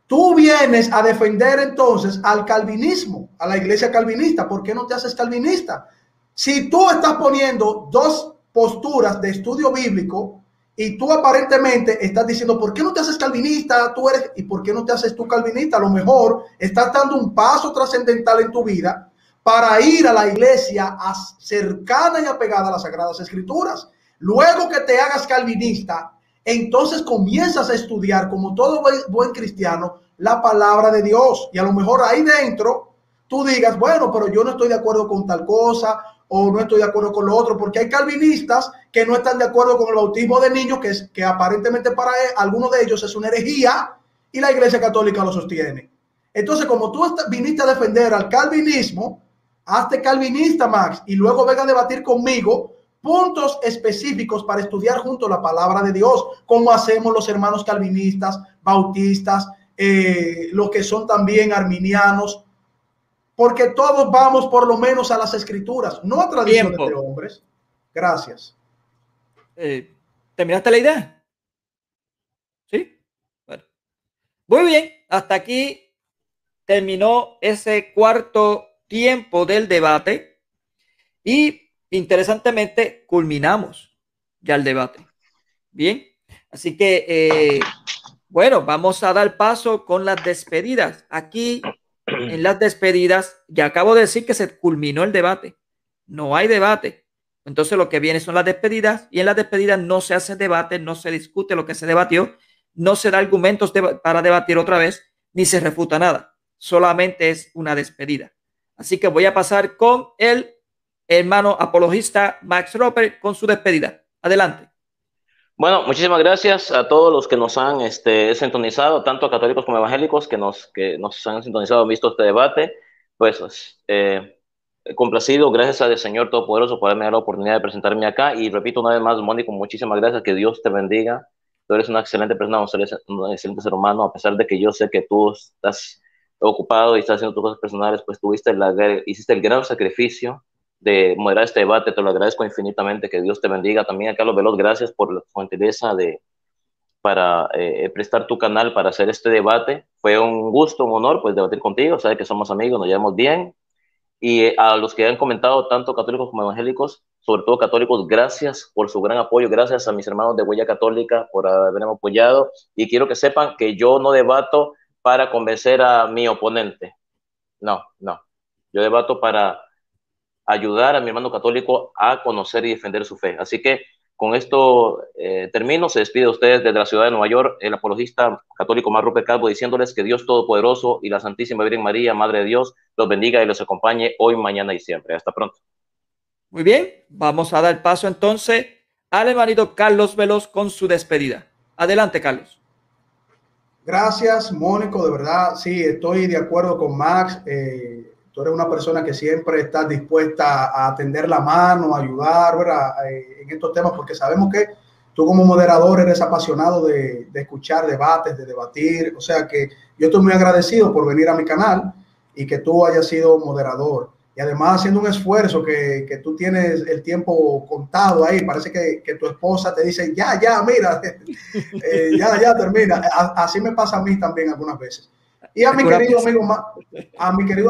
tú vienes a defender entonces al calvinismo, a la Iglesia calvinista. ¿Por qué no te haces calvinista? Si tú estás poniendo 2 posturas de estudio bíblico y tú aparentemente estás diciendo, ¿por qué no te haces calvinista? ¿Y por qué no te haces tú calvinista? A lo mejor estás dando un paso trascendental en tu vida para ir a la iglesia cercana y apegada a las Sagradas Escrituras. Luego que te hagas calvinista, entonces comienzas a estudiar, como todo buen cristiano, la palabra de Dios. Y a lo mejor ahí dentro tú digas, bueno, pero yo no estoy de acuerdo con tal cosa, o no estoy de acuerdo con lo otro, porque hay calvinistas que no están de acuerdo con el bautismo de niños, que aparentemente para algunos de ellos es una herejía, y la Iglesia Católica lo sostiene. Entonces, como tú viniste a defender al calvinismo, hazte calvinista, Max, y luego venga a debatir conmigo, puntos específicos para estudiar junto la palabra de Dios, como hacemos los hermanos calvinistas, bautistas, los que son también arminianos, porque todos vamos por lo menos a las escrituras, no a tradiciones de hombres. Gracias. ¿Terminaste la idea? Sí. Bueno. Muy bien, hasta aquí terminó ese cuarto tiempo del debate y interesantemente culminamos ya el debate. Bien, así que bueno, vamos a dar paso con las despedidas. Aquí en las despedidas ya acabo de decir que se culminó el debate, no hay debate. Entonces lo que viene son las despedidas y en las despedidas no se hace debate, no se discute lo que se debatió, no se da argumentos para debatir otra vez, ni se refuta nada. Solamente es una despedida. Así que voy a pasar con el hermano apologista Max Roper con su despedida. Adelante. Bueno, muchísimas gracias a todos los que nos han sintonizado, tanto a católicos como evangélicos que nos han sintonizado, visto este debate. Pues complacido, gracias al Señor Todopoderoso por haberme dado la oportunidad de presentarme acá. Y repito una vez más, Mónico, muchísimas gracias, que Dios te bendiga. Tú eres una excelente persona, un excelente ser humano, a pesar de que yo sé que tú estás ocupado y estás haciendo tus cosas personales, pues hiciste el gran sacrificio de moderar este debate. Te lo agradezco infinitamente, que Dios te bendiga. También a Carlos Veloz, gracias por la gentileza para prestar tu canal para hacer este debate. Fue un gusto, un honor, pues, debatir contigo. Sabes que somos amigos, nos llevamos bien. Y a los que han comentado, tanto católicos como evangélicos, sobre todo católicos, gracias por su gran apoyo. Gracias a mis hermanos de Huella Católica por haberme apoyado. Y quiero que sepan que yo no debato para convencer a mi oponente. No. Yo debato para ayudar a mi hermano católico a conocer y defender su fe. Así que con esto termino. Se despide de ustedes desde la ciudad de Nueva York el apologista católico Max Roper Calvo, diciéndoles que Dios Todopoderoso y la Santísima Virgen María, Madre de Dios, los bendiga y los acompañe hoy, mañana y siempre. Hasta pronto. Muy bien, vamos a dar paso entonces al hermanito Carlos Veloz con su despedida. Adelante, Carlos. Gracias, Mónico, de verdad, sí, estoy de acuerdo con Max. Tú eres una persona que siempre está dispuesta a tender la mano, a ayudar, ¿verdad? En estos temas, porque sabemos que tú como moderador eres apasionado de escuchar debates, de debatir. O sea que yo estoy muy agradecido por venir a mi canal y que tú hayas sido moderador. Y además haciendo un esfuerzo que tú tienes el tiempo contado ahí. Parece que tu esposa te dice, ya, mira, ya termina. Así me pasa a mí también algunas veces. Y a mi querido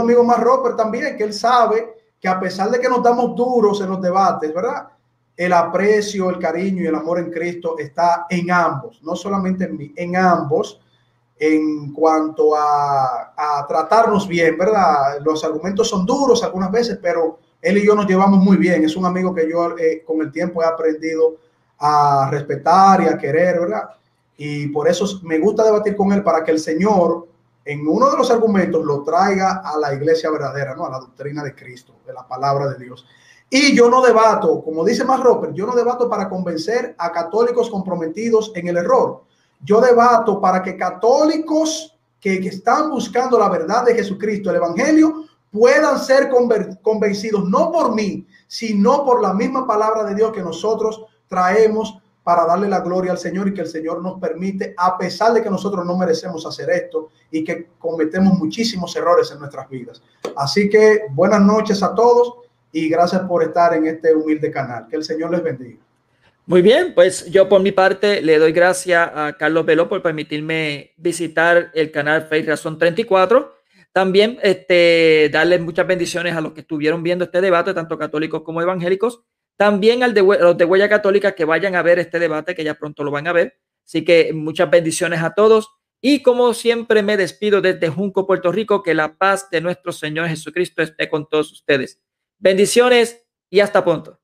amigo Max Roper también, que él sabe que a pesar de que nos damos duros en los debates, ¿verdad? El aprecio, el cariño y el amor en Cristo está en ambos, no solamente en mí, en ambos, en cuanto a tratarnos bien, ¿verdad? Los argumentos son duros algunas veces, pero él y yo nos llevamos muy bien. Es un amigo que yo con el tiempo he aprendido a respetar y a querer, ¿verdad? Y por eso me gusta debatir con él, para que el Señor en uno de los argumentos lo traiga a la iglesia verdadera, ¿no? A la doctrina de Cristo, de la palabra de Dios. Y yo no debato, como dice Max Roper, yo no debato para convencer a católicos comprometidos en el error. Yo debato para que católicos que están buscando la verdad de Jesucristo, el evangelio, puedan ser convencidos, no por mí, sino por la misma palabra de Dios que nosotros traemos para darle la gloria al Señor, y que el Señor nos permite, a pesar de que nosotros no merecemos hacer esto y que cometemos muchísimos errores en nuestras vidas. Así que buenas noches a todos y gracias por estar en este humilde canal. Que el Señor les bendiga. Muy bien, pues yo por mi parte le doy gracias a Carlos Veloz por permitirme visitar el canal Fe y Razón 34. También darle muchas bendiciones a los que estuvieron viendo este debate, tanto católicos como evangélicos. También a los de Huella Católica, que vayan a ver este debate, que ya pronto lo van a ver. Así que muchas bendiciones a todos. Y como siempre me despido desde Junco, Puerto Rico. Que la paz de nuestro Señor Jesucristo esté con todos ustedes. Bendiciones y hasta pronto.